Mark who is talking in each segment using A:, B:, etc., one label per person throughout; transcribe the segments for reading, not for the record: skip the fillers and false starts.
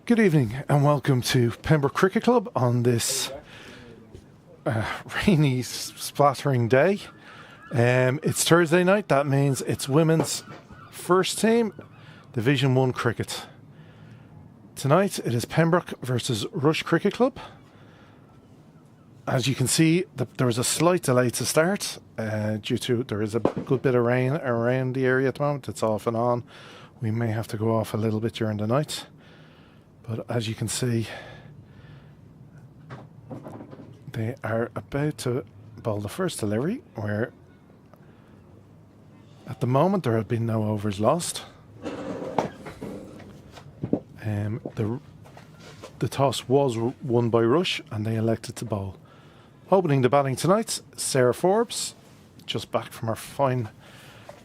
A: Good evening and welcome to Pembroke Cricket Club on this rainy, splattering day. It's Thursday night, that means it's women's first team, Division 1 cricket. Tonight it is Pembroke versus Rush Cricket Club. As you can see, there was a slight delay to start due to there is a good bit of rain around the area at the moment. It's off and on. We may have to go off a little bit during the night. But as you can see, they are about to bowl the first delivery, where at the moment there have been no overs lost. The toss was won by Rush and they elected to bowl. Opening the batting tonight, Sarah Forbes, just back from her fine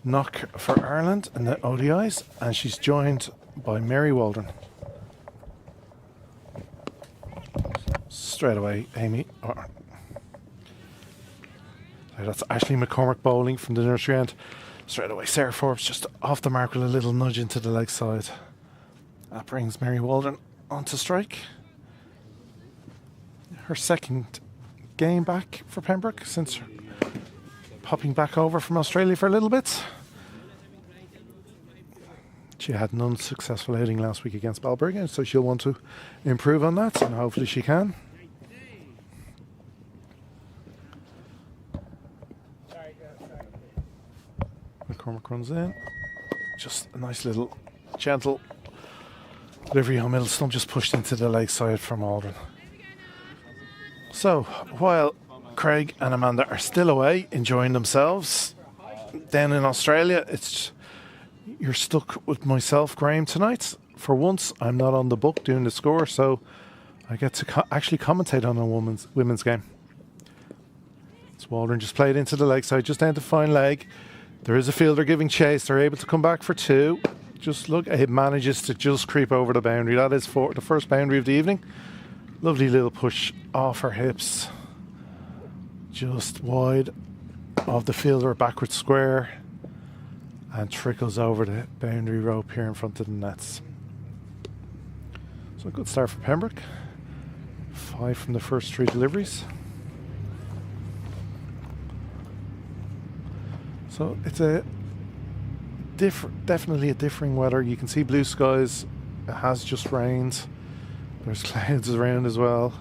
A: knock for Ireland in the ODIs, and she's joined by Mary Waldron. Straight away, Amy. That's Ashley McCormick bowling from the nursery end. Straight away, Sarah Forbes just off the mark with a little nudge into the leg side. That brings Mary Waldron onto strike. Her second game back for Pembroke since popping back over from Australia for a little bit. She had an unsuccessful outing last week against Balbriggan, so she'll want to improve on that, and hopefully she can. McCormick runs in. Just a nice little gentle delivery on middle stump, just pushed into the leg side from Aldrin. So, while Craig and Amanda are still away enjoying themselves down in Australia, you're stuck with myself, Graham, tonight. For once, I'm not on the book doing the score, so I get to actually commentate on a women's game. It's Waldron just played into the leg side, just down to fine leg. There is a fielder giving chase. They're able to come back for two. Just look, it manages to just creep over the boundary. That is for the first boundary of the evening. Lovely little push off her hips. Just wide of the fielder, backward square. And trickles over the boundary rope here in front of the nets. So a good start for Pembroke. 5 from the first 3 deliveries. So it's definitely a differing weather. You can see blue skies. It has just rained. There's clouds around as well.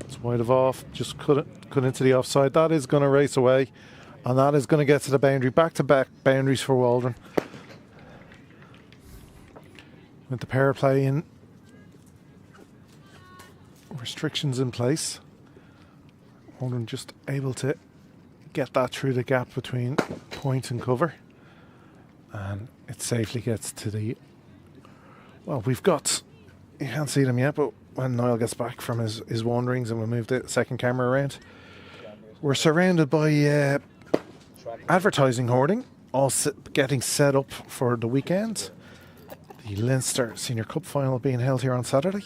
A: It's wide of off. Just cut into the offside. That is going to race away. And that is going to get to the boundary. Back-to-back boundaries for Waldron. With the power play in. Restrictions in place. Waldron just able to get that through the gap between point and cover. And it safely gets to the... Well, we've got... You can't see them yet, but when Niall gets back from his wanderings and we'll move the second camera around, we're surrounded by... advertising hoarding, all getting set up for the weekend. The Leinster Senior Cup final being held here on Saturday.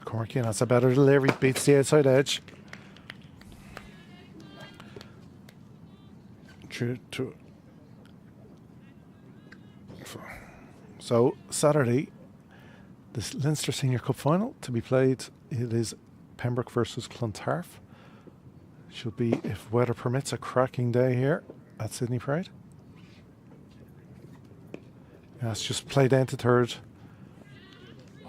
A: Corky has a better delivery, beats the outside edge. So Saturday, this Leinster Senior Cup final to be played. It is Pembroke versus Clontarf. Should be, if weather permits, a cracking day here at Sydney Pride. Yeah, it's just played down to third.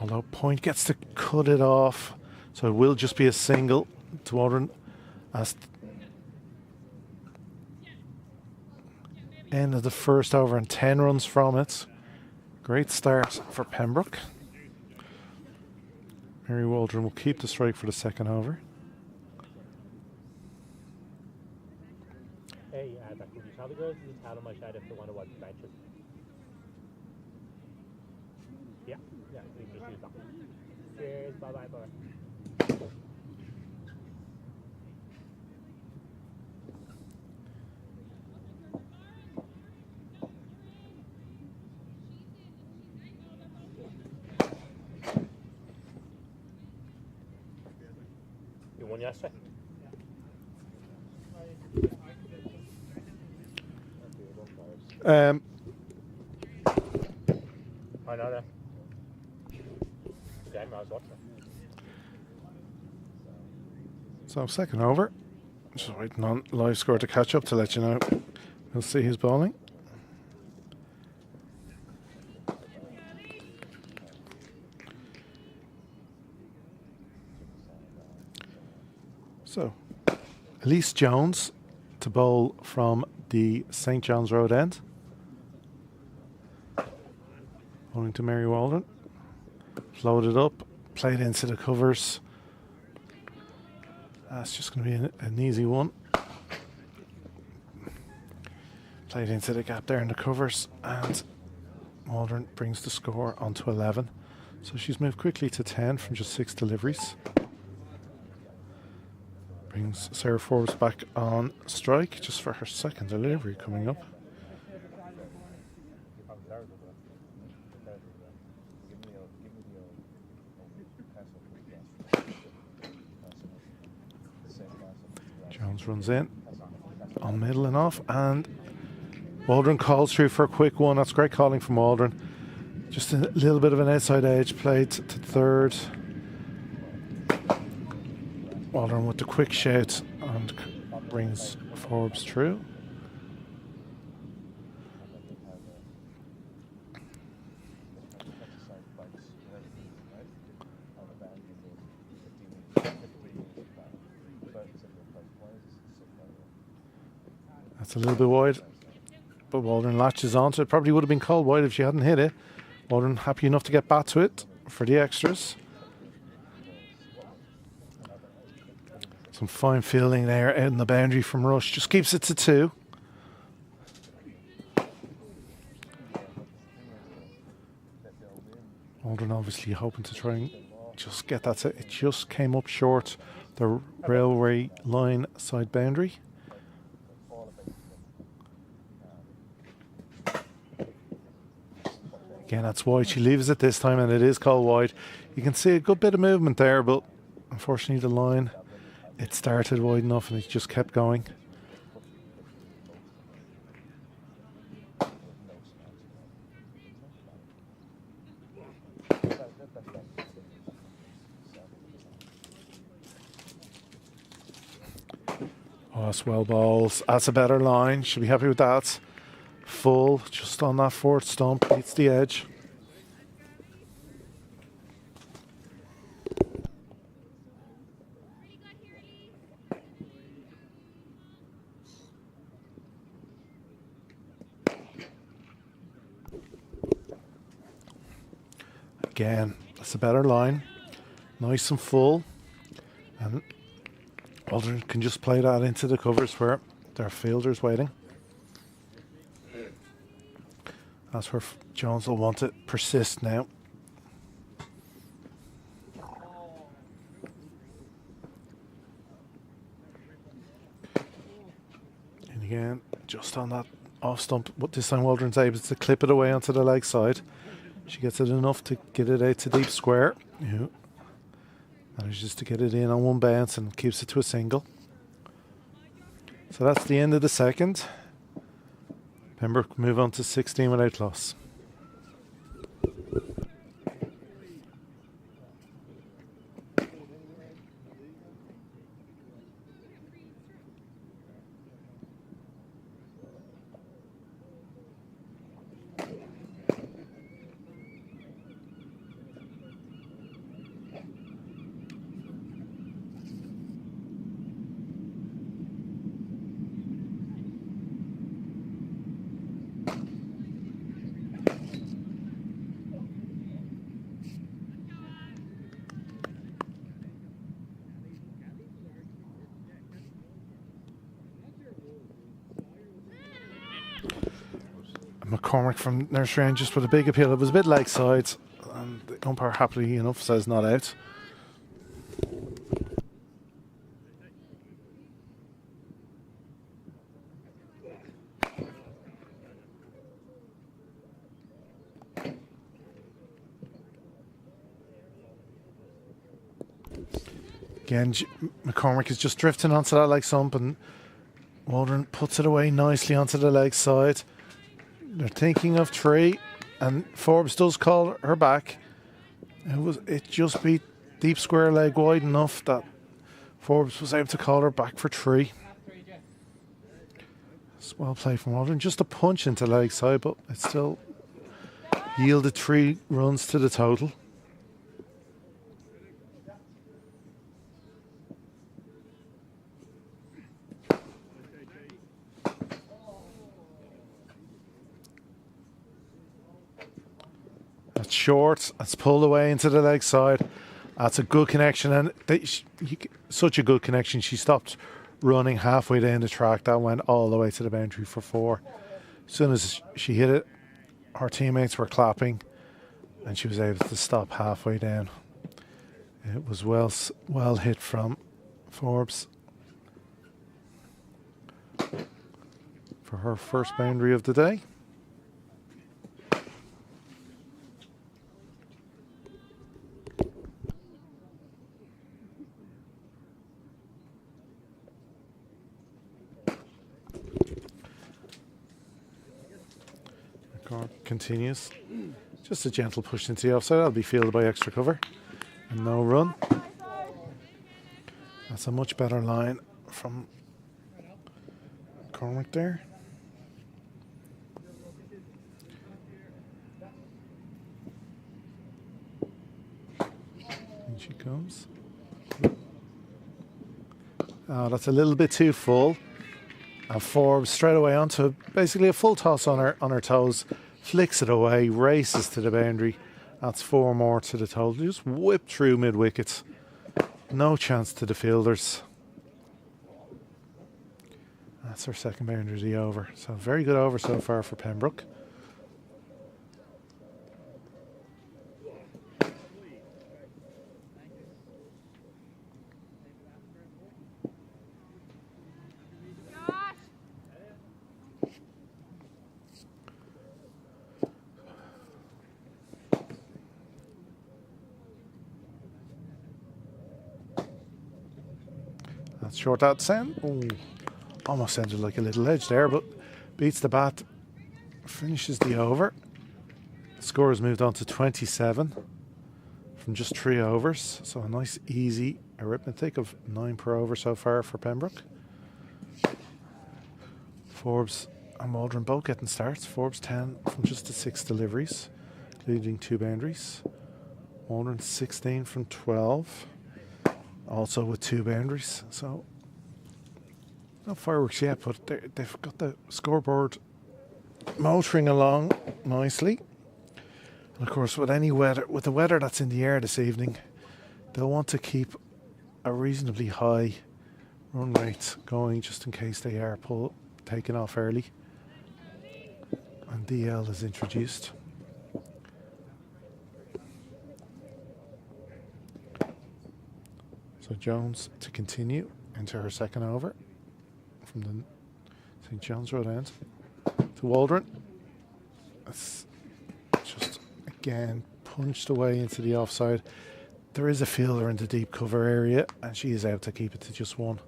A: Although Point gets to cut it off. So it will just be a single to Waldron as end of the first over and 10 runs from it. Great start for Pembroke. Mary Waldron will keep the strike for the second over.
B: Hey, could you tell the girls to tell them I said if they want to watch the benches? Yeah, please just use that. Cheers, bye. You won yesterday? I know that. The game I was watching.
A: So second over. Just waiting on live score to catch up to let you know. We'll see who's bowling. So, Elise Jones to bowl from the St. John's Road end. Bowling to Mary Waldron. Floated up, played into the covers. That's just going to be an easy one. Played into the gap there in the covers, and Waldron brings the score onto 11. So she's moved quickly to 10 from just 6 deliveries. Brings Sarah Forbes back on strike just for her second delivery coming up. Jones runs in on middle and off, and Waldron calls through for a quick one. That's great calling from Waldron. Just a little bit of an outside edge, played to third. Waldron with the quick shout and brings Forbes through. That's a little bit wide, but Waldron latches onto it. Probably would have been called wide if she hadn't hit it. Waldron happy enough to get back to it for the extras. Some fine fielding there out in the boundary from Rush. Just keeps it to 2. Waldron obviously hoping to try and just get that. It just came up short the railway line side boundary. Again, that's wide. She leaves it this time, and it is called wide. You can see a good bit of movement there, but unfortunately the line, it started wide enough and it just kept going. Oh, swell balls. That's a better line. Should be happy with that. Full, just on that fourth stump, beats the edge. Again, that's a better line. Nice and full. And Waldron can just play that into the covers where there are fielders waiting. That's where Jones will want to persist now. And again, just on that off stump, but this time Waldron's able to clip it away onto the leg side. She gets it enough to get it out to deep square. Yeah. Manages to get it in on one bounce and keeps it to a single. So that's the end of the second. Pembroke move on to 16 without loss. McCormick from Nursery End just with a big appeal. It was a bit leg side, and the umpire happily enough says not out. Again, McCormick is just drifting onto that leg stump, and Waldron puts it away nicely onto the leg side. They're thinking of 3. and Forbes does call her back. It just beat deep square leg wide enough that Forbes was able to call her back for 3. It's well played from Waldron. Just a punch into leg side, but it still yielded 3 runs to the total. That's short. That's pulled away into the leg side. That's a good connection, and such a good connection. She stopped running halfway down the track. That went all the way to the boundary for 4. As soon as she hit it, her teammates were clapping, and she was able to stop halfway down. It was well hit from Forbes for her first boundary of the day. Continues. Just a gentle push into the offside. That'll be fielded by extra cover. And no run. That's a much better line from Cormac there. And she comes. Oh, that's a little bit too full. And Forbes straight away onto basically a full toss on her toes. Flicks it away, races to the boundary. That's 4 more to the total. Just whip through mid wickets. No chance to the fielders. That's her second boundary of the over. So very good over so far for Pembroke. That's short out send. Ooh, almost sounded like a little edge there, but beats the bat. Finishes the over. The score has moved on to 27 from just 3 overs. So a nice easy arithmetic of 9 per over so far for Pembroke. Forbes and Waldron both getting starts. Forbes 10 from just the 6 deliveries, including 2 boundaries. Waldron 16 from 12. Also with 2 boundaries, so no fireworks yet, but they've got the scoreboard motoring along nicely. And of course, with the weather that's in the air this evening, they'll want to keep a reasonably high run rate going just in case they are taken off early. And DL is introduced. So Jones to continue into her second over from the St. John's Road end to Waldron. That's just again punched away into the offside. There is a fielder in the deep cover area, and she is able to keep it to just 1.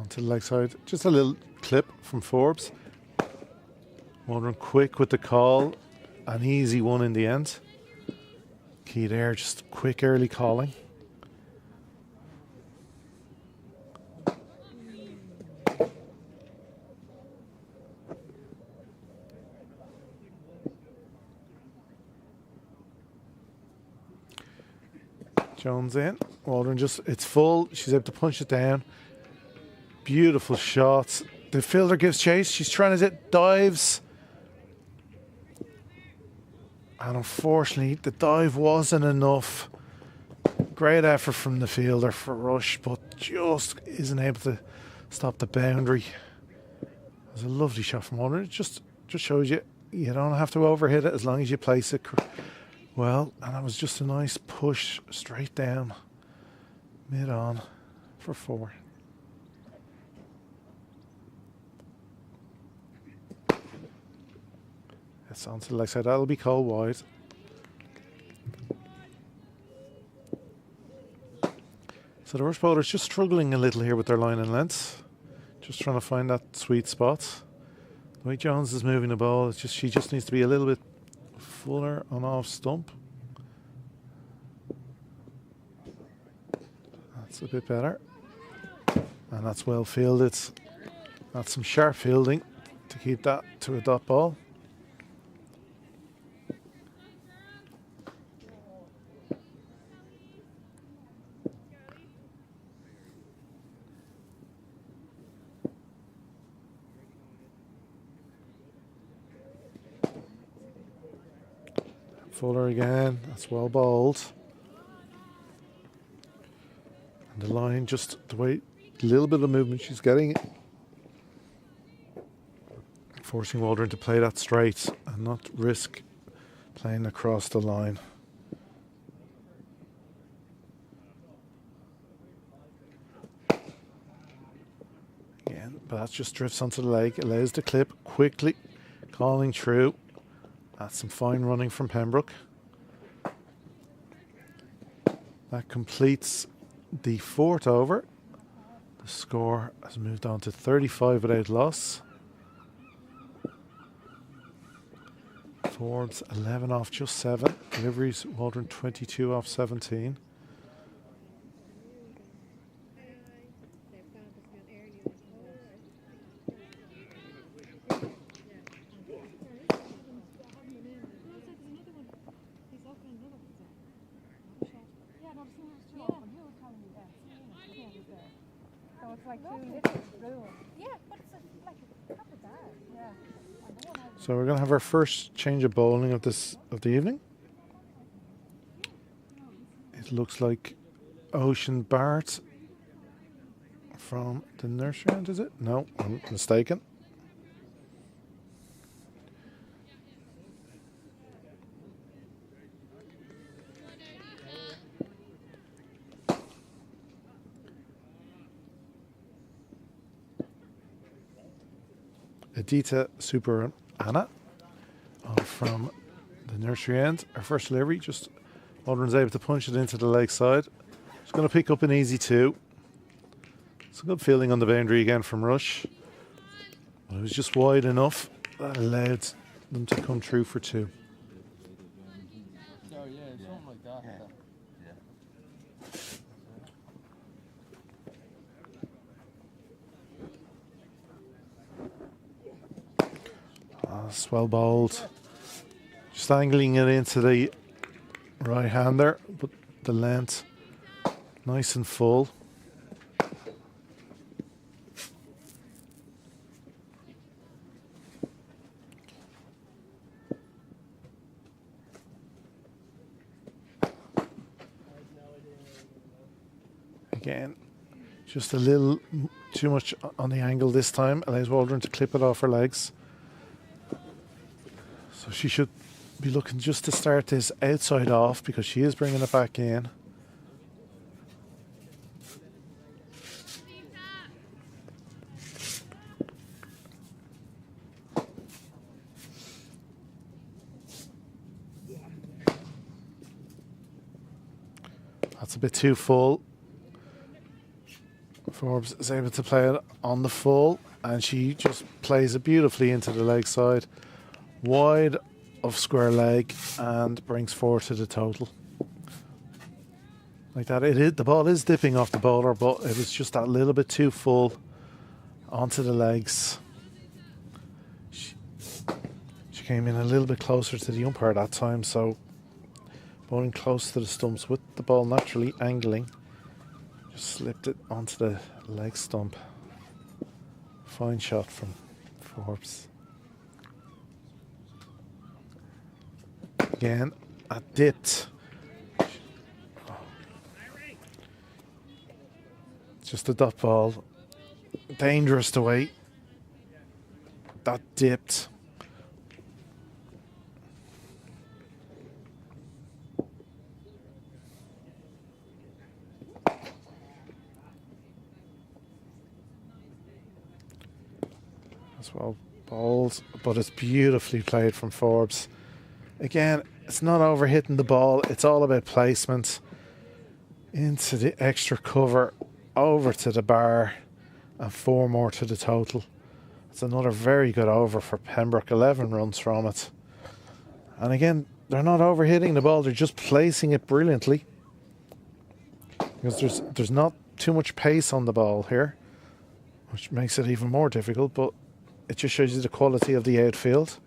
A: To the leg side, just a little clip from Forbes. Waldron quick with the call, an easy one in the end. Key there, just quick early calling. Jones in, Waldron it's full, she's able to punch it down. Beautiful shots. The fielder gives chase. She's trying to dives. And unfortunately, the dive wasn't enough. Great effort from the fielder for rush, but just isn't able to stop the boundary. It was a lovely shot from Waldron. It just shows you don't have to overhit it as long as you place it well. And that was just a nice push straight down mid on for 4. It's onto the leg side. That'll be called wide. So the rush bowler's just struggling a little here with their line and length. Just trying to find that sweet spot. The way Jones is moving the ball, it's just she just needs to be a little bit fuller on off stump. That's a bit better. And that's well fielded. That's some sharp fielding to keep that to a dot ball. Fuller again, that's well bowled. And the line, just the way, a little bit of movement she's getting. Forcing Waldron to play that straight and not risk playing across the line. Again, but that just drifts onto the leg, allows the clip quickly, calling through. That's some fine running from Pembroke. That completes the 4th over. The score has moved on to 35 without loss. Forbes 11 off just 7. Deliveries Waldron 22 off 17. So we're going to have our first change of bowling of the evening. It looks like Ocean Bart from the nursery end, is it? No, I'm mistaken. Adita Super Anna from the nursery end. Our first delivery, just Waldron's able to punch it into the leg side. Just going to pick up an easy 2. It's a good fielding on the boundary again from Rush. But it was just wide enough that allowed them to come through for 2.
C: Oh yeah, something like that.
A: It's well bowled. Just angling it into the right hander, but the length nice and full. Again, just a little too much on the angle this time. Allows Waldron to clip it off her legs. So she should be looking just to start this outside off because she is bringing it back in. That's a bit too full. Forbes is able to play it on the full, and she just plays it beautifully into the leg side. Wide of square leg and brings 4 to the total. Like that, the ball is dipping off the bowler, but it was just that little bit too full onto the legs. She came in a little bit closer to the umpire that time, so bowling close to the stumps with the ball naturally angling. Just slipped it onto the leg stump. Fine shot from Forbes. Again, a dipped. Just a dot ball. Dangerous to wait. That dipped. As well, bowled. bowled, but it's beautifully played from Forbes. Again, it's not over hitting the ball. It's all about placement. Into the extra cover, over to the bar, and 4 more to the total. It's another very good over for Pembroke, 11 runs from it. And again, they're not over hitting the ball, they're just placing it brilliantly. Because there's not too much pace on the ball here, which makes it even more difficult, but it just shows you the quality of the outfield.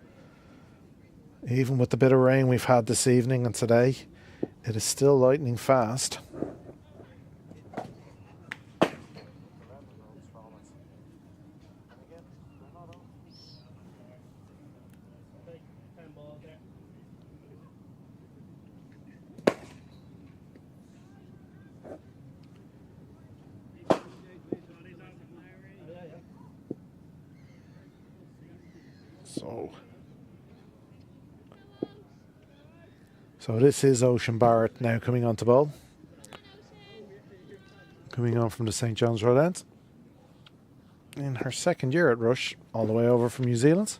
A: Even with the bit of rain we've had this evening and today, it is still lightning fast. So this is Ocean Barrett now coming on to bowl. Coming on from the St. John's Road end. In her second year at Rush, all the way over from New Zealand.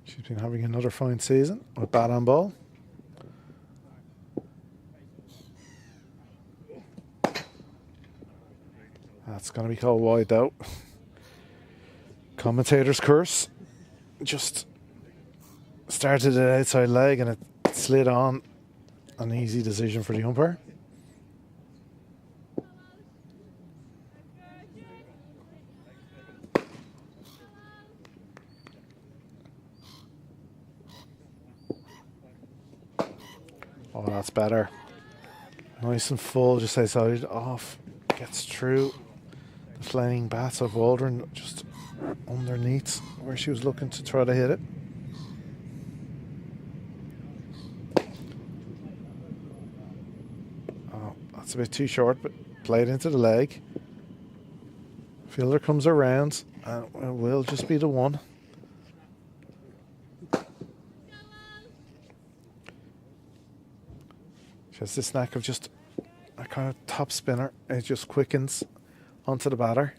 A: She's been having another fine season with bat on ball. That's going to be called wide though. Commentator's curse. Just started it outside leg and it slid on. An easy decision for the umpire. Oh, that's better. Nice and full, just outside, off. Gets through. The flying bats of Waldron just underneath where she was looking to try to hit it. Oh, that's a bit too short, but played into the leg. Fielder comes around and it will just be the one. She has this knack of just a kind of top spinner. It just quickens onto the batter.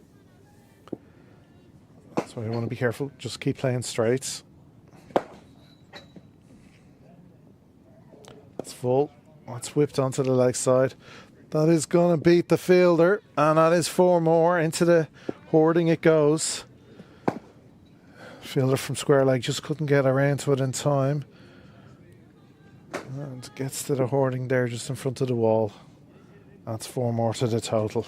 A: That's why you want to be careful. Just keep playing straights. That's full. That's whipped onto the leg side. That is going to beat the fielder. And that is 4 more. Into the hoarding it goes. Fielder from square leg just couldn't get around to it in time. And gets to the hoarding there just in front of the wall. That's 4 more to the total.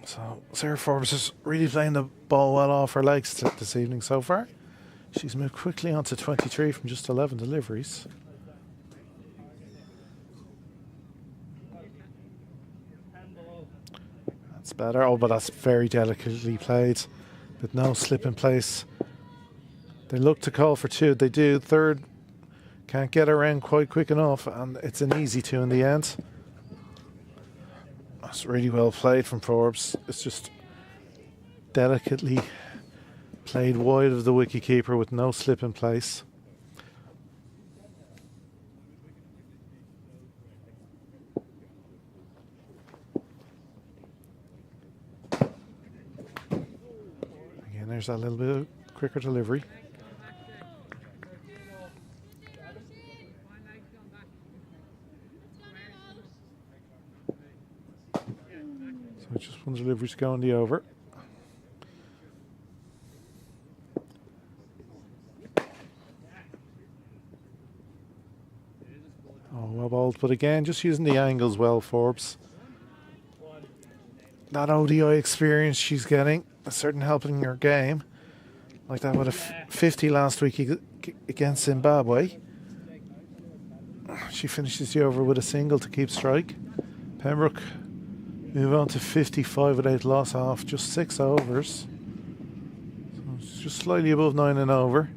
A: So Sarah Forbes is really playing the ball well off her legs this evening so far. She's moved quickly on to 23 from just 11 deliveries. That's better. Oh, but that's very delicately played with no slip in place. They look to call for 2. They do. Third can't get around quite quick enough, and it's an easy 2 in the end. That's really well played from Forbes. It's just delicately played wide of the wicketkeeper with no slip in place. Again, there's that little bit of quicker delivery. So just one delivery to go on the over. Oh, well bowled, but again, just using the angles well, Forbes. That ODI experience she's getting is certainly helping her game. Like that with a 50 last week against Zimbabwe. She finishes the over with a single to keep strike. Pembroke move on to 55 without loss off just 6 overs. So it's just slightly above 9 and over.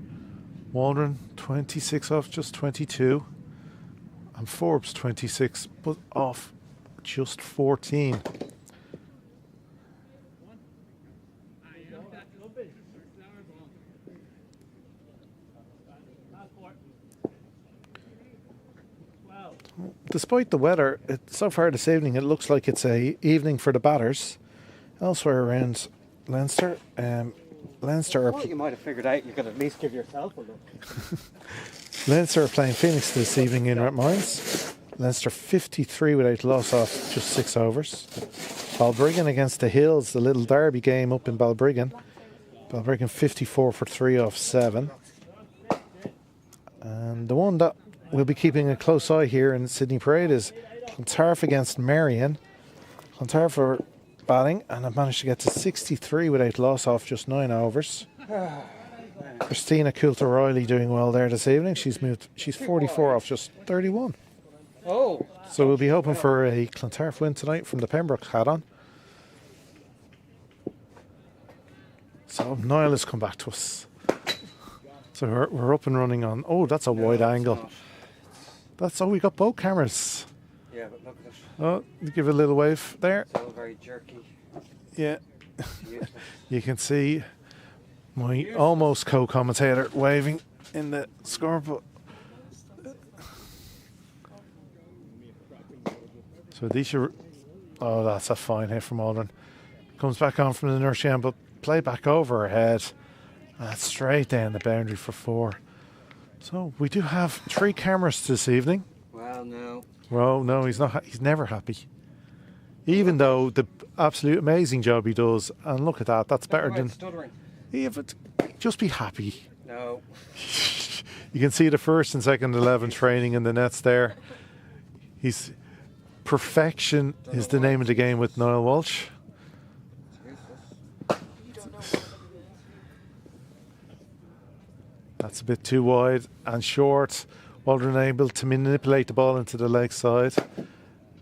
A: Waldron 26 off just 22. And Forbes 26 but off just 14. Despite the weather, so far this evening it looks like it's a evening for the batters. Elsewhere around Leinster, Leinster
C: Well, you might have figured out you could at least give yourself a look.
A: Leinster are playing Phoenix this evening in Rathmines. Leinster 53 without loss off just 6 overs. Balbriggan against the Hills, the little derby game up in Balbriggan. Balbriggan 54 for 3 off 7. And the one that we'll be keeping a close eye here in Sydney Parade is Clontarf against Marion. Clontarf are batting and have managed to get to 63 without loss off just 9 overs. Christina Coulter-Riley doing well there this evening. She's 44 off just 31.
C: Oh.
A: So we'll be hoping for a Clontarf win tonight from the Pembroke hat on. So Niall has come back to us. So we're up and running on. Oh, that's a wide angle. We got both cameras.
C: Yeah, but look at it.
A: Oh, give it a little wave there.
C: It's all very jerky.
A: Yeah. You can see my almost co-commentator waving in the scoreboard. So these are. Oh, that's a fine hit from Aldrin. Comes back on from the nursery, but play back over her head. That's straight down the boundary for 4. So we do have 3 cameras this evening.
C: Well, no.
A: Well, no, he's not. He's never happy. Even though the absolute amazing job he does, and look at that. That's better than.
C: Stuttering.
A: Yeah, but just be happy.
C: No.
A: You can see the first and second 11 training in the nets there. He's perfection is the name of the game with Niall Walsh. That's a bit too wide and short. Waldron able to manipulate the ball into the leg side.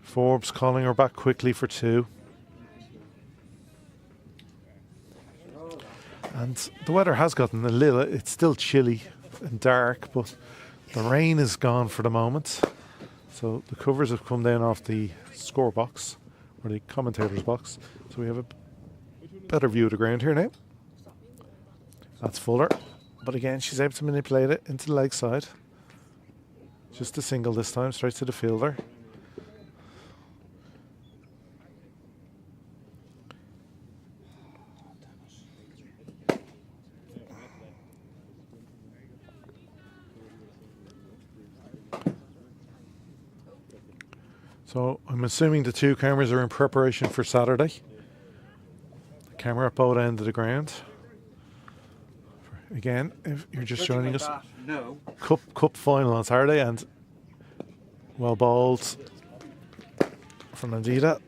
A: Forbes calling her back quickly for 2. And the weather has gotten a little, it's still chilly and dark, but the rain is gone for the moment. So the covers have come down off the score box, or the commentator's box. So we have a better view of the ground here now. That's Fuller. But again, she's able to manipulate it into the leg side. Just a single this time, straight to the fielder. So I'm assuming the 2 cameras are in preparation for Saturday. The camera at both ends of the ground. Again, if you're just joining us,
C: No.
A: Cup final on Saturday, and well bowled from Adida.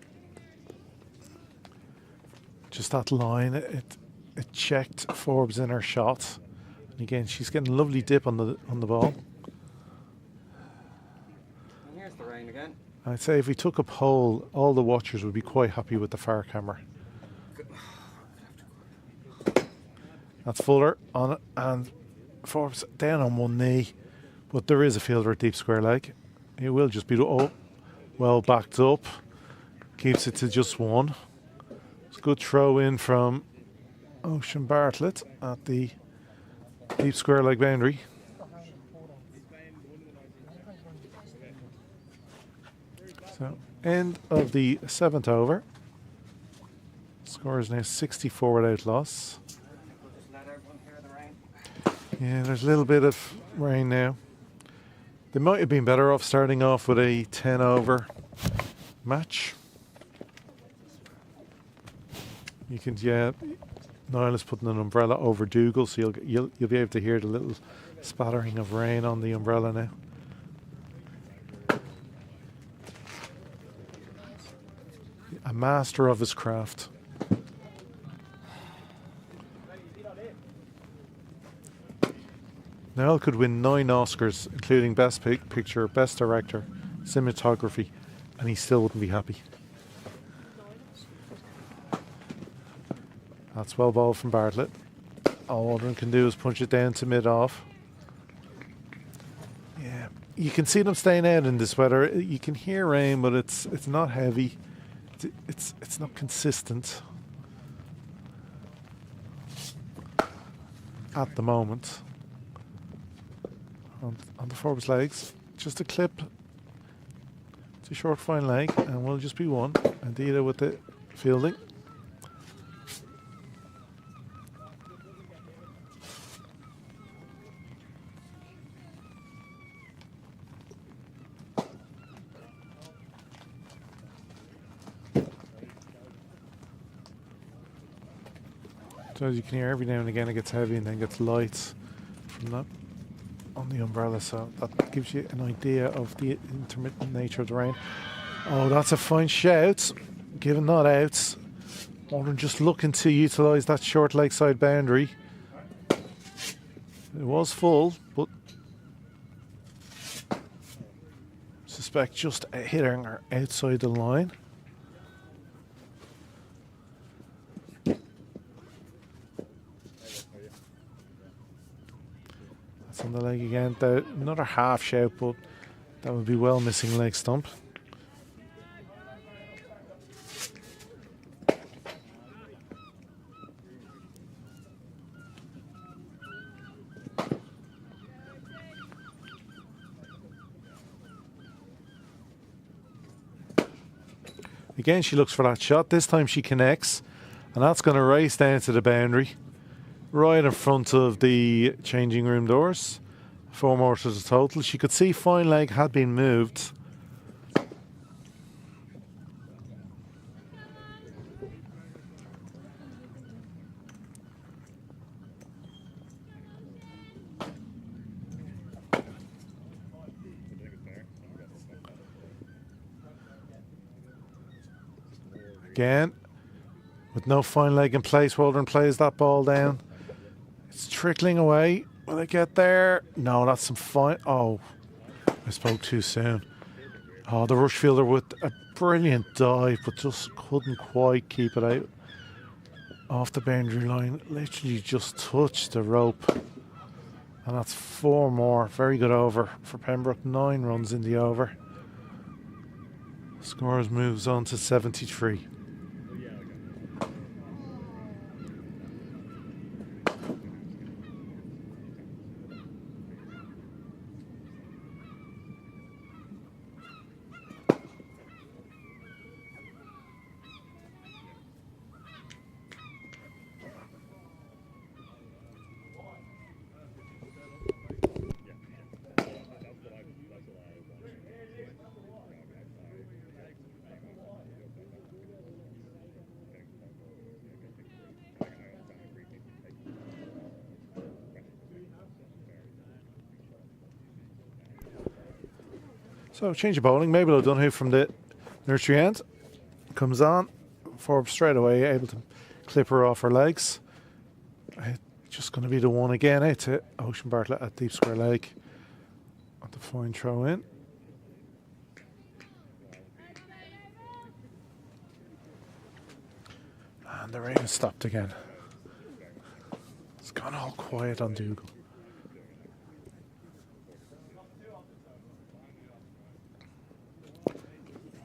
A: Just that line, it checked Forbes in her shot, and again she's getting a lovely dip on the ball.
C: And here's the rain again.
A: I'd say if we took a poll, all the watchers would be quite happy with the far camera. That's Fuller on it, and Forbes down on one knee, but there is a fielder at deep square leg. It will just be well backed up, keeps it to just 1. It's a good throw in from Ocean Bartlett at the deep square leg boundary. So end of the 7th over. Score is now 64 without loss. Yeah, there's a little bit of rain now. They might have been better off starting off with a 10 over match. You can, yeah, Niall is putting an umbrella over Dougal, so you'll be able to hear the little spattering of rain on the umbrella now. A master of his craft. Niall could win 9 Oscars, including Best Picture, Best Director, Cinematography, and he still wouldn't be happy. That's well ball from Bartlett. All Waldron can do is punch it down to mid-off. Yeah, you can see them staying out in this weather. You can hear rain, but it's not heavy. It's not consistent at the moment. On the Forbes legs, just a clip to short fine leg, and will just be one. Adida with the fielding. So as you can hear, every now and again it gets heavy and then gets light from that on the umbrella, so that gives you an idea of the intermittent nature of the rain. Oh, that's a fine shout, giving that out. Modern just looking to utilise that short lakeside boundary. It was full, but suspect just hitting her outside the line. That's on the leg again. Another half shout, but that would be well missing leg stump. Again, she looks for that shot. This time she connects, and that's going to race down to the boundary, right in front of the changing room doors. 4 more to the total. She could see fine leg had been moved. Again, with no fine leg in place, Waldron plays that ball down. It's trickling away. Will it get there? No, that's some fine. Oh, I spoke too soon. Oh, the rush fielder with a brilliant dive, but just couldn't quite keep it out off the boundary line. Literally just touched the rope. And that's 4 more. Very good over for Pembroke. 9 runs in the over. Scores moves on to 73. So change of bowling. Mabel O'Donoghue from the nursery end comes on. Forbes straight away able to clip her off her legs. Just going to be the one again out to Ocean Bartlett at deep square leg. At the fine throw in. And the rain stopped again. It's gone all quiet on Dougal.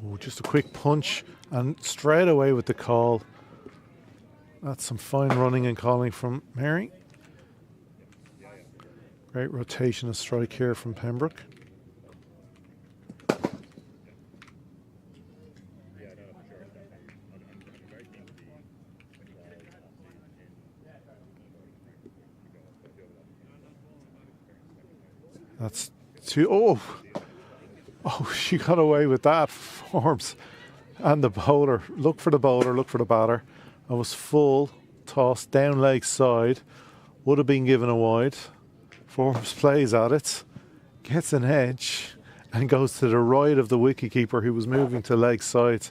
A: Ooh, just a quick punch and straight away with the call. That's some fine running and calling from Mary. Great rotation of strike here from Pembroke. That's 2. Oh, she got away with that. Forbes and the bowler. Look for the bowler, look for the batter. I was full, tossed down leg side. Would have been given a wide. Forbes plays at it, gets an edge, and goes to the right of the wicketkeeper who was moving to leg side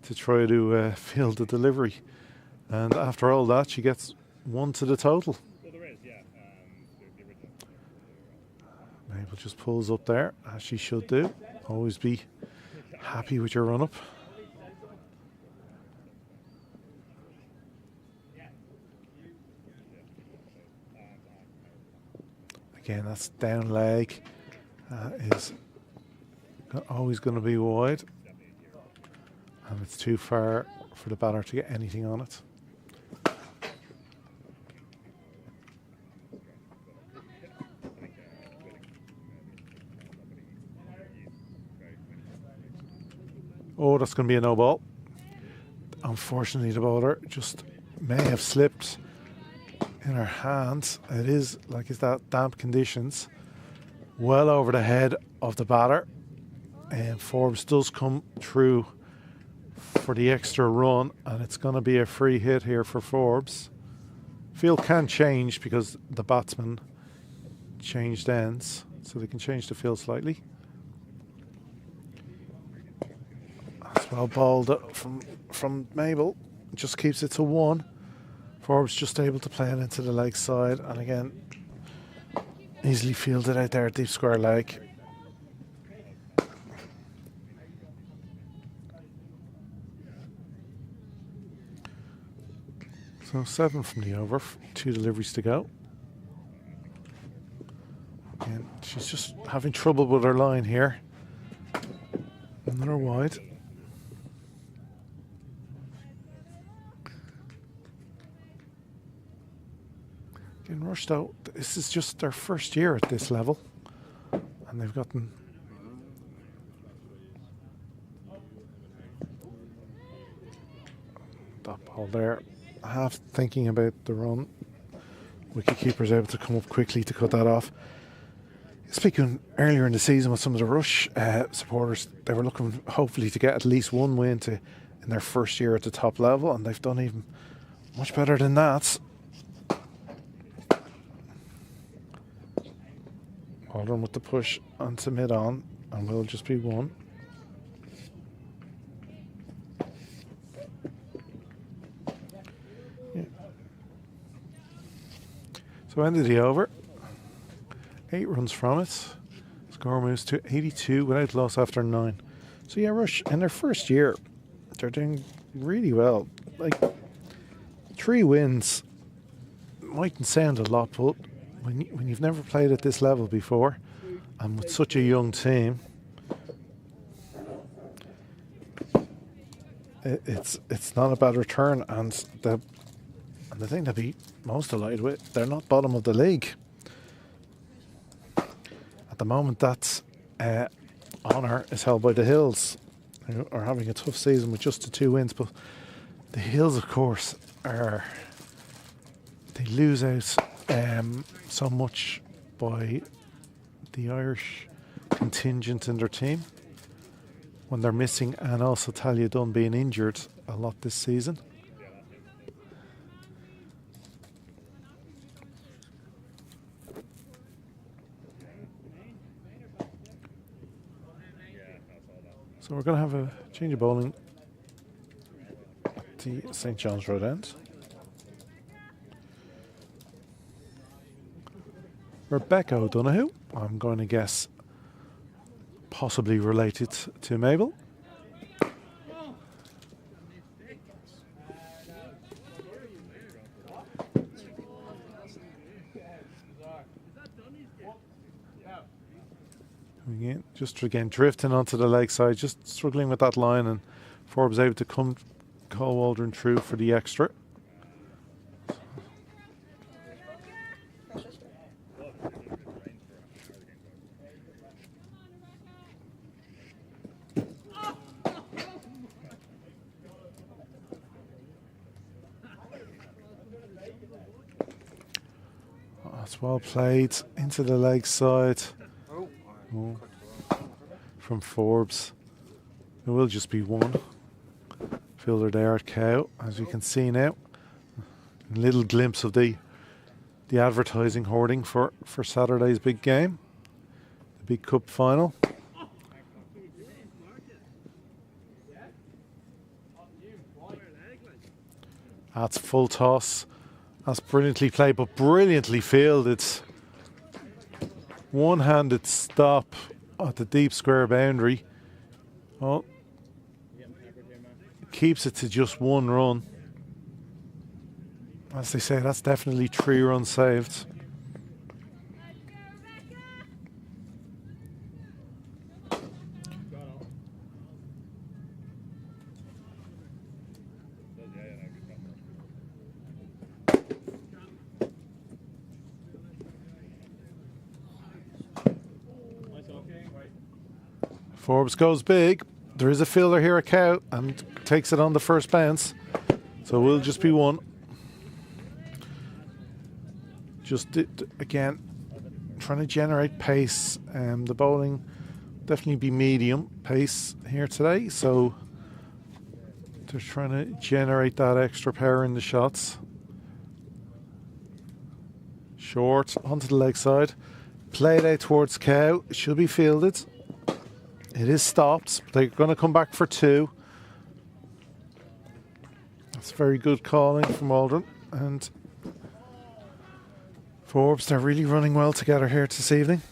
A: to try to field the delivery. And after all that, she gets 1 to the total. Mabel just pulls up there, as she should do. Always be happy with your run-up. Again, that's down leg. Is always going to be wide. And it's too far for the batter to get anything on it. Oh, that's going to be a no ball. Unfortunately, the bowler just may have slipped in her hands. It is, like, is that damp conditions. Well over the head of the batter. And Forbes does come through for the extra run, and it's going to be a free hit here for Forbes. Field can change because the batsman changed ends, so they can change the field slightly. That's well bowled from Mabel. Just keeps it to 1. Forbes just able to play it into the leg side, and again, easily fielded out there, deep square leg. So 7 from the over, 2 deliveries to go. And she's just having trouble with her line here. Another wide. Getting rushed out. This is just their first year at this level. And they've gotten... that ball there. Half thinking about the run. Wicketkeeper's able to come up quickly to cut that off. Speaking earlier in the season with some of the Rush supporters, they were looking hopefully to get at least 1 win in their first year at the top level, and they've done even much better than that. Well done with the push onto mid-on, and will just be 1. So end of the over. 8 runs from it. Score moves to 82 without loss after 9. So yeah, Rush in their first year, they're doing really well. Like 3 wins mightn't sound a lot, but when you've never played at this level before, and with such a young team, it's not a bad return. And the thing to be most delighted with, they're not bottom of the league. At the moment, that honour is held by the Hills, who are having a tough season with just the 2 wins. But the Hills, of course, they lose out so much by the Irish contingent in their team when they're missing, and also Talia Dunn being injured a lot this season. So we're going to have a change of bowling at the St. John's Road end. Rebecca O'Donoghue, I'm going to guess possibly related to Mabel. Again, just again drifting onto the leg side, just struggling with that line, and Forbes able to come Cole Waldron through for the extra. That's well played into the leg side. Oh. From Forbes. It will just be 1. Fielder there at Cow, as you can see now. A little glimpse of the advertising hoarding for Saturday's big game, the big cup final. That's full toss. That's brilliantly played, but brilliantly fielded. One-handed stop at the deep square boundary. Oh, keeps it to just 1 run. As they say, that's definitely 3 runs saved. Forbes goes big, there is a fielder here at Cow and takes it on the first bounce. So it will just be one. Just again, trying to generate pace. The bowling definitely be medium pace here today. So they're trying to generate that extra power in the shots. Short onto the leg side. Played out towards Cow. It should be fielded. It is stopped. They're going to come back for two. That's very good calling from Waldron. And Forbes, they're really running well together here this evening.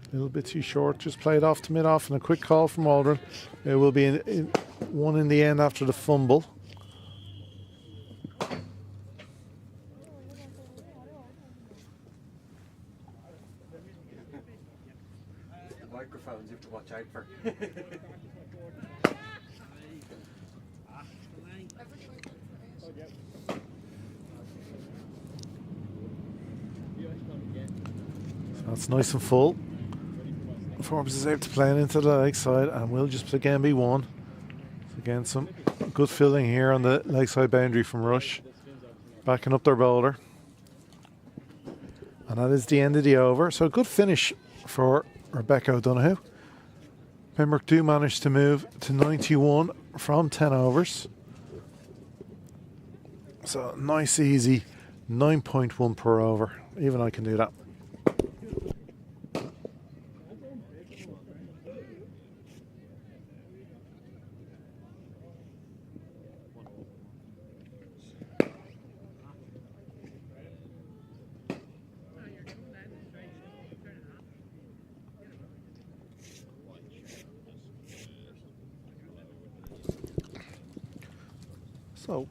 A: A little bit too short, just played off to mid-off, and a quick call from Waldron. It will be one in the end after the fumble.
C: Microphones you have to watch out for.
A: That's nice and full. Forbes is able to play it into the leg side and will just again be one. So again, some good filling here on the leg side boundary from Rush. Backing up their bowler. And that is the end of the over. So a good finish for Rebecca O'Donoghue. Pembroke do manage to move to 91 from 10 overs. So nice, easy 9.1 per over. Even I can do that. So,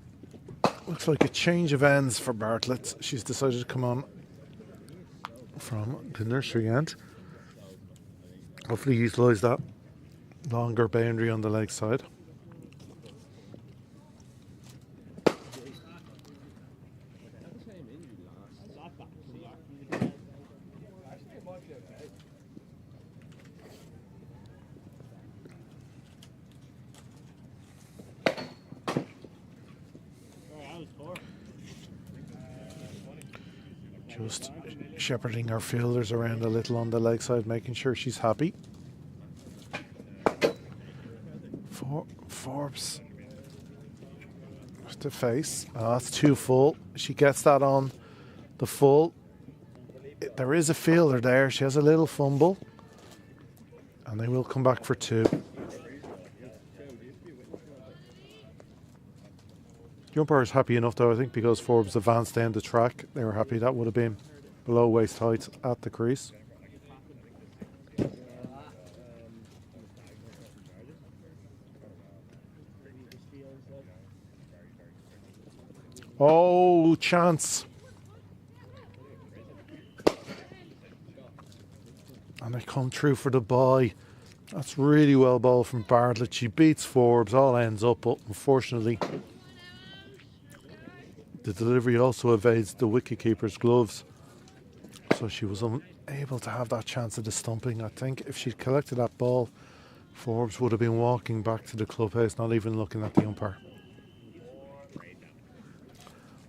A: looks like a change of ends for Bartlett. She's decided to come on from the nursery end. Hopefully utilise that longer boundary on the leg side. Just shepherding our fielders around a little on the leg side, making sure she's happy. Forbes to face. Oh, that's too full. She gets that on the full. There is a fielder there. She has a little fumble. And they will come back for two. The umpire is happy enough though, I think, because Forbes advanced down the track. They were happy. That would have been below waist height at the crease. Oh, chance. And they come through for the bye. That's really well bowled from Bartlett. She beats Forbes, all ends up, but unfortunately the delivery also evades the wicketkeeper's gloves. So she was unable to have that chance of the stumping. I think if she'd collected that ball, Forbes would have been walking back to the clubhouse, not even looking at the umpire.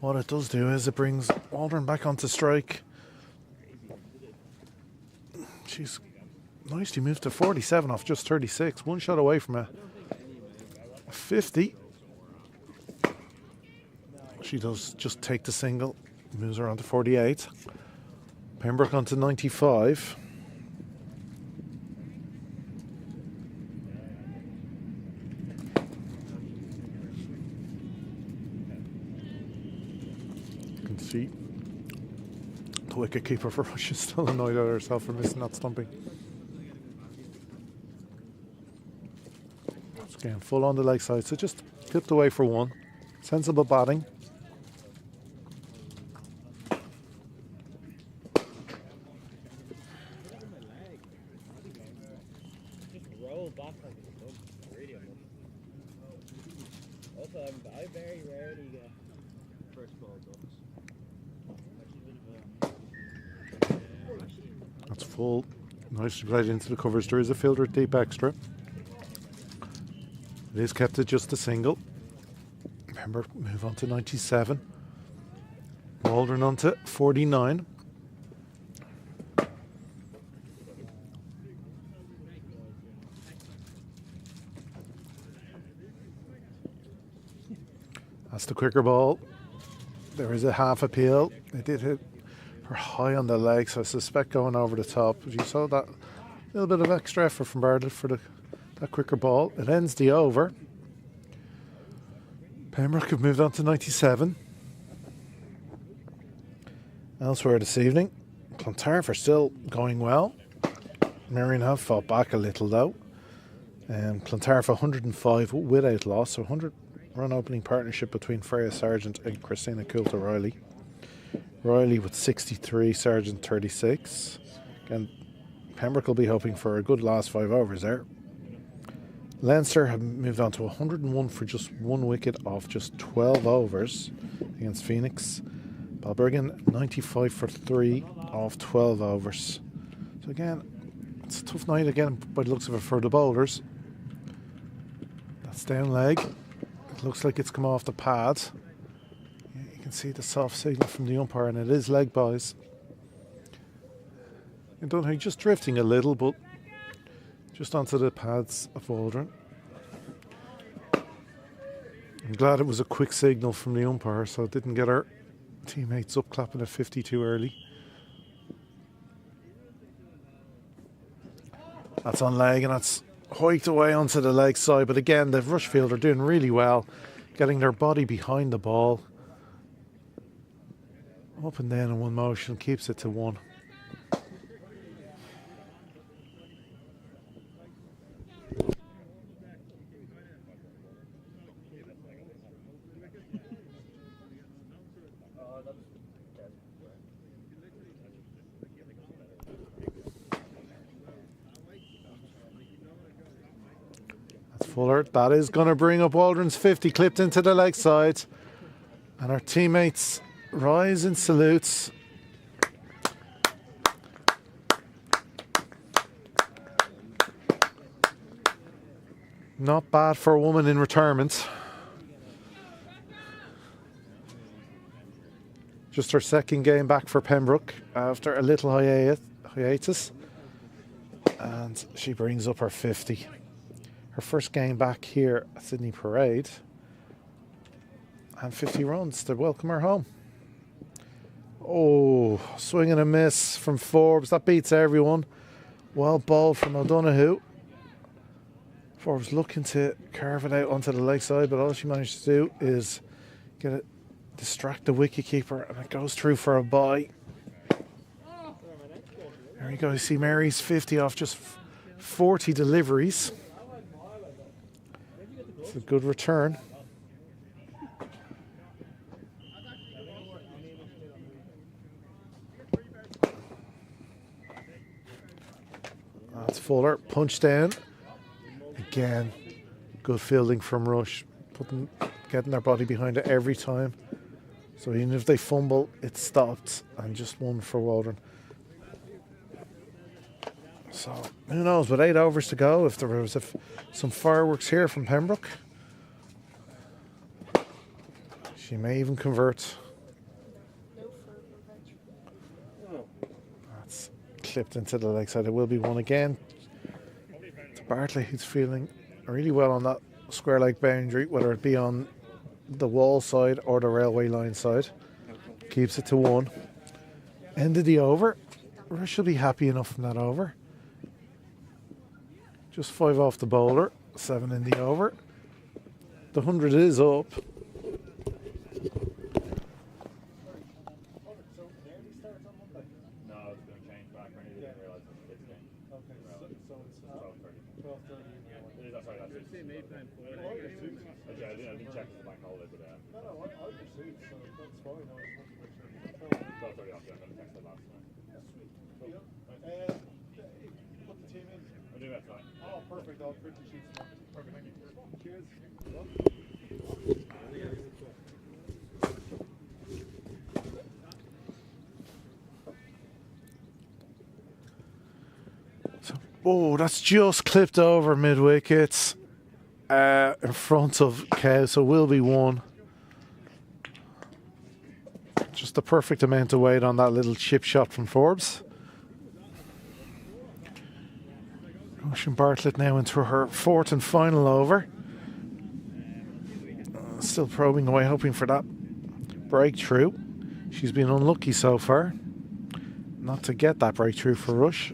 A: What it does do is it brings Waldron back onto strike. She's nicely moved to 47 off just 36. One shot away from a 50. She does just take the single. Moves her on to 48. Pembroke on to 95. You can see the wicket-keeper for Rush is still annoyed at herself for missing that stumping. It's again full on the leg side, so just tipped away for one. Sensible batting.
B: I very rarely get first ball ducks.
A: That's full. Nicely played into the covers. There is a fielder at deep extra. It is kept at just a single. Pembroke move on to 97. Waldron on to 49. That's the quicker ball. There is a half appeal. It did hit her high on the leg, so I suspect going over the top. But you saw that little bit of extra effort from Bartlett for that quicker ball. It ends the over. Pembroke have moved on to 97. Elsewhere this evening, Clontarf are still going well. Marion have fought back a little though. Clontarf 105 without loss, so 100 run opening partnership between Freya Sargent and Christina Coulter Riley. Riley with 63, Sargent 36. Again, Pembroke will be hoping for a good last 5 overs there. Leinster have moved on to 101 for just 1 wicket off just 12 overs against Phoenix. Balbriggan 95 for 3 off 12 overs. So again, it's a tough night again by the looks of it for the bowlers. That's down leg. It looks like it's come off the pad. Yeah, you can see the soft signal from the umpire, and it is leg buys. I don't think just drifting a little, but just onto the pads of Waldron. I'm glad it was a quick signal from the umpire, so it didn't get our teammates up clapping at 50 too early. That's on leg, and that's hiked away onto the leg side. But again, the rush field are doing really well, getting their body behind the ball. Up and down in one motion, keeps it to 1. Fuller, that is going to bring up Waldron's 50, clipped into the leg side. And our teammates rise in salutes. Not bad for a woman in retirement. Just her second game back for Pembroke after a little hiatus. And she brings up her 50. Her first game back here at Sydney Parade. And 50 runs to welcome her home. Oh, swing and a miss from Forbes. That beats everyone. Well bowled from O'Donoghue. Forbes looking to carve it out onto the leg side, but all she managed to do is get it, distract the wicketkeeper, and it goes through for a bye. There you go. You see Mary's 50 off just 40 deliveries. It's a good return. That's Fuller, punch down. Again, good fielding from Rush, getting their body behind it every time. So even if they fumble, it stopped, and just 1 for Waldron. So who knows, with 8 overs to go, if there was some fireworks here from Pembroke, she may even convert. That's clipped into the leg side. It will be 1 again. It's Bartley, who's feeling really well on that square leg boundary, whether it be on the wall side or the railway line side. Keeps it to 1. Ended the over. Rush will be happy enough from that over. Just 5 off the bowler, 7 in the over. The 100 is up.
C: Perfect. I'll print the sheets. Perfect. Thank you. Cheers.
A: Oh, that's just clipped over mid wickets in front of Cow, so will be one. Just the perfect amount of weight on that little chip shot from Forbes. Ocean Bartlett now into her fourth and final over. Still probing away, hoping for that breakthrough. She's been unlucky so far not to get that breakthrough for Rush.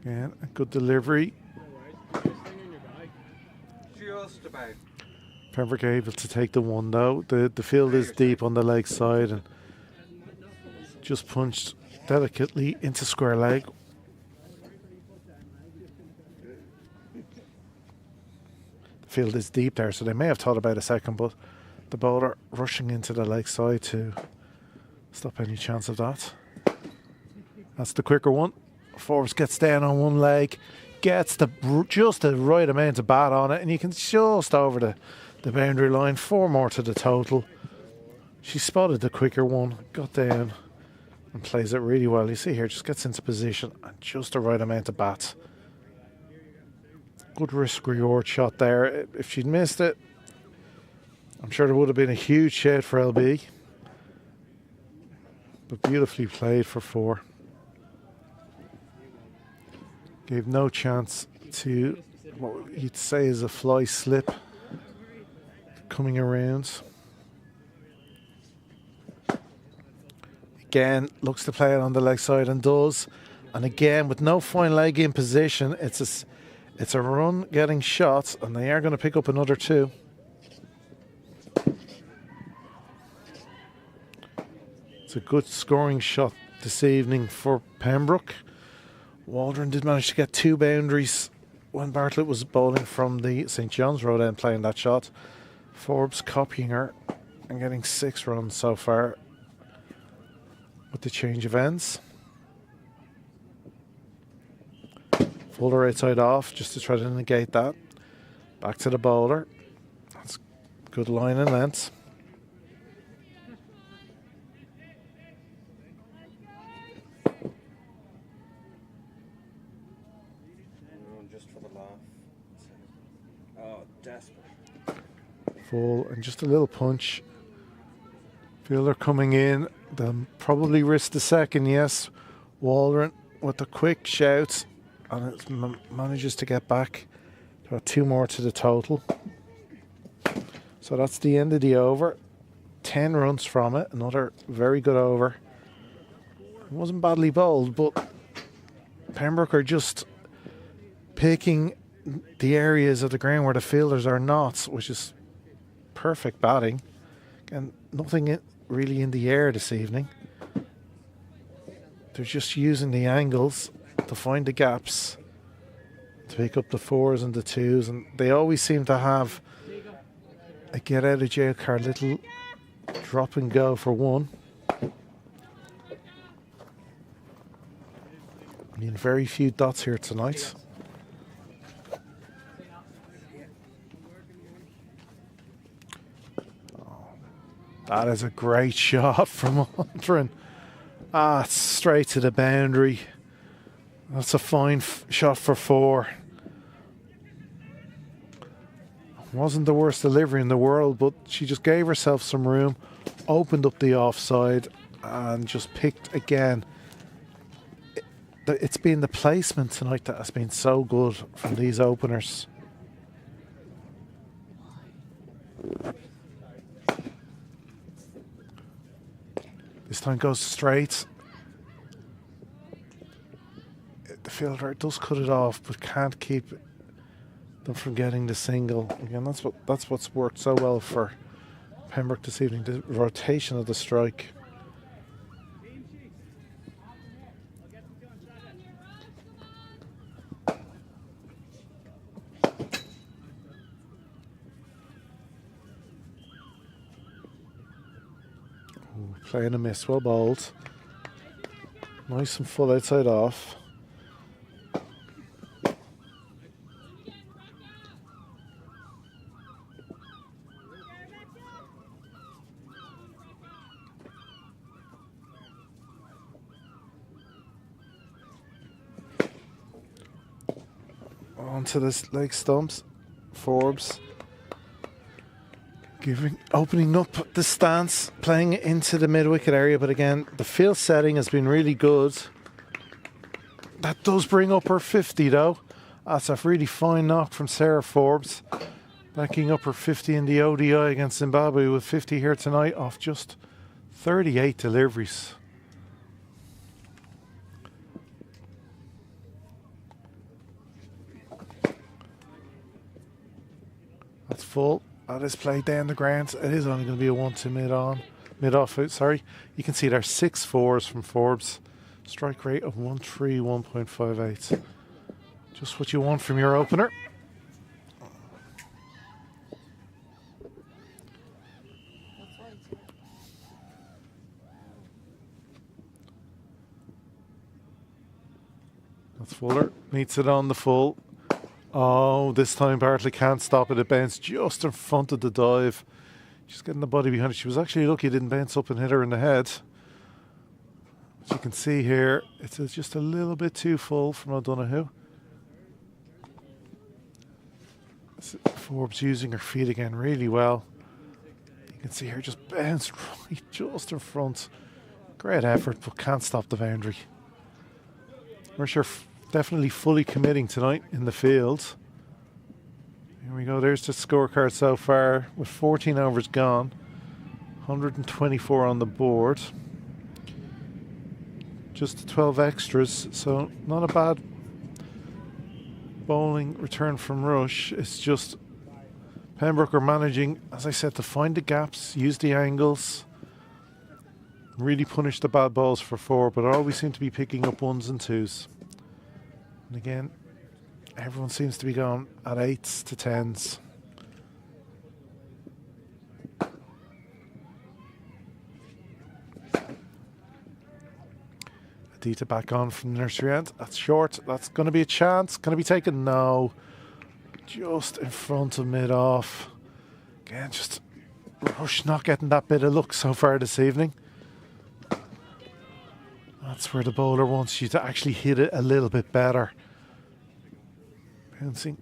A: Again, a good delivery.
C: Just about.
A: Pembroke able to take the one though. The field is deep on the leg side and just punched delicately into square leg. The field is deep there, so they may have thought about a second, but the bowler rushing into the leg side to stop any chance of that. That's the quicker one. Forbes gets down on one leg, gets just the right amount of bat on it, and you can just over the boundary line. 4 more to the total. She spotted the quicker one, got down and plays it really well. You see here, just gets into position and just the right amount of bat. Good risk reward shot there. If she'd missed it, I'm sure there would have been a huge shout for LB. But beautifully played for 4. Gave no chance to what you'd say is a fly slip coming around. Again, looks to play it on the leg side and does. And again, with no fine leg in position, it's a run getting shot, and they are going to pick up another 2. It's a good scoring shot this evening for Pembroke. Waldron did manage to get 2 boundaries when Bartlett was bowling from the St. John's Road end playing that shot. Forbes copying her and getting 6 runs so far with the change of ends. Fuller outside off just to try to negate that. Back to the bowler. That's good line and length.
C: Just for the laugh. Oh, desperate.
A: Full and just a little punch. Fielder coming in. They'll probably risk the second, yes. Waldron with the quick shout, and it manages to get back. About 2 more to the total. So that's the end of the over. 10 runs from it. Another very good over. It wasn't badly bowled, but Pembroke are just picking the areas of the ground where the fielders are not, which is perfect batting. And nothing really in the air this evening. They're just using the angles to find the gaps, to pick up the 4s and the 2s, and they always seem to have a get out of jail card, little drop and go for 1. I mean, very few dots here tonight. That is a great shot from Waldron. It's straight to the boundary. That's a fine shot for 4. Wasn't the worst delivery in the world, but she just gave herself some room, opened up the offside, and just picked again. It's been the placement tonight that has been so good from these openers. This time goes straight. The fielder does cut it off, but can't keep them from getting the single. Again, that's what's worked so well for Pembroke this evening, the rotation of the strike. Playing a miss, well bowled. Nice and full outside off. onto this leg stumps. Forbes opening up the stance, playing it into the mid-wicket area, but again, the field setting has been really good. That does bring up her 50 though. That's a really fine knock from Sarah Forbes. Backing up her 50 in the ODI against Zimbabwe with 50 here tonight off just 38 deliveries. That's full. That is played down the ground. It is only going to be a 1-2 mid-off out, sorry. You can see there are 6 fours from Forbes. Strike rate of 131.58. Just what you want from your opener. That's Fuller. Meets it on the full. Oh, this time Bartley can't stop it. It bounced just in front of the dive. She's getting the body behind it. She was actually lucky it didn't bounce up and hit her in the head. As you can see here, it's just a little bit too full from O'Donoghue. Forbes using her feet again really well. You can see her just bounced right just in front. Great effort, but can't stop the boundary. We're sure definitely fully committing tonight in the field. Here we go, there's the scorecard so far with 14 overs gone. 124 on the board. Just 12 extras, so not a bad bowling return from Rush. It's just Pembroke are managing, as I said, to find the gaps, use the angles, really punish the bad balls for 4, but always seem to be picking up 1s and 2s. And again, everyone seems to be going at 8s to 10s. Adita back on from the nursery end. That's short. That's going to be a chance. Going to be taken? No. Just in front of mid-off. Again, just Rush not getting that bit of luck so far this evening. That's where the bowler wants you to actually hit it a little bit better. Bouncing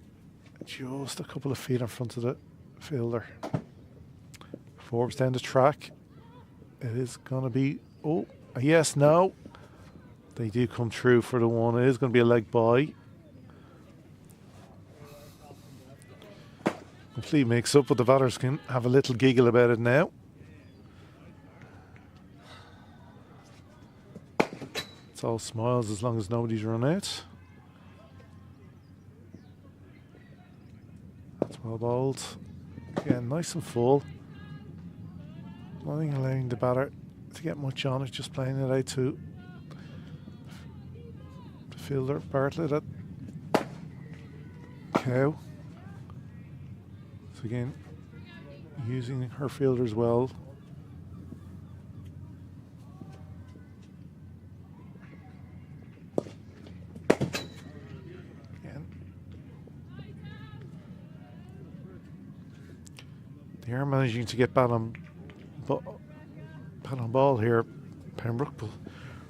A: just a couple of feet in front of the fielder. Forbes down the track. It is going to be, oh, a yes, no. They do come through for the 1. It is going to be a leg by. Complete mix up, but the batters can have a little giggle about it now. It's all smiles as long as nobody's run out. That's well bowled. Again, nice and full. Nothing allowing the batter to get much on it, just playing it out to the fielder, Bartlett at Cow. So again, using her fielders well. They are managing to get bat on ball here, Pembroke, but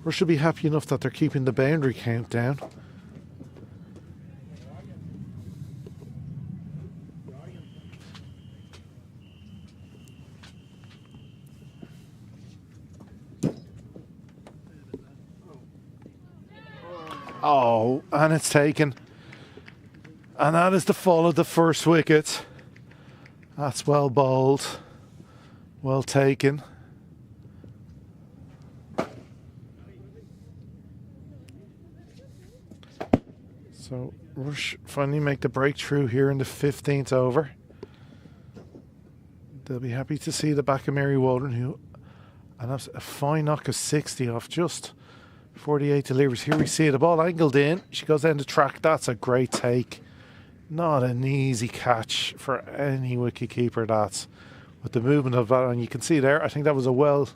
A: we should be happy enough that they're keeping the boundary count down. Oh, and it's taken. And that is the fall of the first wicket. That's well bowled. Well taken. So Rush finally make the breakthrough here in the 15th over. They'll be happy to see the back of Mary Waldron, who and that's a fine knock of 60 off just 48 deliveries. Here we see the ball angled in. She goes down the track. That's a great take. Not an easy catch for any wicketkeeper. That's with the movement of that, and you can see there. I think that was a well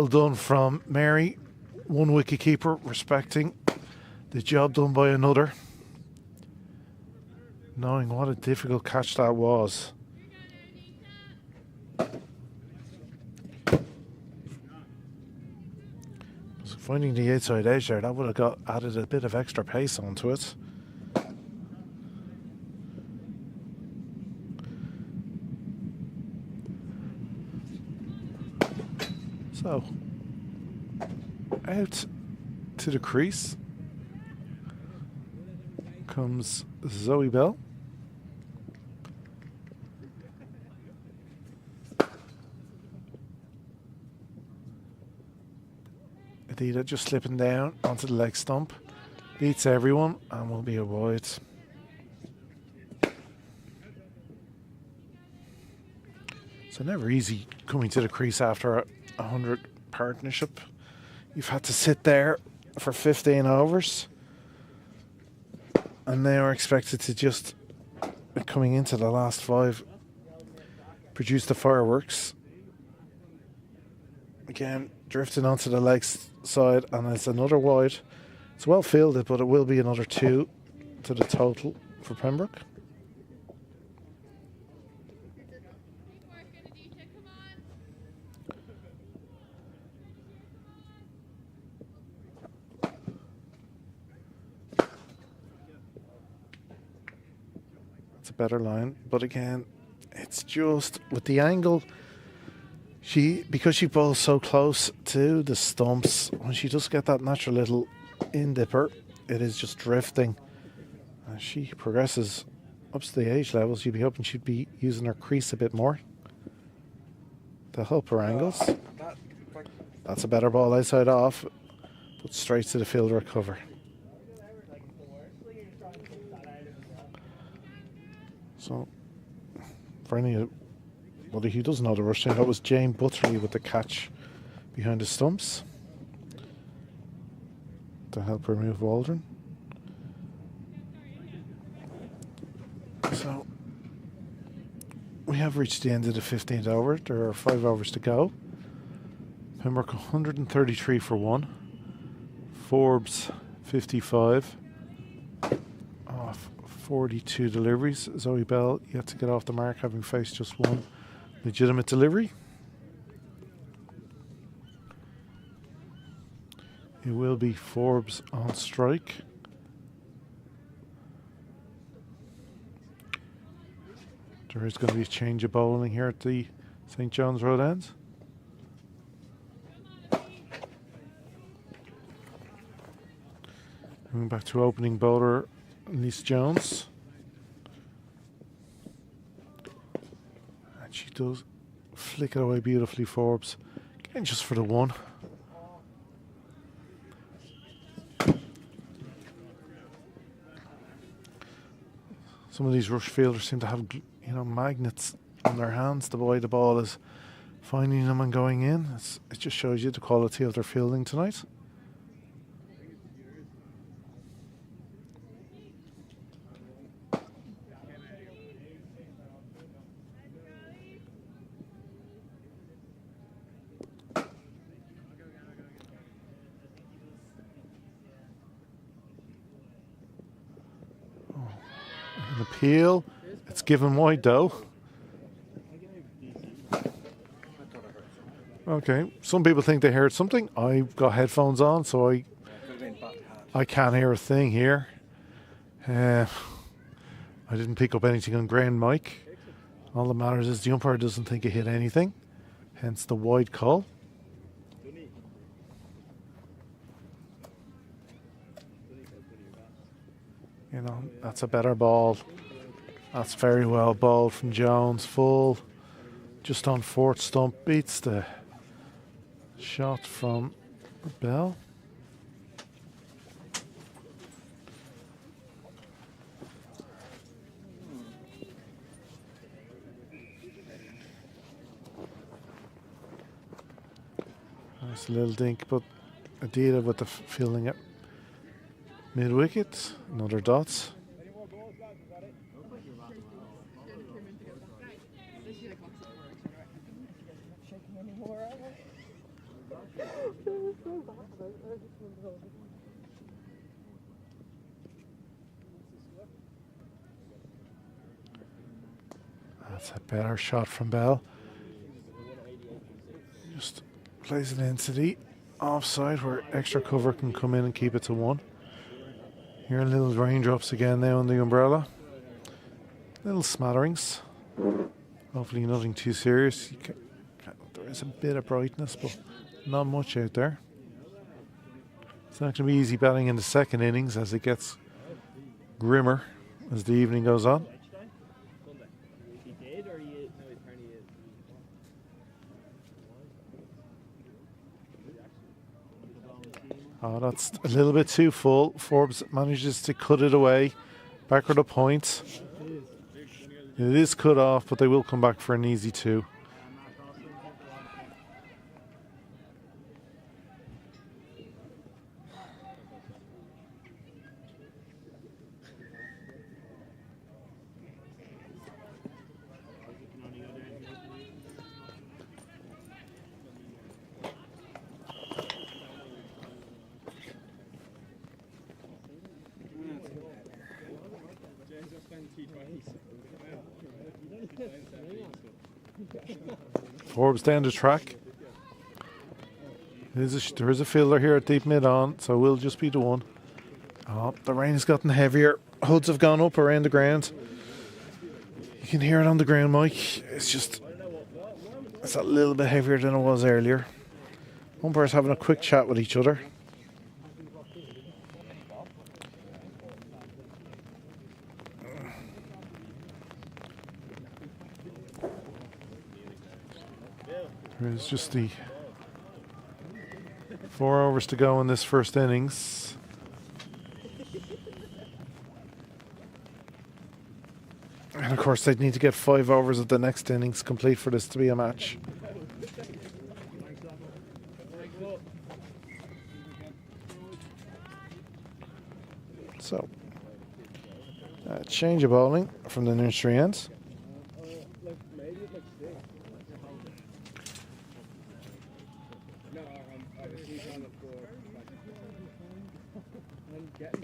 A: done from Mary. One wicketkeeper respecting the job done by another, knowing what a difficult catch that was. Finding the outside edge there, that would have added a bit of extra pace onto it. So, out to the crease comes Zoe Bell. Adida just slipping down onto the leg stump. Beats everyone and will be a wide. So never easy coming to the crease after a 100 partnership. You've had to sit there for 15 overs. And they are expected to just, coming into the last 5, produce the fireworks. Again, drifting onto the leg side, and it's another wide. It's well fielded, but it will be another 2 to the total for Pembroke. It's a better line, but again, it's just with the angle. Because she bowls so close to the stumps, when she does get that natural little in dipper, it is just drifting. As she progresses up to the age levels, you'd be hoping she'd be using her crease a bit more to help her angles. That's a better ball outside off, but straight to the fielder cover. So, for anybody who doesn't know the rush thing, that was Jane Butterley with the catch behind the stumps to help remove Waldron. So, we have reached the end of the 15th over. There are 5 overs to go. Pembroke 133 for 1. Forbes 55. 42 deliveries. Zoe Bell yet to get off the mark, having faced just 1 legitimate delivery. It will be Forbes on strike. There is going to be a change of bowling here at the St. John's Road end. Moving back to opening bowler Lisa Jones. And she does flick it away beautifully, Forbes. Again, just for the 1. Some of these rush fielders seem to have, magnets on their hands. The way the ball is finding them and going in. It just shows you the quality of their fielding tonight. Appeal. It's given wide though. Okay, some people think they heard something. I've got headphones on, so I can't hear a thing here. I didn't pick up anything on ground mic. All that matters is the umpire doesn't think it hit anything, hence the wide call. That's a better ball. That's very well bowled from Jones. Full, just on 4th stump, beats the shot from Bell. Nice little dink, but Adida with the fielding at mid-wicket. Another dot. That's a better shot from Bell. Just plays it into the offside where extra cover can come in and keep it to 1. Here little raindrops again now on the umbrella. Little smatterings. Hopefully nothing too serious. There is a bit of brightness, but Not much out there. It's not going to be easy batting in the second innings as it gets grimmer as the evening goes on. Oh, that's a little bit too full. Forbes manages to cut it away. Backward a point. It is cut off, but they will come back for an easy 2. Forbes down the track. There is a fielder here at deep mid on, so we'll just be the one. Oh, the rain has gotten heavier. Hoods have gone up around the ground. You can hear it on the ground, Mike. It's a little bit heavier than it was earlier. Umpires having a quick chat with each other. There's just the 4 overs to go in this first innings. And of course they'd need to get 5 overs of the next innings complete for this to be a match. So, change of bowling from the nursery ends.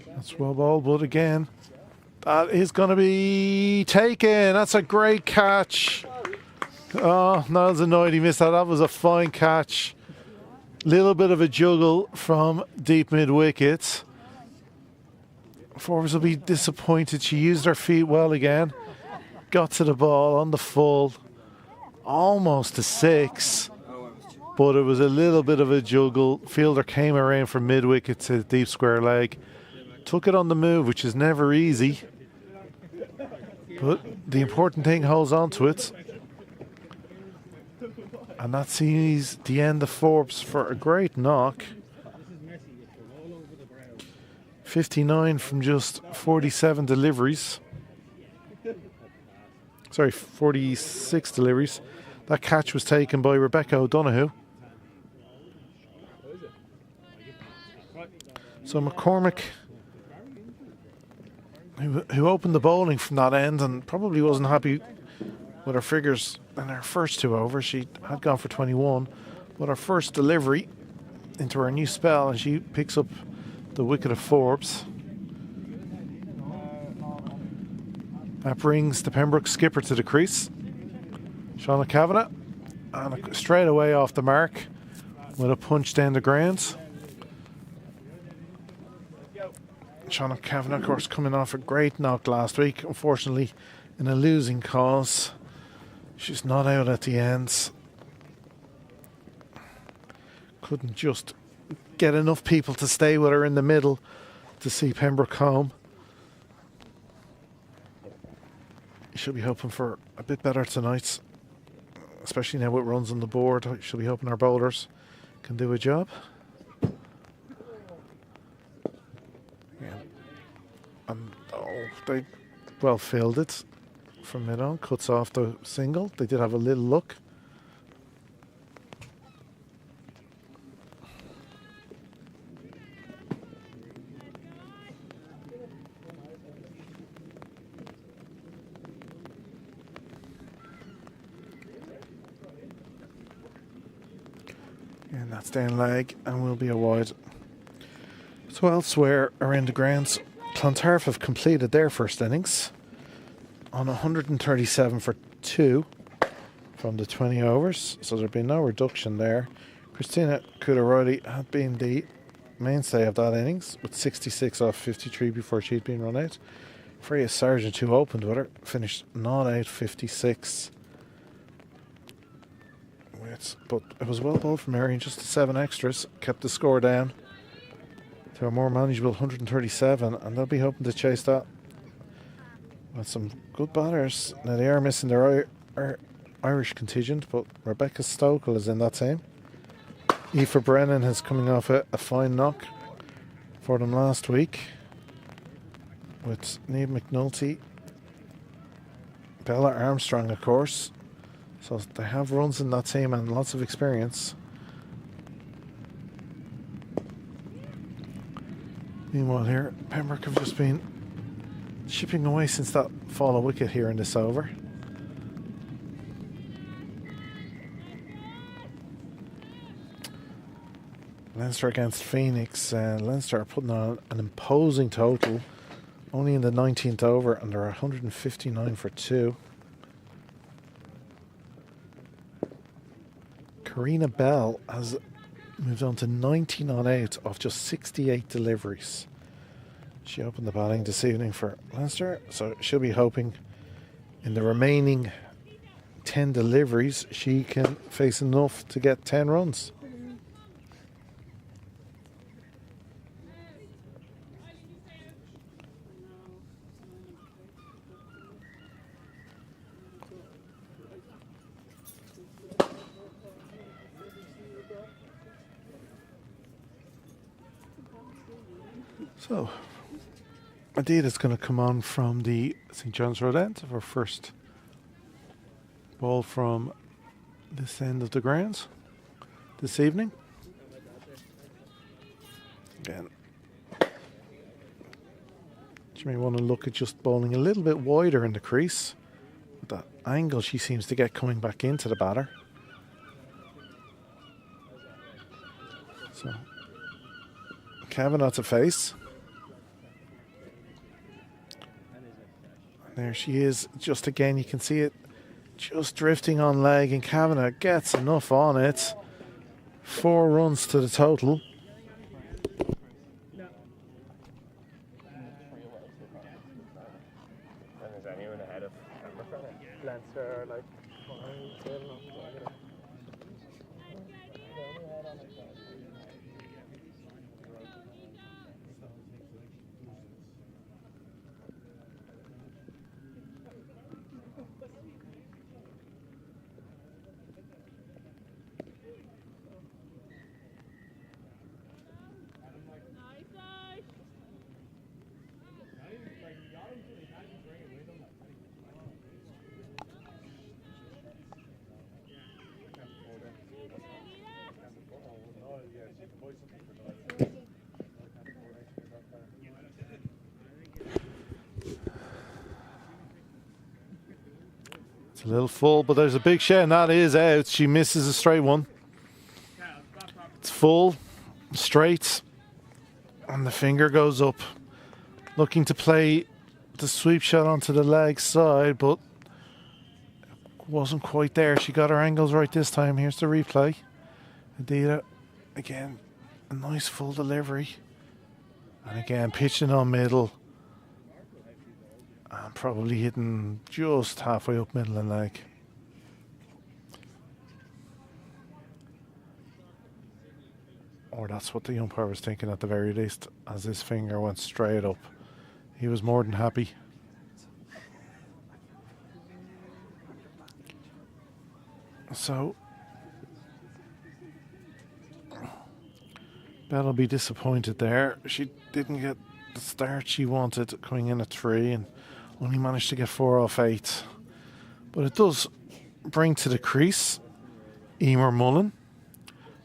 A: That's well bowled, but again, that is going to be taken. That's a great catch. Oh, Niles annoyed he missed that. That was a fine catch. Little bit of a juggle from deep mid wicket. Forbes will be disappointed. She used her feet well again. Got to the ball on the full. Almost a 6. But it was a little bit of a juggle. Fielder came around from mid wicket to deep square leg. Took it on the move, which is never easy. But the important thing holds on to it. And that sees the end of Forbes for a great knock. 59 from just 47 deliveries. Sorry, 46 deliveries. That catch was taken by Rebecca O'Donoghue. So McCormick, who opened the bowling from that end and probably wasn't happy with her figures in her first 2 overs. She had gone for 21, but her first delivery into her new spell, and she picks up the wicket of Forbes. That brings the Pembroke skipper to the crease, Shauna Kavanagh, and straight away off the mark with a punch down the ground. Shauna Kavanagh, of course, coming off a great knock last week. Unfortunately, in a losing cause. She's not out at the ends. Couldn't just get enough people to stay with her in the middle to see Pembroke home. She'll be hoping for a bit better tonight, especially now with runs on the board. She'll be hoping our bowlers can do a job. And they well filled it from mid on, cuts off the single. They did have a little look. And that's down leg and will be a wide. So elsewhere around the grounds, Clontarf have completed their first innings on 137 for 2 from the 20 overs. So there'd been no reduction there. Christina Cooder-Riley had been the mainstay of that innings with 66 off 53 before she'd been run out. Freya Sargent, who opened with her, finished not out 56 with But it was well bowled from Marion, just the 7 extras, kept the score down to a more manageable 137, and they'll be hoping to chase that with some good batters. Now they are missing their Irish contingent, but Rebecca Stokel is in that team. Aoife Brennan is coming off a fine knock for them last week, with Niamh McNulty, Bella Armstrong, of course. So they have runs in that team and lots of experience. Meanwhile here, Pembroke have just been chipping away since that fall of wicket here in this over. Leinster against Phoenix. Leinster are putting on an imposing total, only in the 19th over, and they're 159 for 2. Karina Bell has moved on to 90 not out off just 68 deliveries. She opened the batting this evening for Leinster, so she'll be hoping in the remaining 10 deliveries she can face enough to get 10 runs. So, indeed, it's going to come on from the St. John's Road end of our first ball from this end of the grounds this evening. Again, you may want to look at just bowling a little bit wider in the crease. With that angle she seems to get coming back into the batter. So, Kavanagh to face. There she is, just again, you can see it just drifting on leg, and Kavanagh gets enough on it. 4 runs to the total.
B: Leinster, like,
A: It's a little full, but there's a big shot, and that is out. She misses a straight one. It's full, straight, and the finger goes up. Looking to play the sweep shot onto the leg side, but wasn't quite there. She got her angles right this time. Here's the replay. Adida, again, a nice full delivery. And again, pitching on middle. And probably hitting just halfway up middle and leg. Or that's what the umpire was thinking at the very least, as his finger went straight up. He was more than happy. So, Bell'll be disappointed there. She didn't get the start she wanted, coming in at 3 and only managed to get 4 off 8. But it does bring to the crease Emer Mullen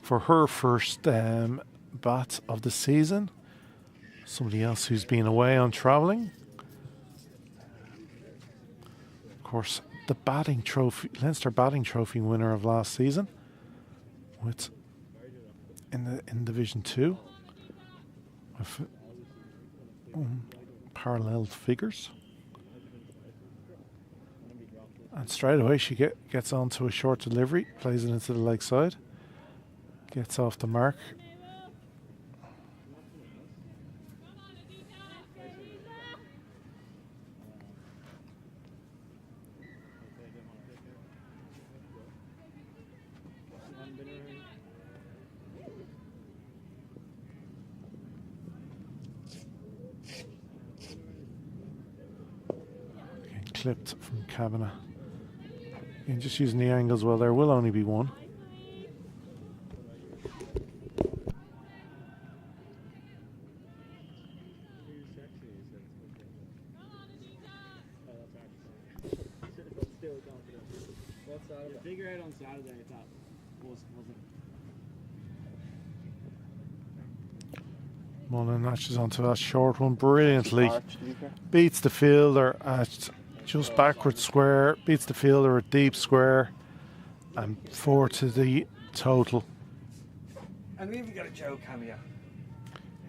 A: for her first bat of the season. Somebody else who's been away on travelling. Of course, the batting trophy, Leinster batting trophy winner of last season, with in Division 2 with parallel figures. And straight away she gets onto a short delivery, plays it into the leg side, gets off the mark. clipped from Kavanagh. And just using the angles well, there will only be one.
D: Figure out on Saturday if that wasn't.
A: Mullen latches onto that short one brilliantly. Beats the fielder at just backward square, beats the fielder at deep square, and 4 to the total.
C: And we even got a Joe cameo.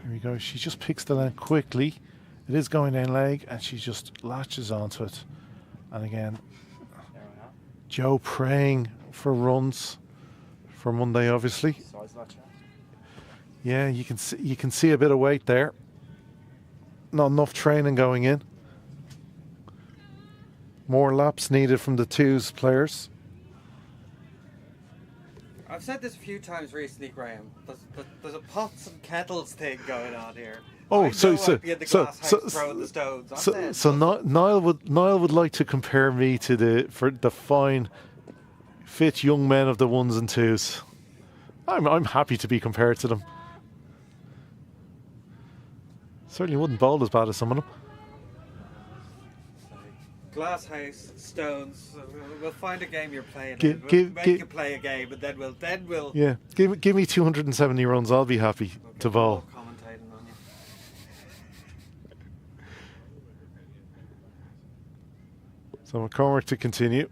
A: Here we go. She just picks the length quickly. It is going down leg, and she just latches onto it. And again, Joe praying for runs for Monday, obviously. Yeah, you can see a bit of weight there. Not enough training going in. More laps needed from the twos players.
C: I've said this a few times recently, Graham. There's a pots and kettles thing going on here.
A: Oh,
C: I
A: so
C: know I'd be in the glass house throwing the stones.
A: Niall would like to compare me to the fine, fit young men of the ones and twos. I'm happy to be compared to them. Certainly wouldn't bowl as bad as some of them.
C: Glass house, stones. We'll find a game you're playing.
A: We'll
C: make you play a game, and then we'll.
A: Yeah, give me 270 runs. I'll be happy to bowl.
C: Commentating on you.
A: So McCormick to continue.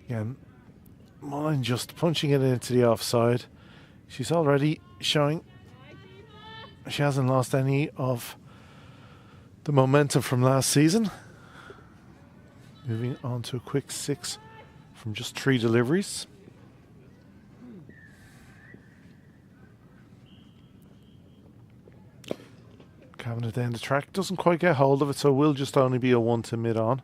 A: Again, Mullen just punching it into the offside. She's already showing she hasn't lost any of the momentum from last season. Moving on to a quick 6 from just 3 deliveries. Kavanagh down the track. Doesn't quite get hold of it, so it will just only be a 1 to mid-on.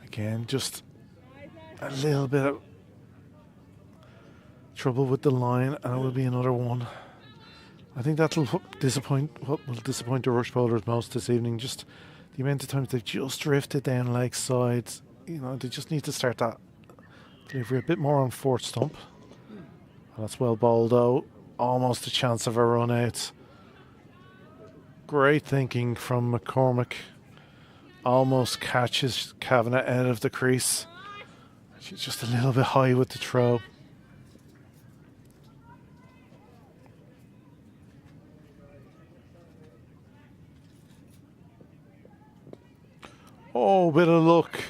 A: Again, just a little bit of trouble with the line, and it will be another 1. I think that'll disappoint what will disappoint the rush bowlers most this evening. Just the amount of times they've just drifted down leg sides. You know, they just need to start that delivery a bit more on 4th stump. And that's well bowled though. Almost a chance of a run out. Great thinking from McCormick. Almost catches Kavanagh out of the crease. She's just a little bit high with the throw. Oh, bit of luck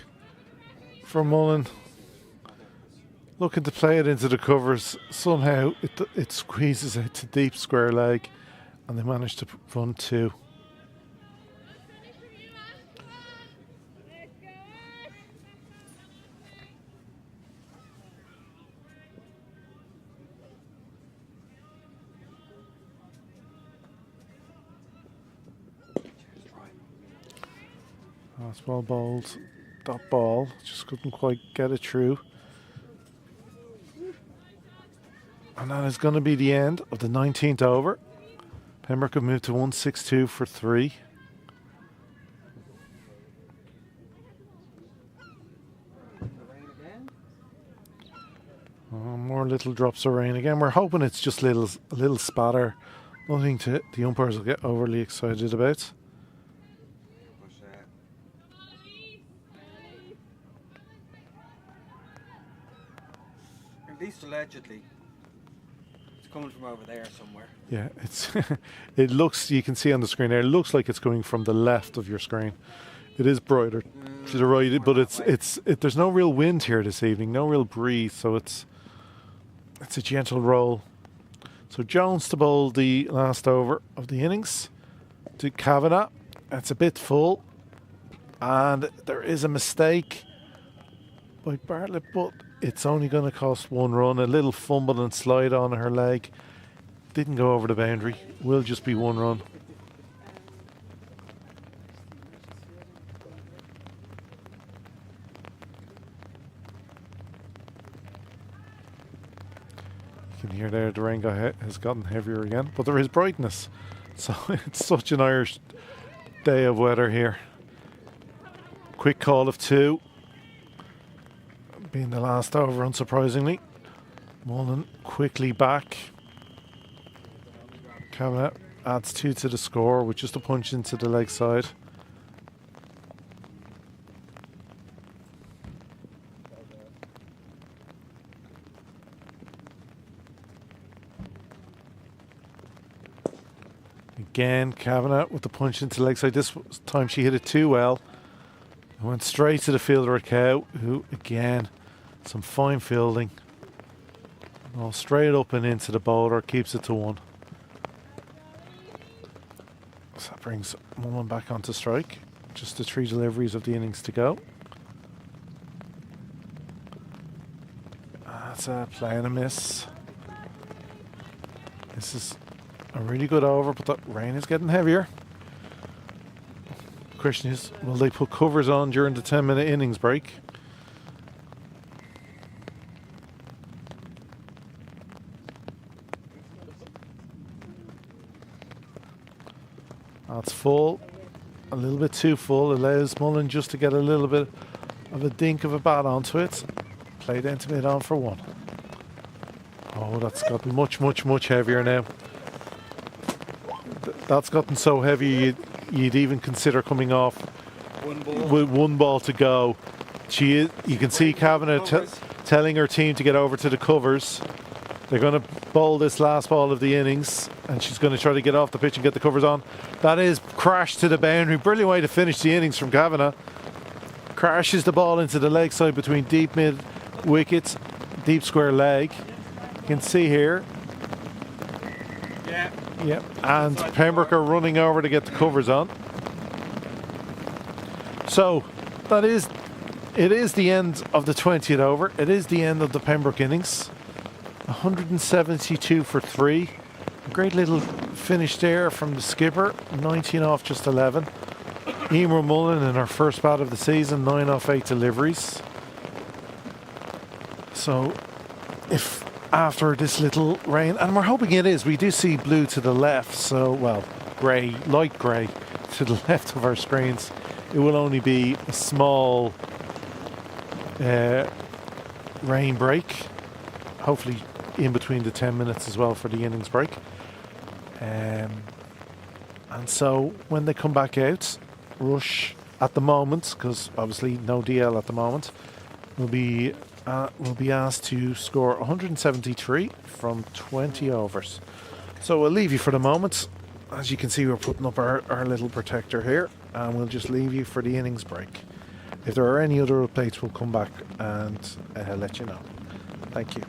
A: for Mullen. Looking to play it into the covers. Somehow it squeezes out to deep square leg, and they manage to run 2. That's well bowled. That ball just couldn't quite get it through. And that is going to be the end of the 19th over. Pembroke have moved to 162 for 3. More little drops of rain again. We're hoping it's just a little spatter. Nothing the umpires will get overly excited about.
C: At least allegedly, it's coming from over there somewhere.
A: Yeah, it's it looks. You can see on the screen there. It looks like it's coming from the left of your screen. It is brighter to the right, but there's no real wind here this evening. No real breeze, so it's a gentle roll. So Jones to bowl the last over of the innings to Kavanagh. It's a bit full, and there is a mistake by Bartlett, but it's only going to cost 1 run. A little fumble and slide on her leg. Didn't go over the boundary. Will just be one run. You can hear there the rain has gotten heavier again, but there is brightness. So it's such an Irish day of weather here. Quick call of 2. Being the last over, unsurprisingly. Mullen quickly back. Kavanagh adds 2 to the score with just a punch into the leg side. Again, Kavanagh with the punch into the leg side. This time she hit it too well. It went straight to the fielder at Cow, who again, some fine fielding. All straight up and into the bowler, keeps it to 1. So that brings Mullen back onto strike. Just the 3 deliveries of the innings to go. That's a play and a miss. This is a really good over, but the rain is getting heavier. Question is, will they put covers on during the 10-minute innings break? That's full, a little bit too full. Allows Mullen just to get a little bit of a dink of a bat onto it. Played into mid on for 1. Oh, that's gotten much, much, much heavier now. That's gotten so heavy you'd even consider coming off with 1 ball to go. You can see Kavanagh telling her team to get over to the covers. They're going to bowl this last ball of the innings, and she's going to try to get off the pitch and get the covers on. That is crashed to the boundary. Brilliant way to finish the innings from Kavanagh. Crashes the ball into the leg side between deep mid wickets, deep square leg. You can see here. Yep, and Pembroke are running over to get the covers on. So it is the end of the 20th over. It is the end of the Pembroke innings. 172 for 3. A great little finish there from the skipper. 19 off just 11. Emer Mullen in her first bat of the season, 9 off 8 deliveries. So if after this little rain, and we're hoping it is, we do see blue to the left, so, well, grey, light grey to the left of our screens. It will only be a small rain break, hopefully in between the 10 minutes as well for the innings break. And so when they come back out, Rush at the moment, because obviously no DL at the moment, will be asked to score 173 from 20 overs. So we'll leave you for the moment. As you can see, we're putting up our little protector here, and we'll just leave you for the innings break. If there are any other updates, we'll come back and let you know. Thank you.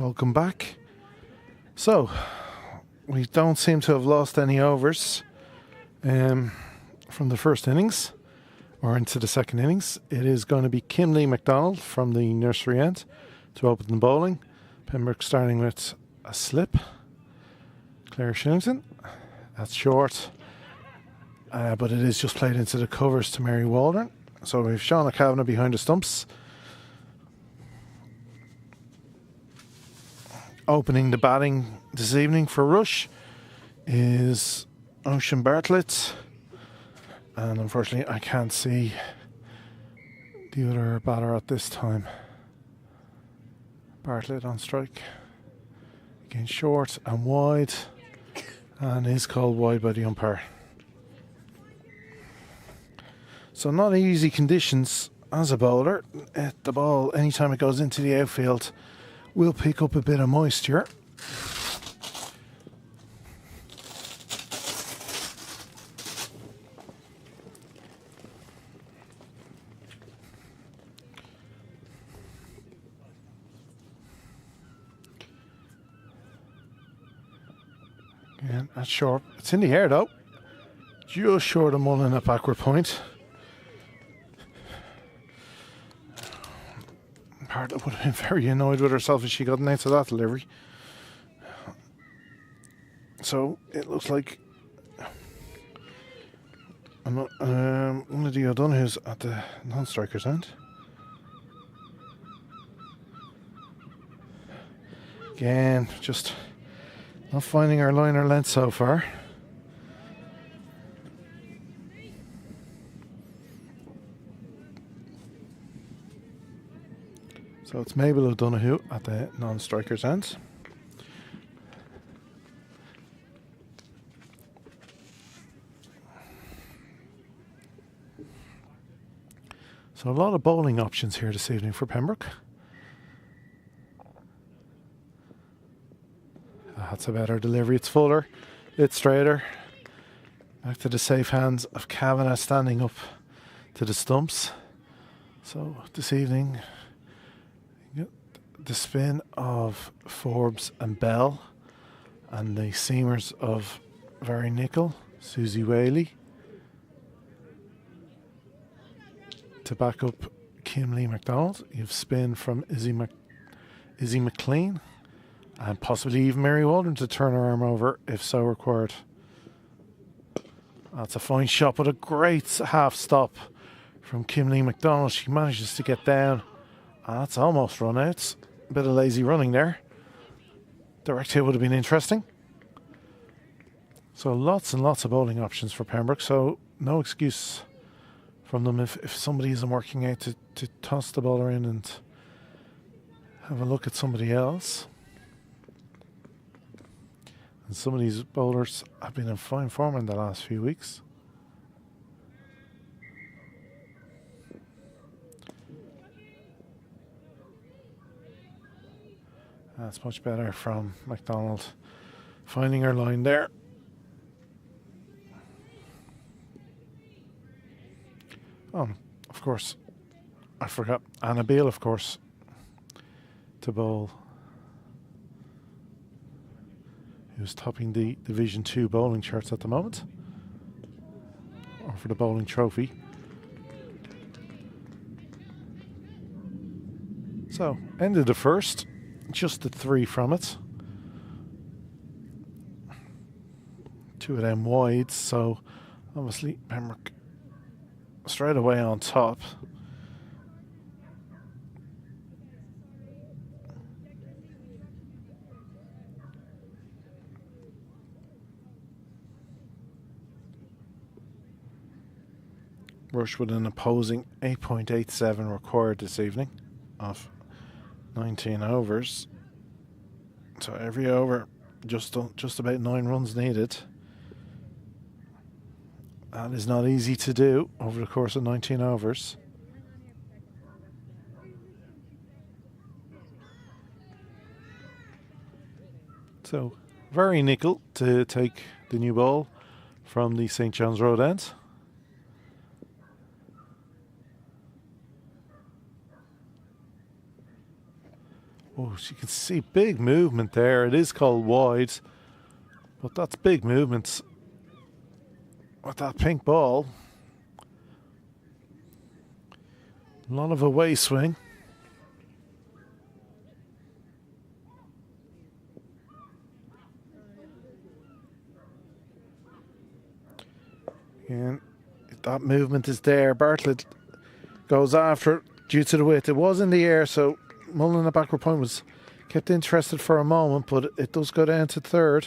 A: Welcome back. So, we don't seem to have lost any overs from the first innings or into the second innings. It is going to be Kimlee MacDonald from the nursery end to open the bowling. Pembroke starting with a slip. Claire Shillington. That's short. But it is just played into the covers to Mary Waldron. So we've Shauna Kavanagh behind the stumps. Opening the batting this evening for Rush is Ocean Bartlett. And unfortunately I can't see the other batter at this time. Bartlett on strike. Again short and wide. And is called wide by the umpire. So not easy conditions as a bowler. The ball, anytime it goes into the outfield, will pick up a bit of moisture. Again, that's short. It's in the air though. Just short of mulling at backward point. Bartlett would have been very annoyed with herself if she got an out of that delivery. So it looks like one of the O'Donoghue's at the non-striker's end. Again, just not finding our line or length so far. So it's Mabel O'Donoghue at the non-striker's end. So a lot of bowling options here this evening for Pembroke. That's a better delivery. It's fuller, it's straighter. Back to the safe hands of Kavanagh standing up to the stumps. So this evening, the spin of Forbes and Bell, and the seamers of Barry Nicol, Susie Whaley. To back up Kimlee MacDonald, you have spin from Izzy McLean, and possibly even Mary Waldron to turn her arm over if so required. That's a fine shot, but a great half stop from Kimlee MacDonald. She manages to get down. That's almost run outs. A bit of lazy running there. Direct hit would have been interesting. So lots and lots of bowling options for Pembroke. So no excuse from them if somebody isn't working out to toss the bowler in and have a look at somebody else. And some of these bowlers have been in fine form in the last few weeks. That's much better from MacDonald. Finding her line there. Oh, of course, I forgot Anna Beale, of course, to bowl. Who's topping the Division 2 bowling charts at the moment. Or for the bowling trophy. So, ended the first. Just the 3 from it. 2 of them wide, so obviously Pembroke straight away on top. Rush with an opposing 8.87 required this evening of 19 overs. So every over, just about 9 runs needed. That is not easy to do over the course of 19 overs. So very Nicol to take the new ball from the St. John's Road end. Oh, you can see big movement there. It is called wide, but that's big movements with that pink ball. A lot of away swing. And that movement is there. Bartlett goes after it due to the width. It was in the air, so Mullen at backward point was kept interested for a moment, but it does go down to third,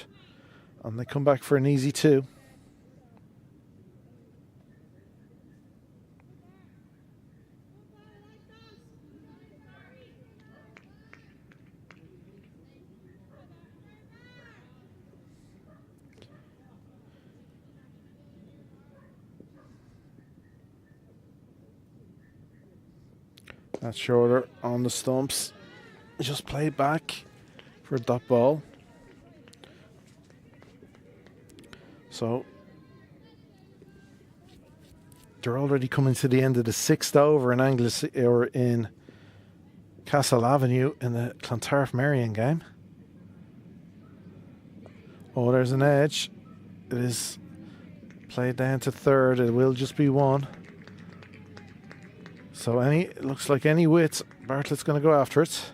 A: and they come back for an easy 2. That's shorter on the stumps. Just played back for that ball. So they're already coming to the end of the 6th over in or in Castle Avenue in the Clontarf Marion game. Oh, there's an edge. It is played down to third. It will just be 1. So it looks like any width, Bartlett's going to go after it.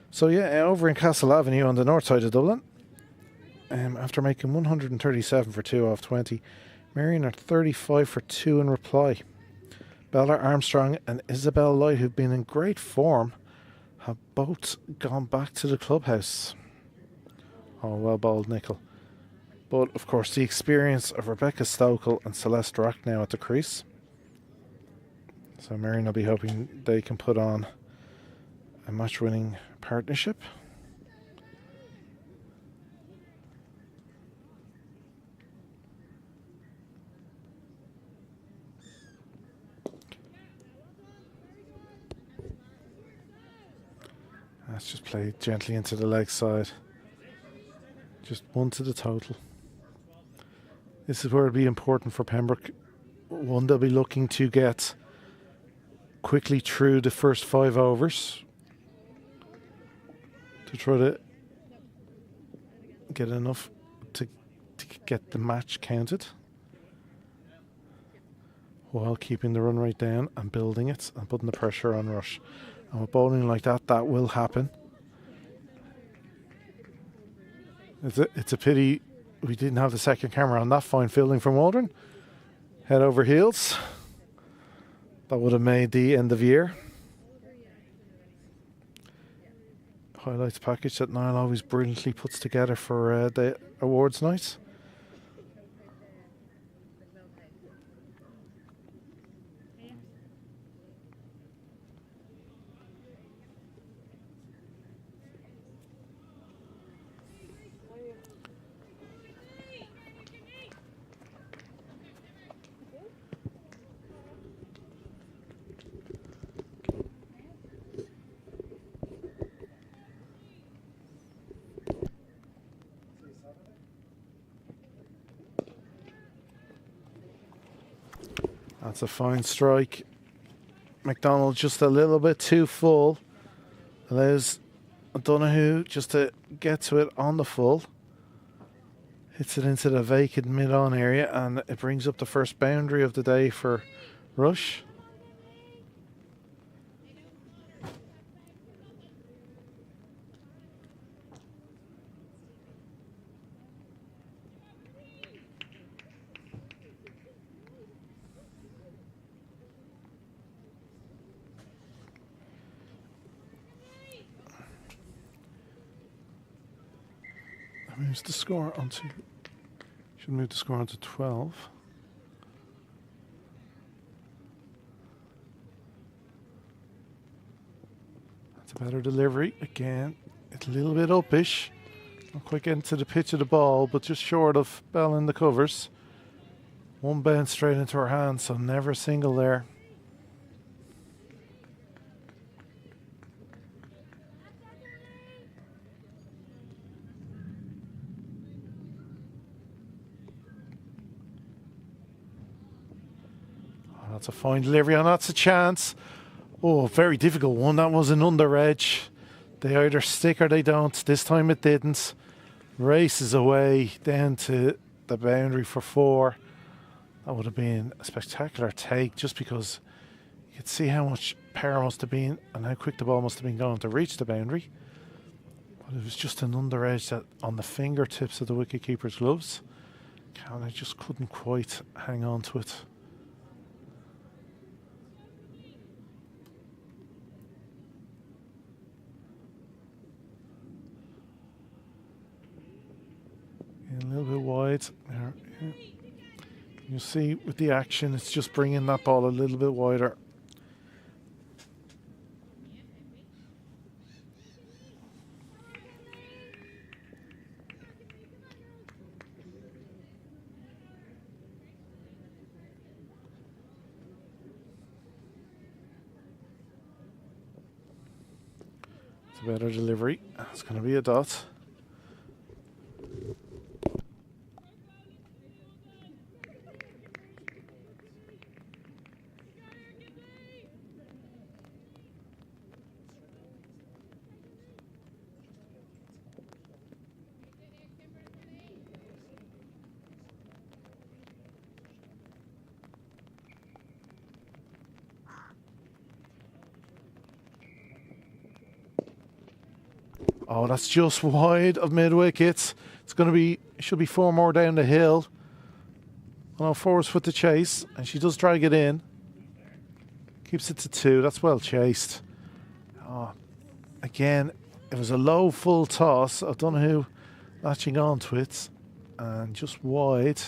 A: So yeah, over in Castle Avenue on the north side of Dublin, after making 137 for 2 off 20, Marion are 35 for 2 in reply. Bella Armstrong and Isabel Light, who've been in great form, have both gone back to the clubhouse. Oh, well bowled, Nickel. But of course the experience of Rebecca Stokel and Celeste Rock now at the crease. So Marion will be hoping they can put on a match-winning partnership. That's just played gently into the leg side. Just 1 to the total. This is where it'll be important for Pembroke. One, they'll be looking to get quickly through the first 5 overs to try to get enough to get the match counted while keeping the run rate down and building it and putting the pressure on Rush. And with bowling like that, that will happen. It's a pity we didn't have the second camera on that fine fielding from Waldron. Head over heels. That would have made the end of year. Highlights package that Niall always brilliantly puts together for the awards night. That's a fine strike. McDonald just a little bit too full. Allows Donahue just to get to it on the full. Hits it into the vacant mid-on area, and it brings up the first boundary of the day for Rush. Moves the score onto, should move the score onto 12. That's a better delivery. Again, it's a little bit upish. Not quite getting to the pitch of the ball, but just short of Bell in the covers. 1 bend straight into her hand, so never a single there. That's a fine delivery, and that's a chance. Oh, very difficult one. That was an under edge. They either stick or they don't. This time it didn't. Races away down to the boundary for 4. That would have been a spectacular take, just because you could see how much power must have been and how quick the ball must have been going to reach the boundary. But it was just an under edge that on the fingertips of the wicketkeeper's gloves. And I just couldn't quite hang on to it. A little bit wide. There, yeah. You see with the action, it's just bringing that ball a little bit wider. It's a better delivery. It's going to be a dot. Oh, that's just wide of mid wicket. It's going to be, should be 4 more down the hill. Oh, 4's foot to chase, and she does drag it in. Keeps it to 2. That's well chased. Oh, again, it was a low full toss. I don't know who latching onto it, and just wide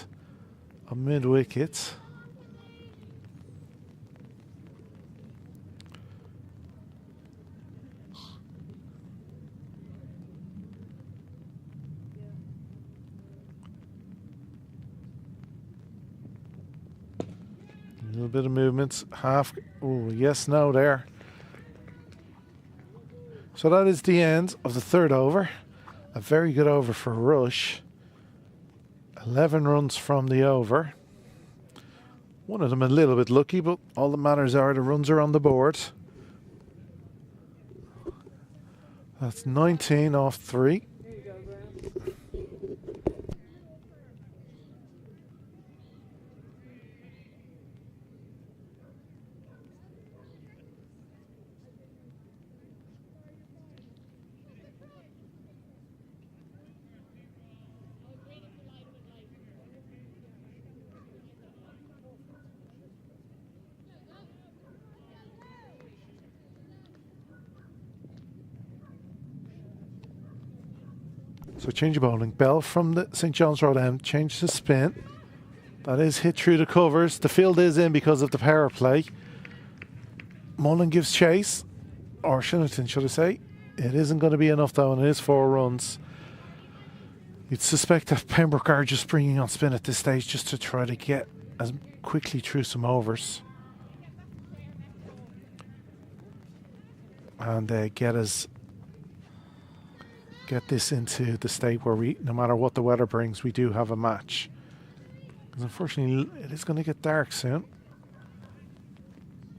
A: of mid wicket. A little bit of movement, half. Oh, yes, no there. So that is the end of the 3rd over. A very good over for Rush. 11 runs from the over. One of them a little bit lucky, but all that matters are the runs are on the board. That's 19 off 3. So change of bowling. Bell from the St. John's Road end. Change to spin. That is hit through the covers. The field is in because of the power play. Mullen gives chase. Or Shillington, should I say. It isn't going to be enough though, and it is 4 runs. You'd suspect that Pembroke are just bringing on spin at this stage just to try to get as quickly through some overs. And get this into the state where we, no matter what the weather brings, we do have a match. Because unfortunately, it is going to get dark soon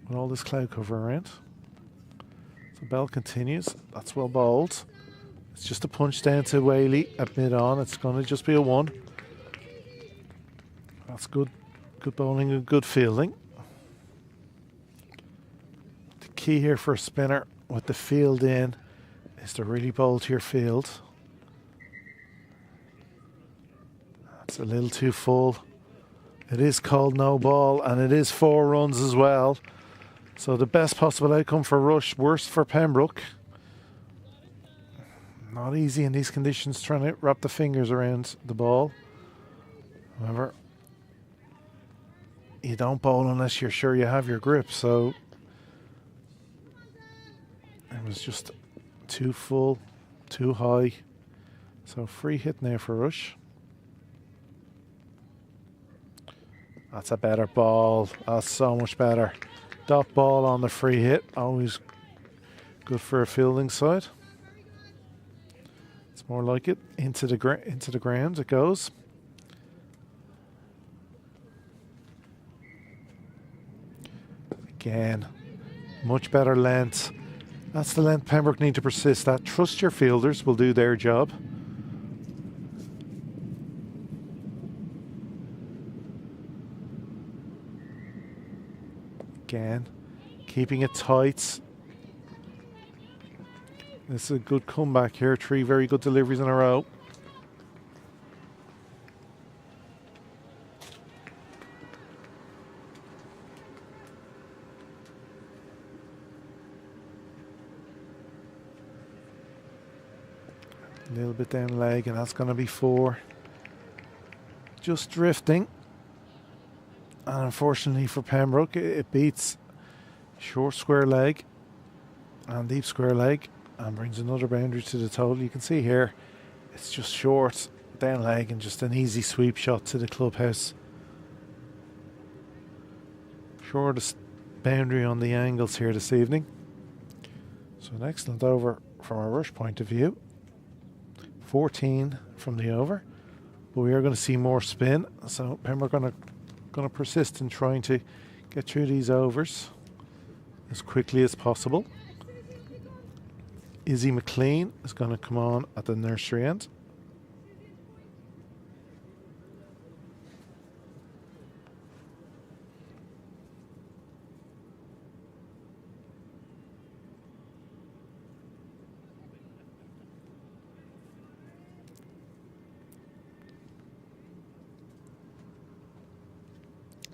A: with all this cloud cover around. So Bell continues. That's well bowled. It's just a punch down to Whaley at mid-on. It's going to just be a 1. That's good. Good bowling and good fielding. The key here for a spinner with the field in is to really bowl to your field. That's a little too full. It is called no ball, and it is 4 runs as well. So the best possible outcome for Rush, worst for Pembroke. Not easy in these conditions trying to wrap the fingers around the ball. However, you don't bowl unless you're sure you have your grip, so it was just too full, too high. So free hit now for Rush. That's a better ball. That's so much better. Dot ball on the free hit. Always good for a fielding side. It's more like it. Into the ground it goes. Again, much better length. That's the length Pembroke need to persist at. Trust your fielders will do their job. Again, keeping it tight. This is a good comeback here. 3 very good deliveries in a row. A little bit down leg, and that's going to be 4. Just drifting. And unfortunately for Pembroke, it beats short square leg and deep square leg and brings another boundary to the total. You can see here, it's just short, down leg, and just an easy sweep shot to the clubhouse. Shortest boundary on the angles here this evening. So an excellent over from a rush point of view. 14 from the over, but we are going to see more spin. So Pembroke going to persist in trying to get through these overs as quickly as possible. Izzy McLean is going to come on at the nursery end.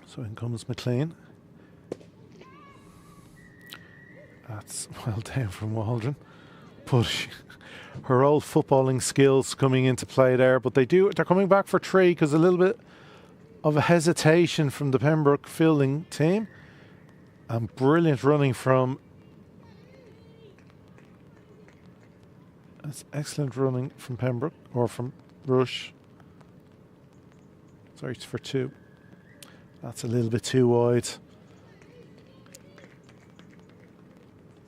A: So in comes McLean. That's well down from Waldron. But her old footballing skills coming into play there. But they're coming back for 3 because a little bit of a hesitation from the Pembroke fielding team. And brilliant running from... That's excellent running from Pembroke, or from Rush. Sorry, it's for 2. That's a little bit too wide.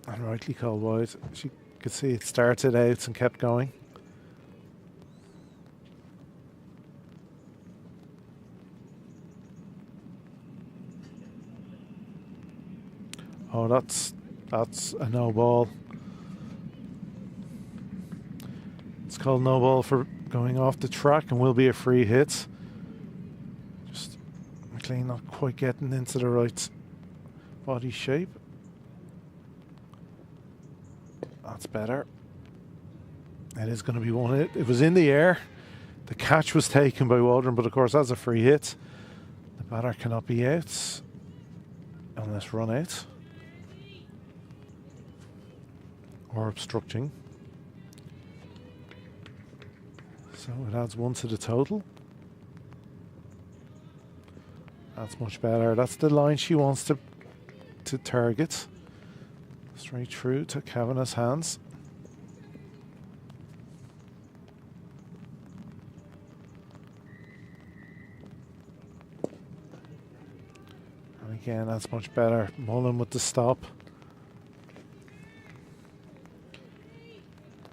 A: And rightly called wide. As you could see, it started out and kept going. Oh, that's a no ball. It's called no ball for going off the track and will be a free hit. Just McLean not quite getting into the right body shape. That's better. It is going to be one hit. It was in the air. The catch was taken by Waldron, but of course that's a free hit. The batter cannot be out unless run out or obstructing. So it adds 1 to the total. That's much better. That's the line she wants to target. Straight through to Kavanagh's hands. And again, that's much better. Mullen with the stop.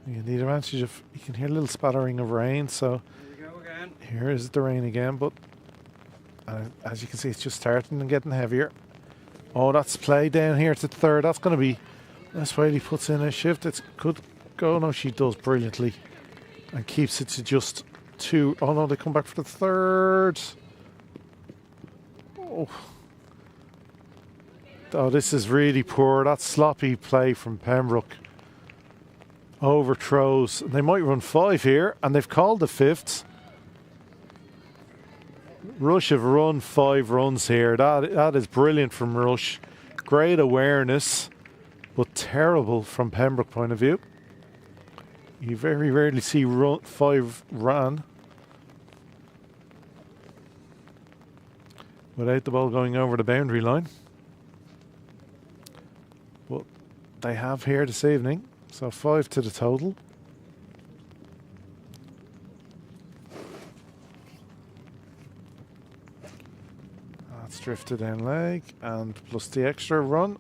A: You need the advantage of, you can hear a little spattering of rain, so
C: Here we go again.
A: here is the rain again, but as you can see, it's just starting and getting heavier. Oh, that's play down here to 3rd. That's going to be, that's why he puts in a shift. It could go. No, she does brilliantly and keeps it to just 2. Oh no, they come back for the 3rd. Oh, this is really poor. That's sloppy play from Pembroke. Overthrows. They might run 5 here, and they've called the 5th. Rush have run 5 runs here. That is brilliant from Rush. Great awareness, but terrible from Pembroke point of view. You very rarely see 5 ran without the ball going over the boundary line. But they have here this evening. So 5 to the total. That's drifted down leg and plus the extra run.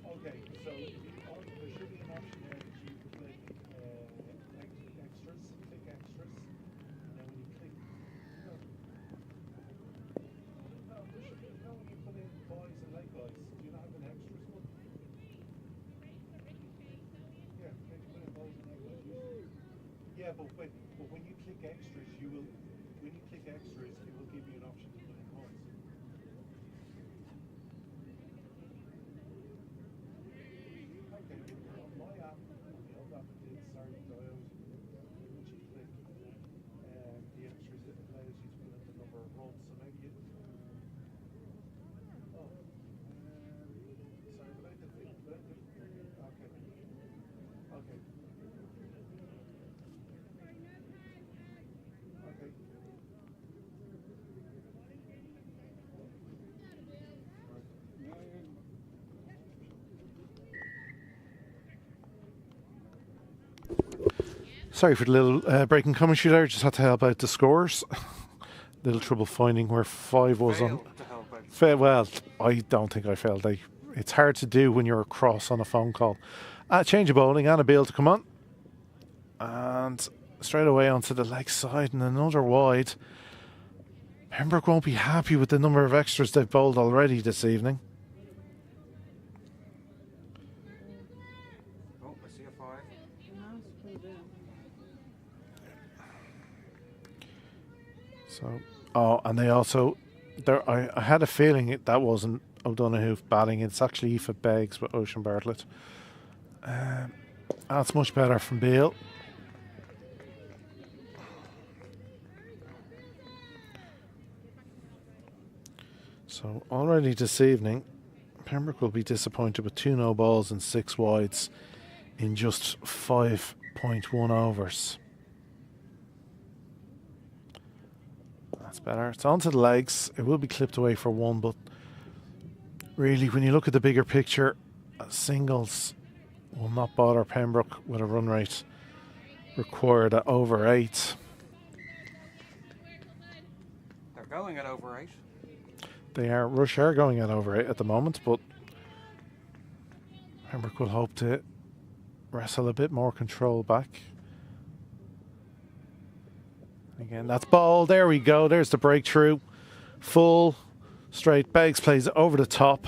E: Okay, so there should be an option there that you could play extras, take
A: Yeah, but when you click extras, it will give you an option to put in points. Okay, on my app, on the old app, it did, sorry, once you click the extras, it allows you to put in the number of runs. So maybe you. Oh, sorry, but I did. Okay. Okay. Okay. Sorry for the little breaking commentary there. Just had to help out the scores. Little trouble finding where 5 was on.
C: Failed to help out.
A: Well, I don't think I failed. It's hard to do when you're across on a phone call. Change of bowling. Anna Beale to come on. And straight away onto the leg side and another wide. Pembroke won't be happy with the number of extras they've bowled already this evening.
C: Oh, I see a 5.
A: So, and they also, I had a feeling that wasn't O'Donoghue batting. It's actually Aoife Beggs with Ocean Bartlett. That's much better from Beale. So already this evening, Pembroke will be disappointed with 2 no balls and 6 wides in just 5.1 overs. That's better. It's onto the legs. It will be clipped away for 1, but really, when you look at the bigger picture, singles will not bother Pembroke with a run rate required at over 8.
C: They're going at over 8.
A: Rush are going at over 8 at the moment, but Pembroke will hope to wrestle a bit more control back. Again, that's ball. There we go. There's the breakthrough. Full, straight. Beggs plays over the top.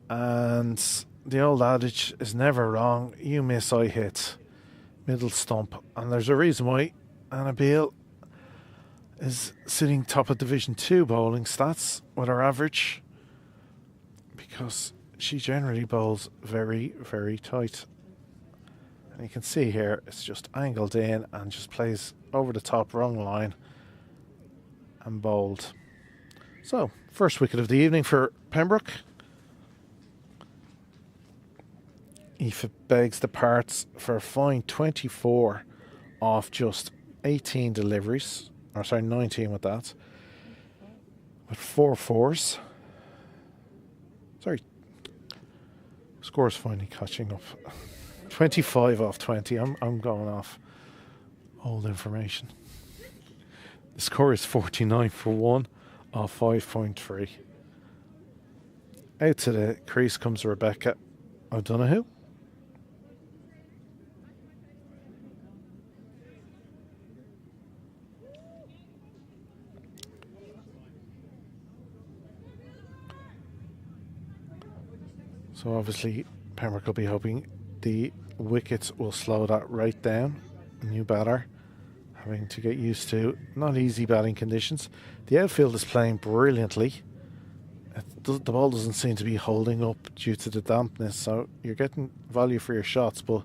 A: And the old adage is never wrong. You miss, I hit. Middle stump. And there's a reason why Anna Beale is sitting top of Division 2 bowling stats with her average. Because she generally bowls very, very tight. And you can see here, it's just angled in and just plays over the top, wrong line, and bowled. So, first wicket of the evening for Pembroke. Aoife Beggs departs for a fine 24 off just 18 deliveries. Or sorry, 19 with that. With 4 fours. Sorry. Score's finally catching up. 25 off 20. I'm going off old information. The score is 49 for 1 off 5.3. Out to the crease comes Rebecca O'Donoghue. So obviously Pembroke will be hoping the wickets will slow that right down. New batter having to get used to not easy batting conditions. The outfield is playing brilliantly. The ball doesn't seem to be holding up due to the dampness, so you're getting value for your shots, but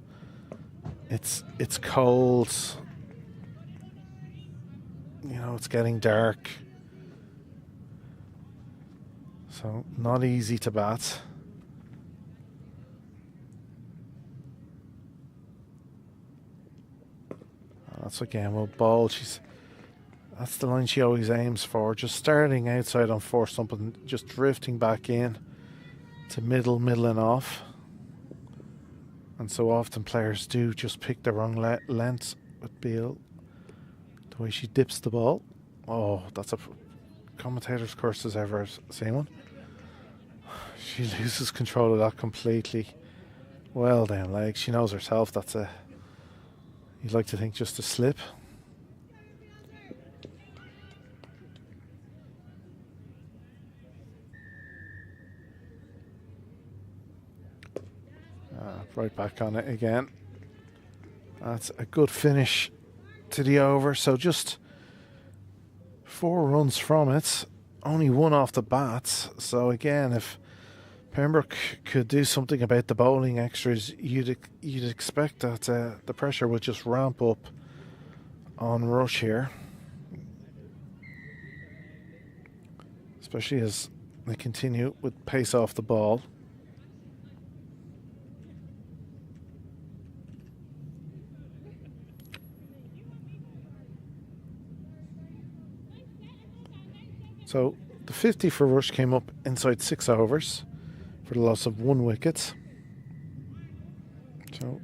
A: it's cold. You know, it's getting dark. So not easy to bat. That's again, well, ball. That's the line she always aims for. Just starting outside on 4 stump and just drifting back in to middle and off. And so often players do just pick the wrong length with Beale. The way she dips the ball. Oh, that's a commentator's curse as ever seen one. She loses control of that completely. Well down leg. She knows herself that's a, you'd like to think, just a slip. Right back on it again. That's a good finish to the over, so just 4 runs from it. Only 1 off the bats. So again, if Pembroke could do something about the bowling extras, you'd expect that the pressure would just ramp up on Rush here, especially as they continue with pace off the ball. So the 50 for Rush came up inside 6 overs for the loss of 1 wicket. So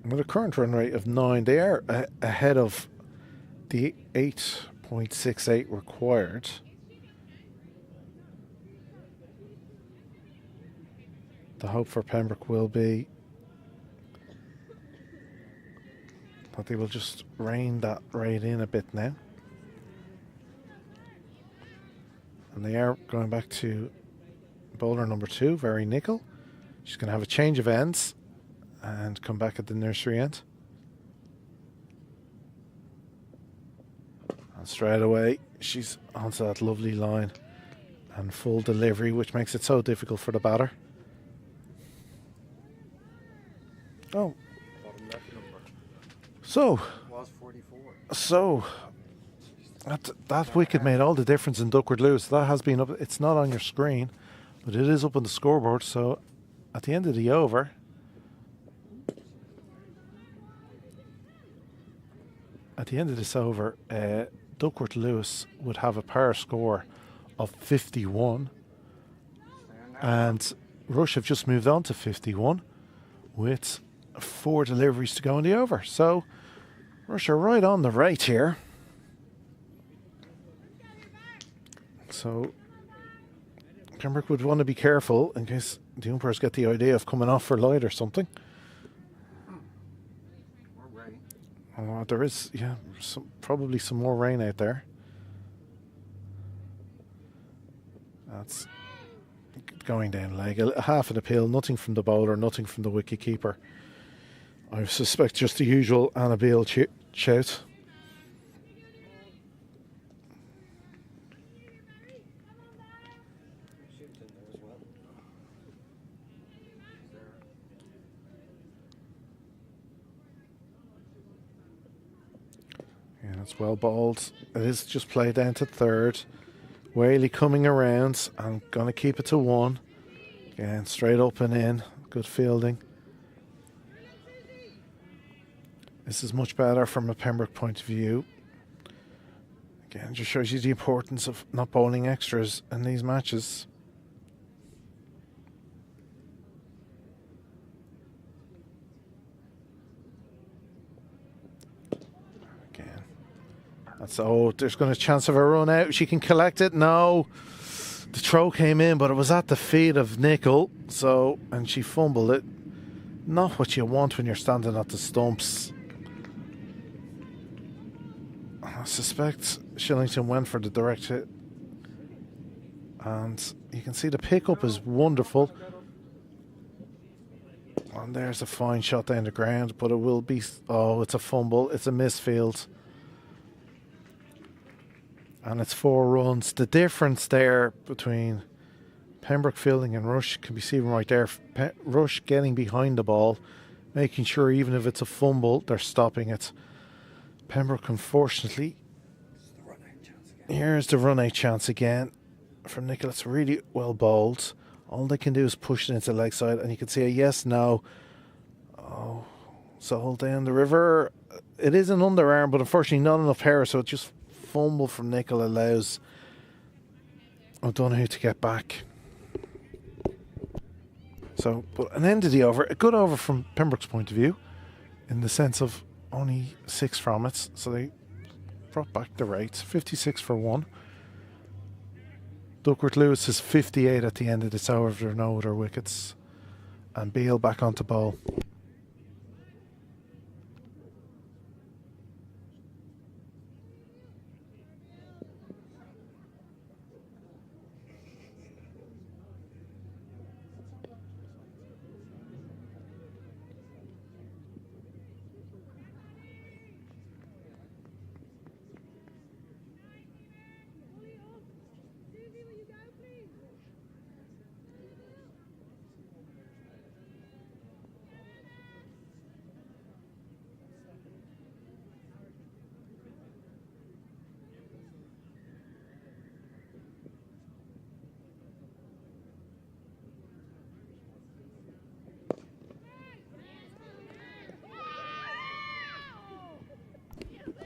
A: with a current run rate of 9, they are ahead of the 8.68 required. The hope for Pembroke will be that they will just rein that rate in a bit now. And they are going back to bowler number 2, Very Nickel. She's going to have a change of ends and come back at the nursery end. And straight away, she's onto that lovely line and full delivery, which makes it so difficult for the batter. Oh. So.
C: Was 44.
A: So. That wicket made all the difference in Duckworth Lewis. That has been up. It's not on your screen, but it is up on the scoreboard. So at the end of the over, this over, Duckworth Lewis would have a par score of 51, and Rush have just moved on to 51 with 4 deliveries to go in the over. So Rush are right on the right here. So Pembroke would want to be careful in case the umpires get the idea of coming off for light or something.
C: More rain.
A: Oh, there is, yeah, probably some more rain out there. That's going down leg. Half an appeal, nothing from the bowler, nothing from the wicket keeper. I suspect just the usual Annabelle shout. Yeah, that's well bowled. It is just played down to 3rd. Whaley coming around and going to keep it to 1. Again, straight up and in. Good fielding. This is much better from a Pembroke point of view. Again, just shows you the importance of not bowling extras in these matches. Again. That's, oh, there's going to be a chance of a run out. She can collect it. No. The throw came in, but it was at the feet of Nickel. So, and she fumbled it. Not what you want when you're standing at the stumps. I suspect Shillington went for the direct hit. And you can see the pickup is wonderful. And there's a fine shot down the ground, but it will be... Oh, it's a fumble. It's a misfield. And it's 4 runs. The difference there between Pembroke fielding and Rush can be seen right there. Rush getting behind the ball, making sure even if it's a fumble, they're stopping it. Pembroke, unfortunately, here's the run-out chance again from Nicholas. Really well bowled. All they can do is push it into the leg side, and you can see a yes, no. Oh, so hold down the river. It is an underarm, but unfortunately not enough power, so it just fumble from Nickel allows O'Donoghue to get back. So, but an end of the over. A good over from Pembroke's point of view, in the sense of only 6 from it, so they brought back the rates. 56 for 1. Duckworth Lewis is 58 at the end of this over if there are no other wickets. And Beale back onto bowl.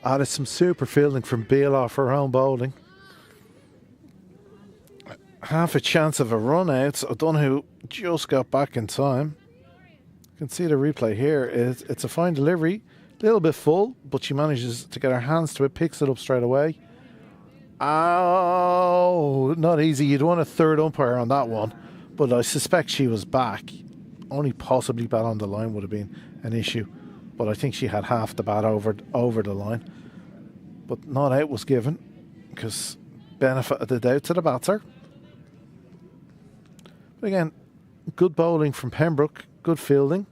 A: Added some super fielding from Beale off her own bowling. Half a chance of a run out. O'Donoghue just got back in time. You can see the replay here. It's a fine delivery. A little bit full, but she manages to get her hands to it, picks it up straight away. Oh, not easy. You'd want a third umpire on that one, but I suspect she was back. Only possibly bat on the line would have been an issue, but I think she had half the bat over the line. But not out was given because benefit of the doubt to the batter. But again, good bowling from Pembroke, good fielding.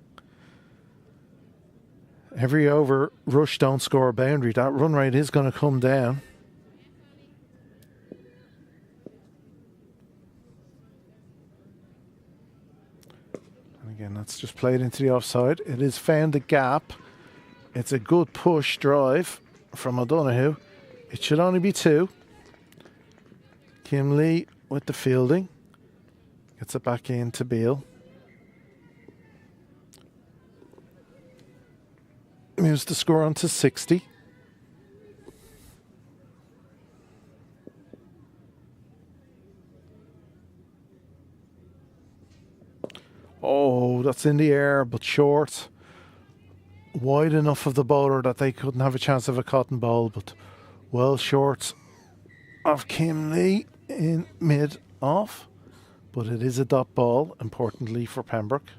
A: Every over, Rush don't score a boundary. That run rate is going to come down. And again, that's just played into the offside. It has found the gap. It's a good push drive from O'Donoghue. It should only be 2. Kim Lee with the fielding. Gets it back in to Beale. Moves the score on to 60. Oh, that's in the air, but short. Wide enough of the bowler that they couldn't have a chance of a cotton ball, but well short of Kim Lee in mid off. But it is a dot ball, importantly for Pembroke.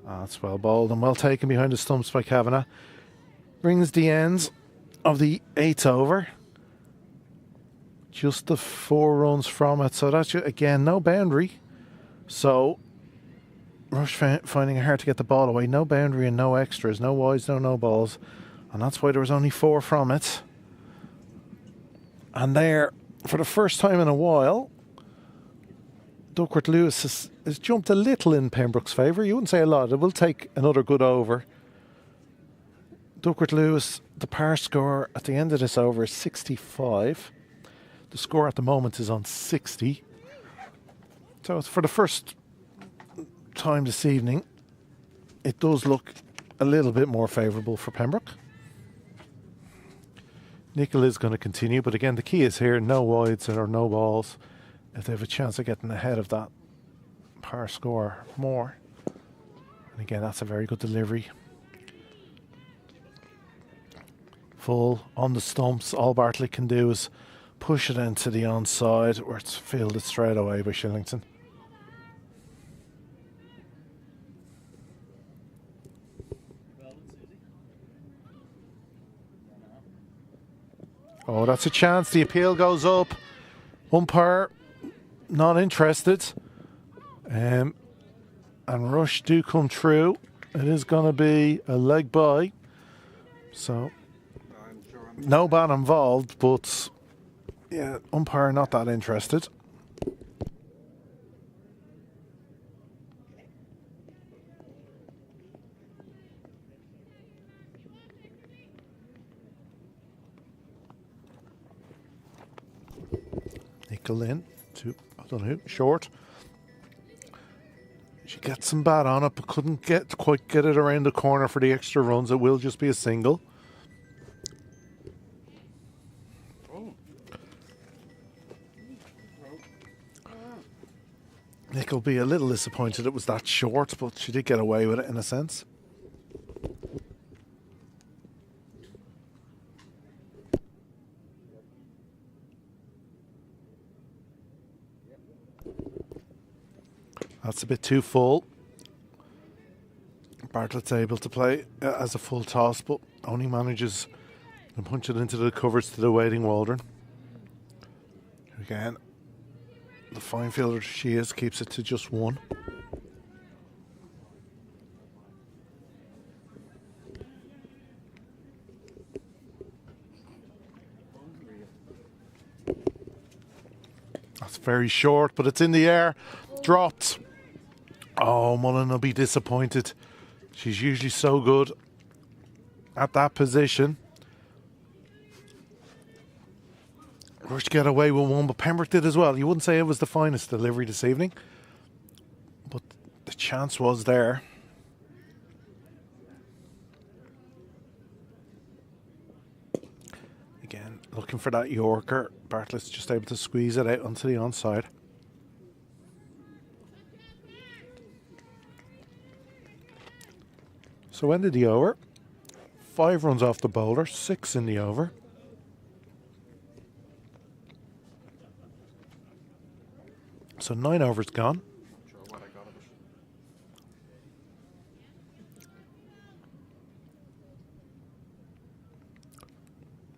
A: That's well bowled and well taken behind the stumps by Kavanagh. Brings the ends of the 8th over. Just the 4 runs from it. So that's, again, no boundary. So Rush finding it hard to get the ball away. No boundary and no extras. No wides, no balls. And that's why there was only 4 from it. And there, for the first time in a while, Duckworth Lewis has jumped a little in Pembroke's favour. You wouldn't say a lot. It will take another good over. Duckworth Lewis, the par score at the end of this over is 65. The score at the moment is on 60. So for the first time this evening, it does look a little bit more favourable for Pembroke. Nickel is going to continue, but again, the key is here, no wides or no balls. If they have a chance of getting ahead of that par score more. And again, that's a very good delivery. Full on the stumps. All Bartlett can do is push it into the onside where it's fielded straight away by Shillington. Oh, that's a chance. The appeal goes up. Umpire not interested. And Rush do come through. It is going to be a leg by. So, no bat involved, but yeah, umpire not that interested. Nickel in to O'Donoghue, short. She gets some bat on it, but couldn't quite get it around the corner for the extra runs. It will just be a single. Nick will be a little disappointed it was that short, but she did get away with it in a sense. That's a bit too full. Bartlett's able to play as a full toss, but only manages to punch it into the covers to the waiting Waldron. Again, the fine fielder she is keeps it to just 1. That's very short, but it's in the air. Dropped. Oh, Mullen will be disappointed. She's usually so good at that position. Rush to get away with 1, but Pembroke did as well. You wouldn't say it was the finest delivery this evening, but the chance was there. Looking for that Yorker. Bartlett's just able to squeeze it out onto the onside. So ended the over. 5 runs off the bowler, 6 in the over. So 9 overs gone.
C: Sure what I got of it.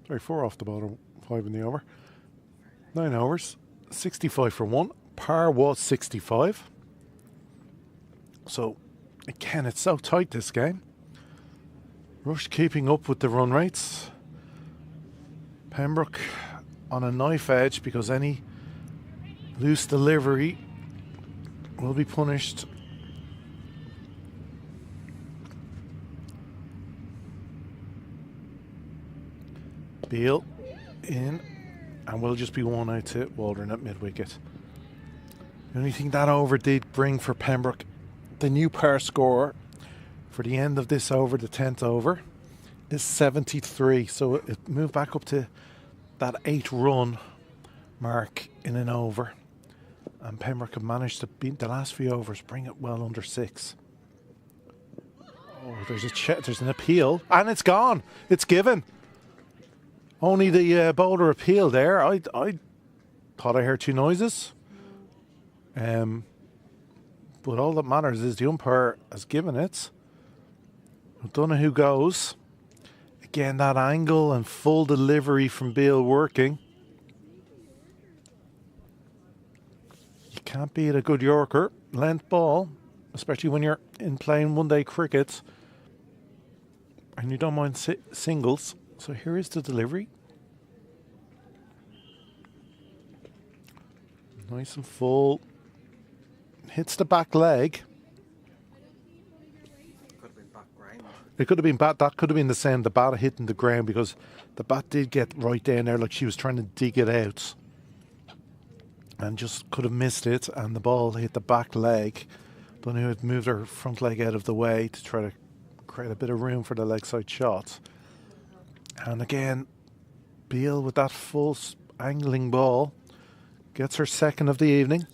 A: Sorry, 4 off the bowler, 5 in the over. 9 overs, 65 for 1. Par was 65. So, again, it's so tight this game. Rush keeping up with the run rates. Pembroke on a knife edge because any loose delivery will be punished. Beale in, and will just be 1 out to Waldron at mid-wicket. The only thing that over did bring for Pembroke, the new par score for the end of this over, the 10th over, is 73. So it moved back up to that 8-run mark in an over. And Pembroke have managed to beat the last few overs, bring it well under 6. Oh, there's an appeal, and it's gone. It's given. Only the bowler appeal there. I thought I heard 2 noises. But all that matters is the umpire has given it. I don't know who goes. Again, that angle and full delivery from Beale working. You can't beat a good Yorker. Length ball, especially when you're in playing one-day cricket and you don't mind singles. So here is the delivery. Nice and full. Hits the back leg.
C: Could have been back ground.
A: It could have been bat. That could have been the same. The bat hitting the ground because the bat did get right down there, like she was trying to dig it out, and just could have missed it. And the ball hit the back leg. Don't know who had moved her front leg out of the way to try to create a bit of room for the leg side shot. And again, Beale with that full angling ball gets her second of the evening.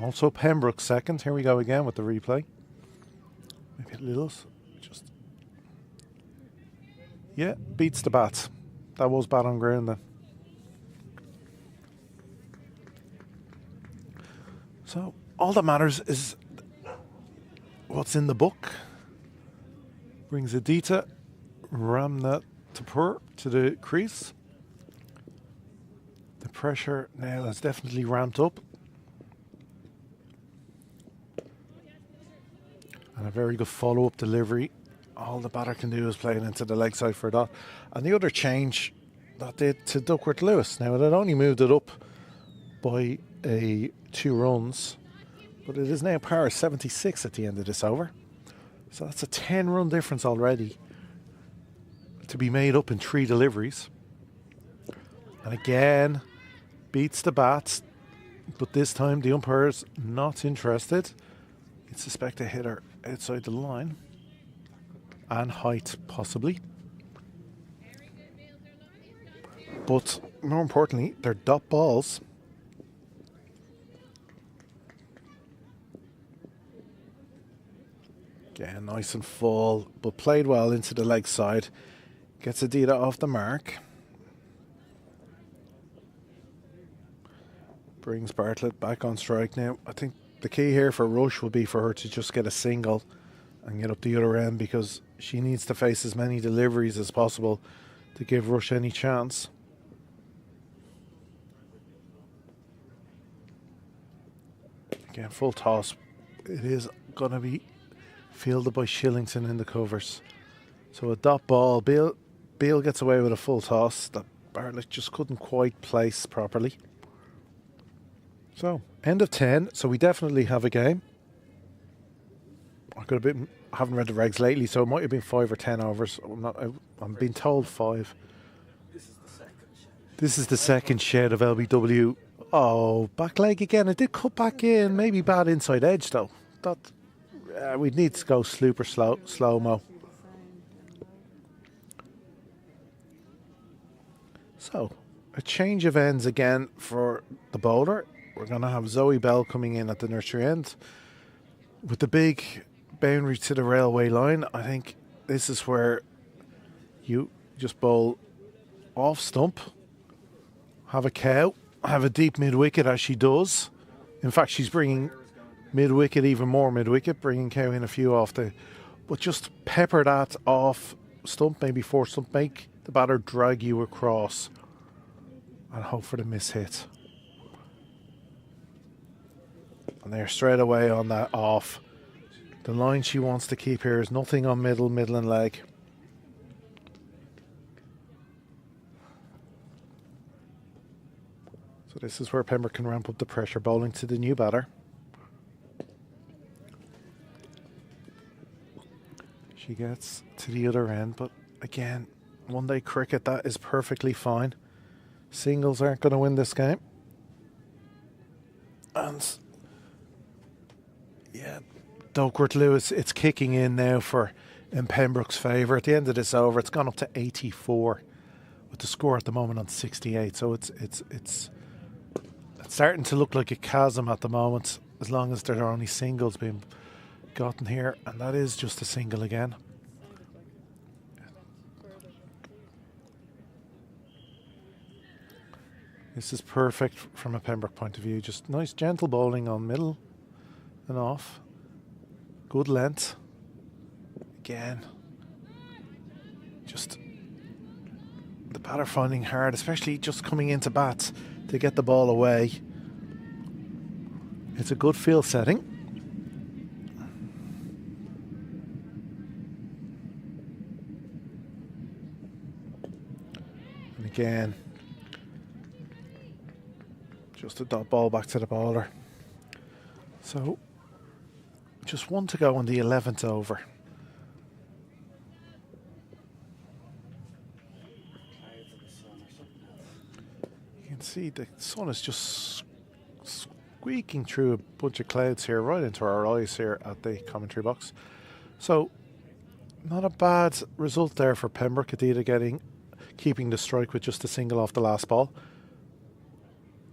A: Also Pembroke second. Here we go again with the replay. Maybe a little. Just. Yeah, beats the bat. That was bat on ground then. So all that matters is what's in the book. Brings Aditya Ramnathapur to the crease. The pressure now has definitely ramped up. And a very good follow-up delivery. All the batter can do is play it into the leg side for that. And the other change that did to Duckworth Lewis. Now, it had only moved it up by 2 runs. But it is now par 76 at the end of this over. So that's a 10-run difference already to be made up in 3 deliveries. And again, beats the bats. But this time the umpire's not interested. He'd suspect a hitter outside the line. And height, possibly. But more importantly, they're dot balls. Again, nice and full, but played well into the leg side. Gets Aditya off the mark. Brings Bartlett back on strike now. I think the key here for Rush will be for her to just get a single and get up the other end, because she needs to face as many deliveries as possible to give Rush any chance. Again, full toss. It is going to be fielded by Shillington in the covers. So a dot ball. Beale gets away with a full toss that Bartlett just couldn't quite place properly. So, end of 10. So we definitely have a game. I haven't read the regs lately, so it might have been 5 or 10 overs. I'm being told 5. This is the second shed of LBW. Oh, back leg again. It did cut back in. Maybe bad inside edge though. We'd need to go super slow-mo. So, a change of ends again for the bowler. We're going to have Zoe Bell coming in at the nursery end. With the big boundary to the railway line, I think this is where you just bowl off stump, have a cow, have a deep mid-wicket as she does. In fact, she's bringing mid-wicket, even more mid-wicket, bringing cow in a few off the... But just pepper that off stump, maybe four stump, make the batter drag you across and hope for the miss hit. And they're straight away on that off. The line she wants to keep here is nothing on middle and leg. So this is where Pembroke can ramp up the pressure, bowling to the new batter. She gets to the other end, but again, one day cricket, that is perfectly fine. Singles aren't going to win this game. And yeah, Duckworth Lewis, it's kicking in now in Pembroke's favour. At the end of this over, it's gone up to 84 with the score at the moment on 68. So it's starting to look like a chasm at the moment, as long as there are only singles being gotten here, and that is just a single again. This is perfect from a Pembroke point of view. Just nice gentle bowling on middle and off. Good length. Again. Just the batter finding hard, especially just coming into bat to get the ball away. It's a good field setting. And again, just a dot ball back to the bowler. So, just one to go on the 11th over. You can see the sun is just squeaking through a bunch of clouds here, right into our eyes here at the commentary box. So, not a bad result there for Pembroke, Adida keeping the strike with just a single off the last ball.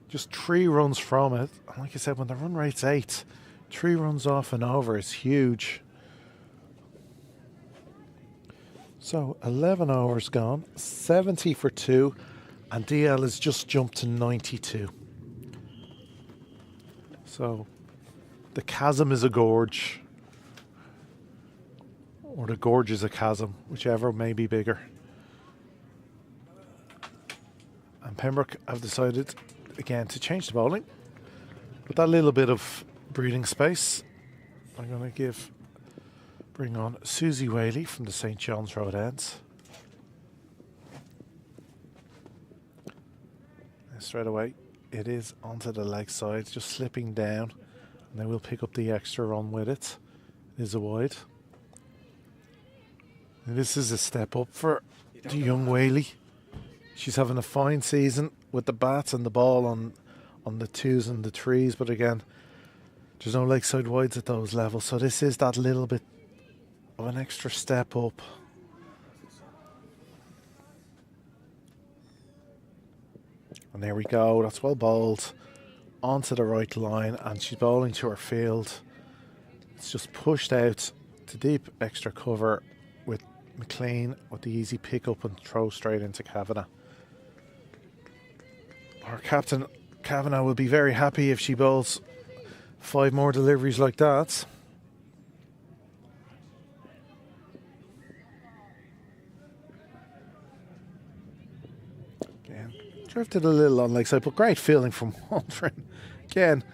A: Just 3 runs from it. And like I said, when the run rate's 8, 3 runs off and over is huge. So 11 overs gone, 70 for 2, and DL has just jumped to 92. So the chasm is a gorge, or the gorge is a chasm, whichever may be bigger. And Pembroke have decided again to change the bowling with that little bit of breathing space. I'm going to bring on Susie Whaley from the St. John's Road ends. And straight away it is onto the leg side, just slipping down, and they will pick up the extra run with it. It is a wide. And this is a step up for the young Whaley. She's having a fine season with the bat and the ball on the 2s and the 3s, but again, there's no leg side wides at those levels, so this is that little bit of an extra step up. And there we go, that's well bowled onto the right line, and she's bowling to her field. It's just pushed out to deep extra cover with McLean with the easy pick up and throw straight into Kavanagh. Our captain Kavanagh will be very happy if she bowls 5 more deliveries like that. Again, drifted a little on leg side, but great fielding from Waldron. Again,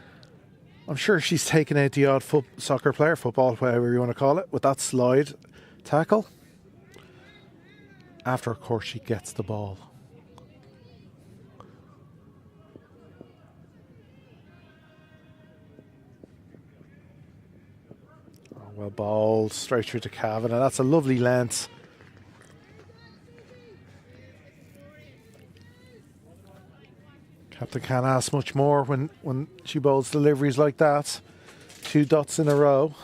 A: I'm sure she's taken out the odd soccer player, football, whatever you want to call it, with that slide tackle. After, of course, she gets the ball. Well bowled, straight through to Kavanagh. That's a lovely length. Captain can't ask much more when she bowls deliveries like that. 2 dots in a row.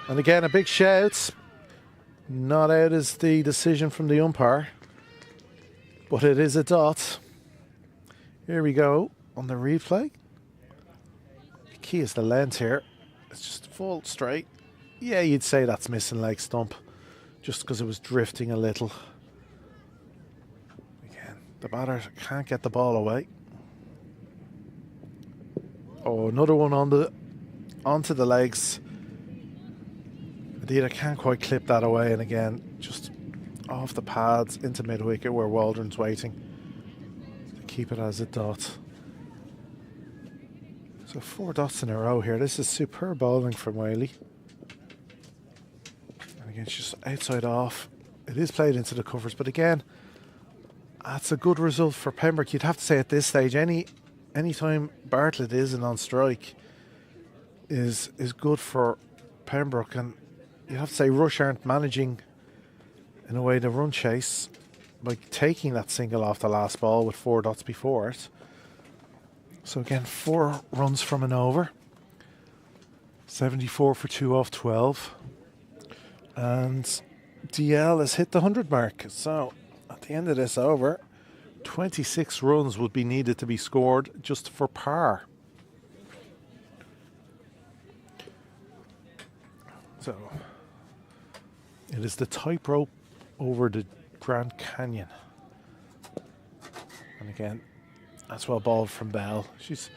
A: And again, a big shout. Not out is the decision from the umpire, but it is a dot. Here we go on the replay. The key is the length here. It's just full straight. Yeah, you'd say that's missing leg stump, just because it was drifting a little. Again, the batter can't get the ball away. Oh, another one onto the legs. Indeed, I can't quite clip that away, and again, just off the pads into mid-wicket where Waldron's waiting to keep it as a dot. So 4 dots in a row here. This is superb bowling from Whaley. And again, it's just outside off. It is played into the covers, but again, that's a good result for Pembroke. You'd have to say at this stage, any time Bartlett isn't on strike is good for Pembroke, and you have to say Rush aren't managing in a way the run chase by taking that single off the last ball with 4 dots before it. So again, 4 runs from an over, 74 for 2 off 12, and DL has hit the 100 mark. So at the end of this over, 26 runs would be needed to be scored just for par. So it is the tightrope over the Grand Canyon. And again, that's well balled from Bell. She's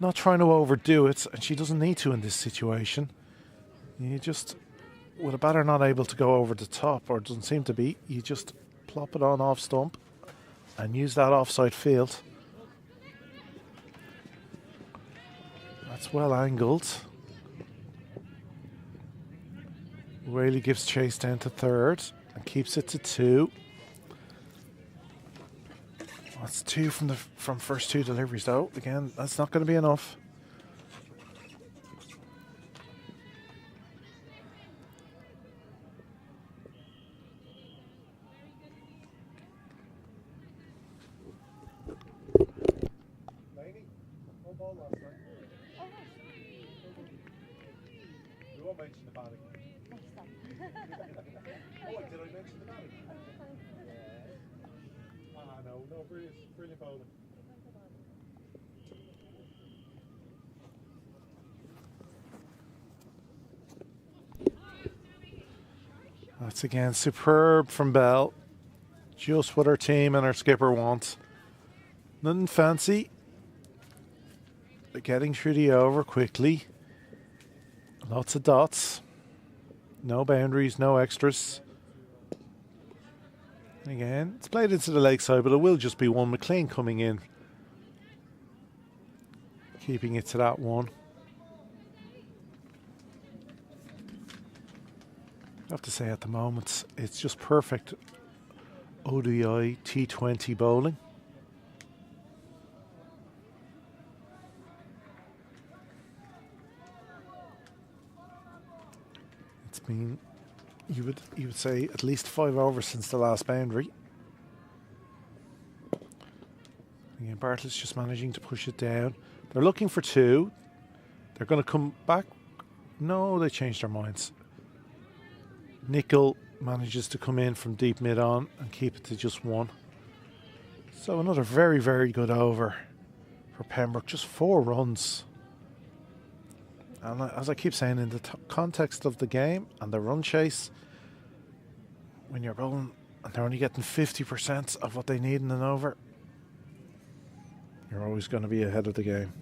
A: not trying to overdo it, and she doesn't need to in this situation. You just, with a batter not able to go over the top, or doesn't seem to be, you just plop it on off stump and use that offside field. That's well angled. Whaley gives chase down to third and keeps it to 2. That's 2 from first 2 deliveries though. Again, that's not going to be enough. You won't mention the batting. Oh, did I mention the batting? No, brilliant bowling. That's again superb from Bell. Just what our team and our skipper want. Nothing fancy. But getting through the over quickly. Lots of dots. No boundaries, no extras. Again, it's played into the leg side, but it will just be one. McLean coming in. Keeping it to that one. I have to say at the moment, it's just perfect ODI T20 bowling. It's been, you would say, at least 5 overs since the last boundary. Again, Bartlett's just managing to push it down. They're looking for 2. They're going to come back. No, they changed their minds. Nickel manages to come in from deep mid on and keep it to just 1. So another very, very good over for Pembroke. Just 4 runs. And as I keep saying, in the context of the game and the run chase, when you're bowling and they're only getting 50% of what they need in an over, you're always going to be ahead of the game.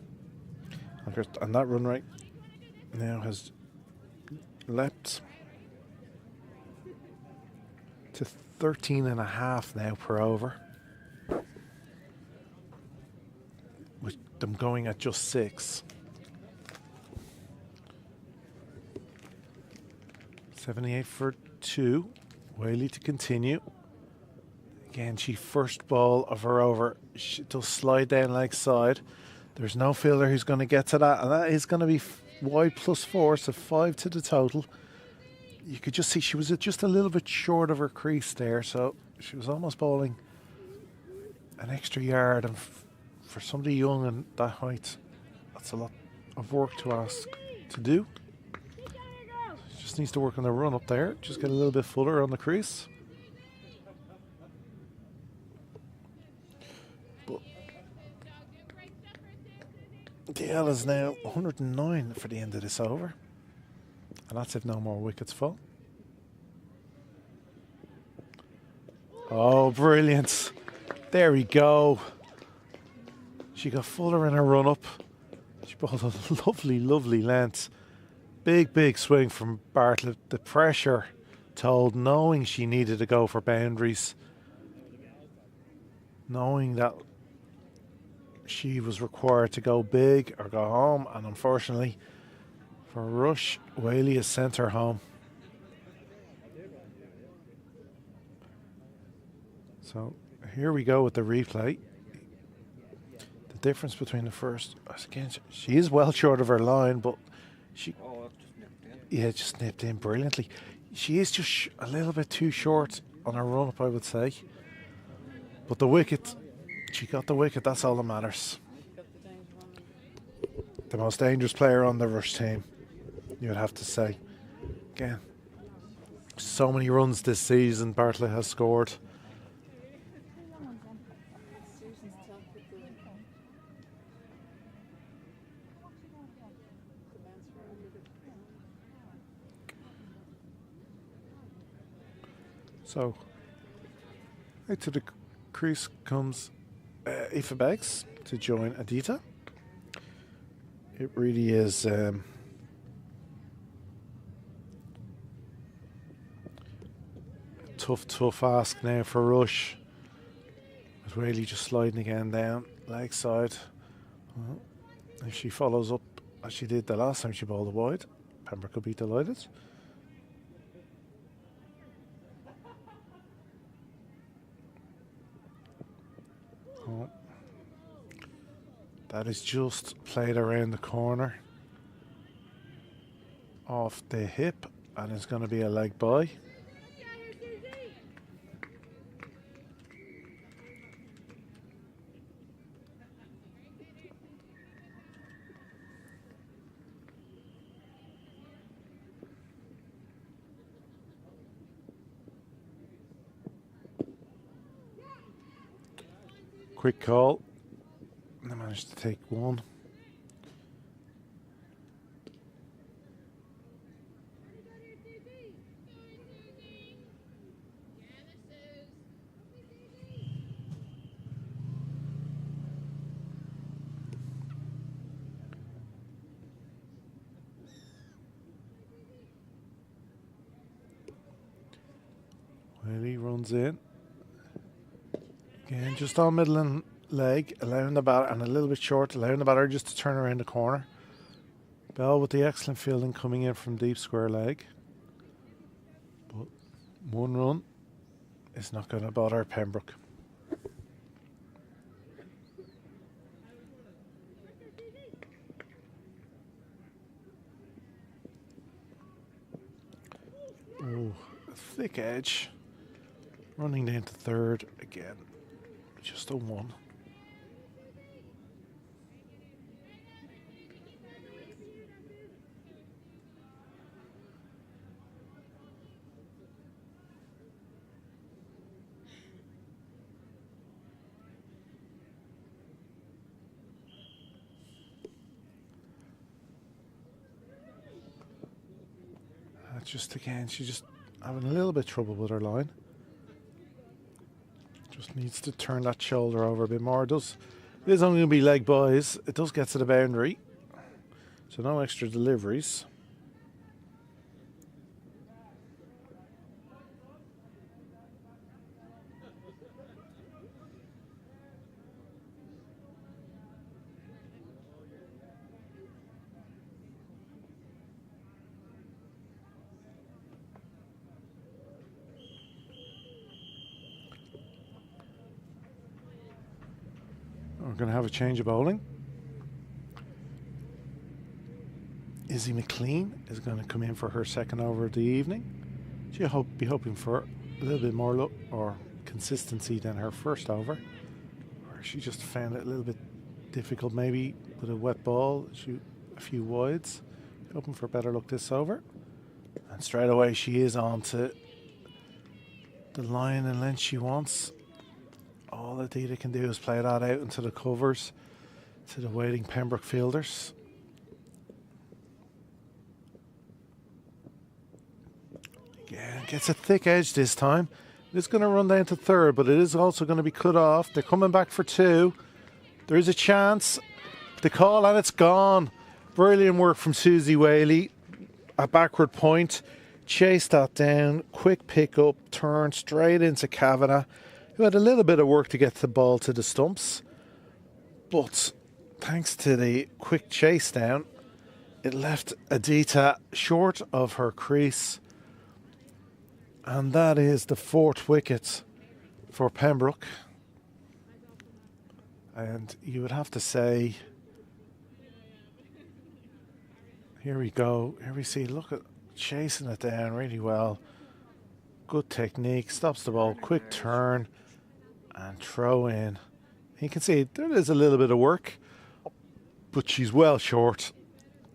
A: And that run rate now has leapt to 13.5 now per over, with them going at just 6. 78 for 2. Whaley to continue. Again, she first ball of her over. She does slide down leg side. There's no fielder who's going to get to that, and that is going to be wide +4, so 5 to the total. You could just see she was just a little bit short of her crease there, so she was almost bowling an extra yard, and for somebody young and that height, that's a lot of work to ask to do. Just Just needs to work on the run up there. Just get a little bit fuller on the crease. But DL is now 109 for the end of this over. And that's if no more wickets fall. Oh, brilliant. There we go. She got fuller in her run up. She brought a lovely, lovely length. Big, big swing from Bartlett. The pressure told, knowing she needed to go for boundaries. Knowing that she was required to go big or go home. And unfortunately, for Rush, Whaley has sent her home. So here we go with the replay. The difference between the first, again, she is well short of her line, but she, just nipped in brilliantly. She is just a little bit too short on her run up, I would say. But the wicket, she got the wicket, that's all that matters. The most dangerous player on the Rush team, you would have to say. Again, so many runs this season Bartlett has scored. So, right to the crease comes Aoife Beggs to join Adita. It really is tough ask now for Rush. With Whaley just sliding again down, leg side. Well, if she follows up as she did the last time she bowled a wide, Pembroke could be delighted. Oh. That is just played around the corner off the hip, and it's going to be a leg by. Quick call. I managed to take one. Willie runs in. Again, just on middle and leg, allowing the batter, and a little bit short, allowing the batter just to turn around the corner. Bell with the excellent fielding coming in from deep square leg. But one run is not going to bother Pembroke. Oh, a thick edge. Running down to third again. Just a one. Just again, she's just having a little bit of trouble with her line. Just needs to turn that shoulder over a bit more. It is only going to be leg buys. It does get to the boundary, so no extra deliveries. We're going to have a change of bowling. Izzy McLean is going to come in for her second over of the evening. She'll be hoping for a little bit more luck or consistency than her first over, where she just found it a little bit difficult maybe with a wet ball, shoot a few wides. Hoping for better luck this over. And Straight away, she is on to the line and length she wants. All Adida can do is play that out into the covers to the waiting Pembroke fielders. Yeah, gets a thick edge this time. It's going to run down to third, but it is also going to be cut off. They're coming back for two. There is a chance. The call, and it's gone. Brilliant work from Susie Whaley. A backward point. Chase that down. Quick pick up. Turn straight into Kavanagh, who had a little bit of work to get the ball to the stumps. But thanks to the quick chase down, it left Adita short of her crease. And that is the fourth wicket for Pembroke. And you would have to say, here we go. Here we see, look at chasing it down really well. Good technique, stops the ball, quick turn and throw in. You can see there is a little bit of work, but she's well short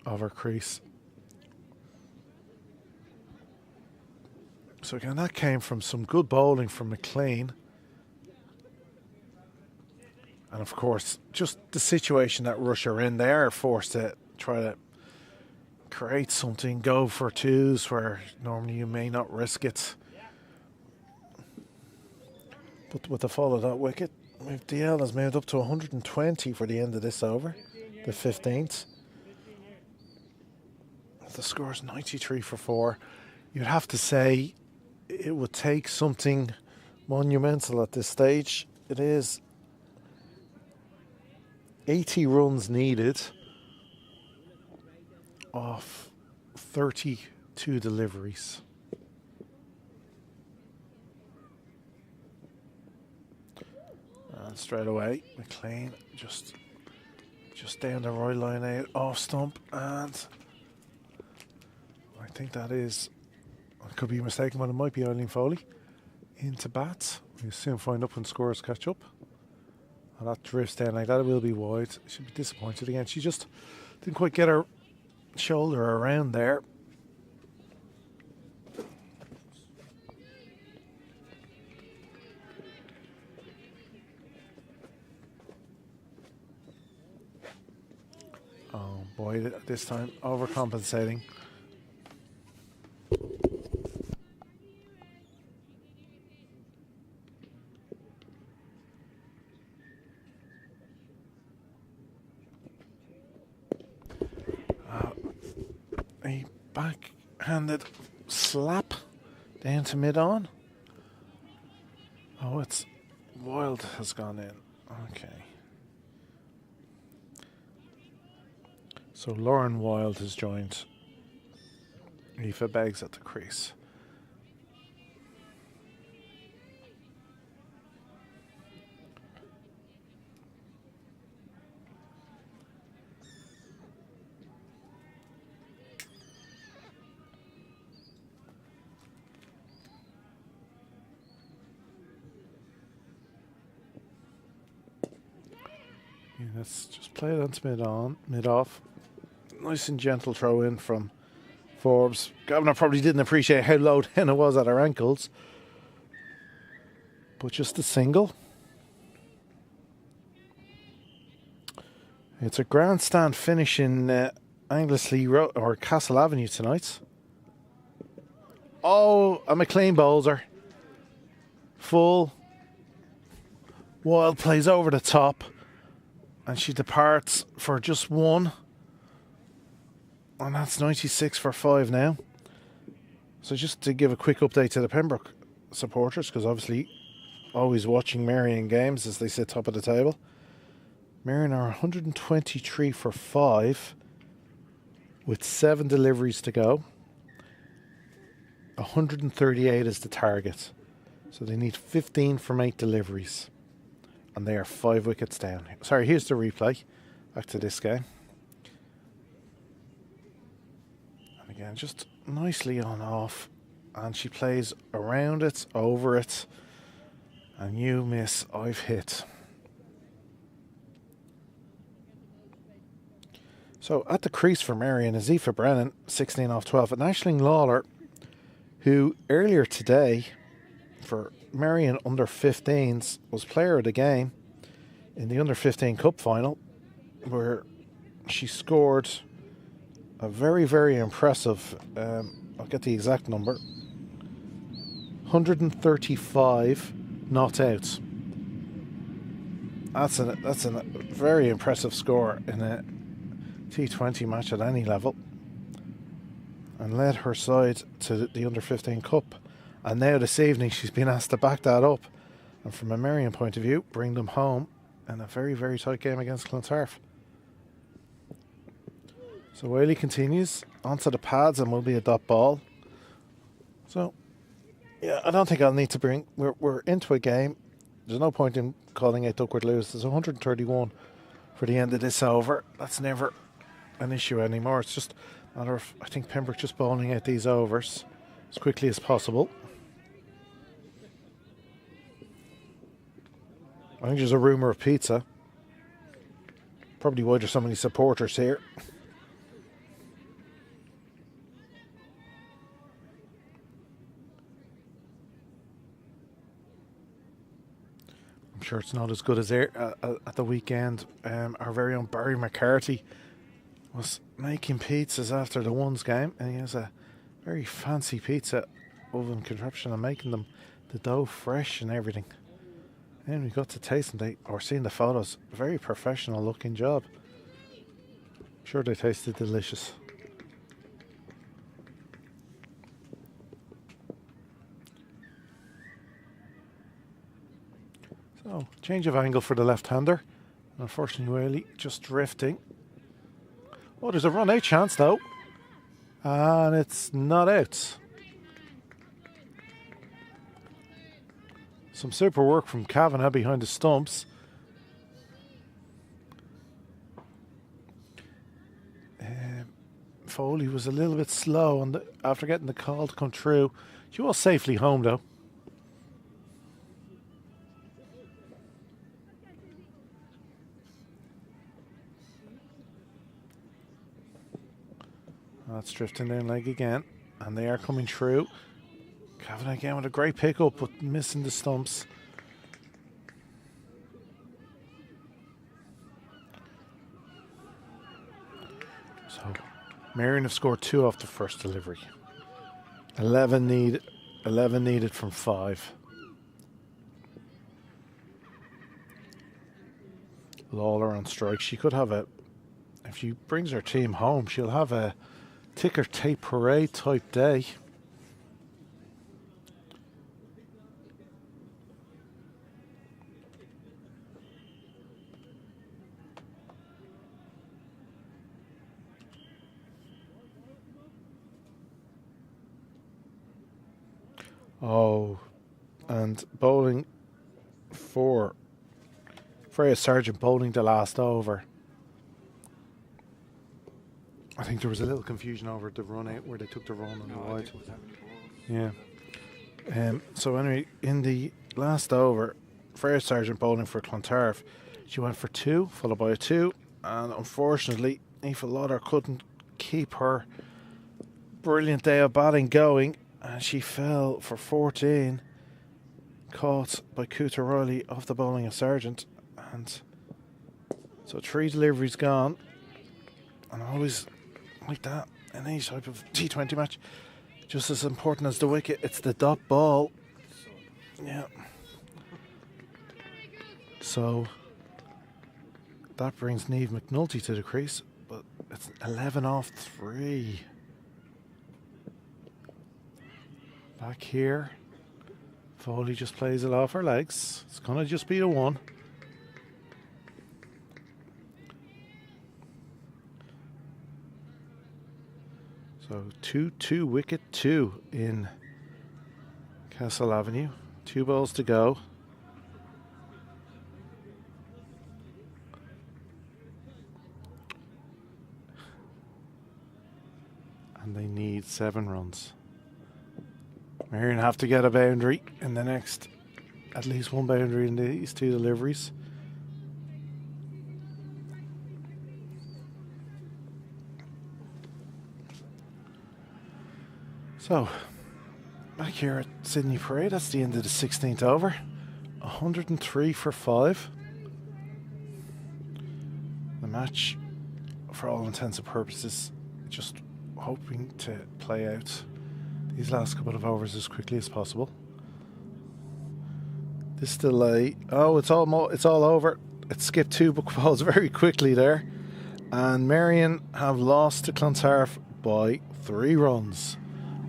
A: of her crease. So again, that came from some good bowling from McLean. And of course, just the situation that Russia are in, they are forced to try to create something, go for twos where normally you may not risk it. But with the fall of that wicket, DL has moved up to 120 for the end of this over, the 15th. The score's 93 for 4. You'd have to say it would take something monumental at this stage. It is 80 runs needed off 32 deliveries. And straight away, McLean just down the right line out, off stump, and I think that is, I could be mistaken, but it might be Eileen Foley into bats. We'll soon find up when scores catch up. And that drifts down like that, it will be wide. She'll be disappointed again. She just didn't quite get her shoulder around there. Oh boy, this time overcompensating. A backhanded slap down to mid-on. Oh, it's Wild has gone in. Okay. So Lauren Wild has joined Aoife Beggs at the crease. Yeah, let's just play it onto mid-off. Nice and gentle throw in from Forbes. Governor probably didn't appreciate how low down it was at her ankles. But just a single. It's a grandstand finish in Anglesey Road or Castle Avenue tonight. Oh, a McLean bowls her. Full. Wild plays over the top. And she departs for just one. And that's 96 for 5 now. So just to give a quick update to the Pembroke supporters, because obviously always watching Marion games as they sit top of the table. Marion are 123 for 5 with 7 deliveries to go. 138 is the target. So they need 15 from 8 deliveries. And they are 5 wickets down. Sorry, here's the replay. Back to this game. And again, just nicely on off. And she plays around it, over it. And you miss, I've hit. So at the crease for Marion is Aoife Brennan, 16 off 12. And Aisling Lawler who earlier today for Marion under 15s was player of the game in the under 15 cup final, where she scored a very, very impressive, I'll get the exact number, 135 not outs. That's a very impressive score in a T20 match at any level, and led her side to the under 15 cup. And now this evening she's been asked to back that up, and from a Marion point of view, bring them home in a very, very tight game against Clontarf. So Whaley continues onto the pads and will be a dot ball. So, yeah, I don't think I'll need to bring... We're into a game. There's no point in calling it Duckworth lose. There's 131 for the end of this over. That's never an issue anymore. It's just a matter of, I think, Pembroke just bowling out these overs as quickly as possible. I think there's a rumour of pizza. Probably why there's so many supporters here. I'm sure it's not as good as at the weekend. Our very own Barry McCarthy was making pizzas after the ones game, and he has a very fancy pizza oven contraption and making them, the dough fresh and everything. And we got to taste them, or seeing the photos, a very professional looking job. I'm sure they tasted delicious. So, change of angle for the left-hander. Unfortunately, Whaley just drifting. Oh, there's a run-out chance, though. And it's not out. Some super work from Kavanagh behind the stumps. Foley was a little bit slow after getting the call to come through. She was safely home, though. That's drifting down leg again, and they are coming through. Kavanagh again with a great pick-up, but missing the stumps. So, Marion have scored 2 off the first delivery. 11 needed from 5. Lawler on strike. She could have if she brings her team home, she'll have a ticker tape parade type day. Oh, and bowling for Freya Sargent, bowling the last over. I think there was a little confusion over the run out where they took the run on the wide. Yeah. So anyway, in the last over, Freya Sargent bowling for Clontarf. She went for 2, followed by a 2, and unfortunately, Aoife Lauder couldn't keep her brilliant day of batting going, and she fell for 14, caught by Cooter Riley off the bowling of Sargent, and so 3 deliveries gone. And always like that in any type of T20 match, just as important as the wicket, it's the dot ball. Yeah. So that brings Niamh McNulty to the crease, but it's 11 off 3. Back here, Foley just plays it off her legs. It's going to just be a 1. So 2-2 wicket 2 in Castle Avenue. 2 balls to go. And they need 7 runs. Marion have to get a boundary in the next, at least 1 boundary in these 2 deliveries. So, back here at Sydney Parade. That's the end of the 16th over. 103 for 5. The match, for all intents and purposes, just hoping to play out these last couple of overs as quickly as possible. This delay, oh, it's all over. It skipped 2 book balls very quickly there, and Marion have lost to Clontarf by 3 runs.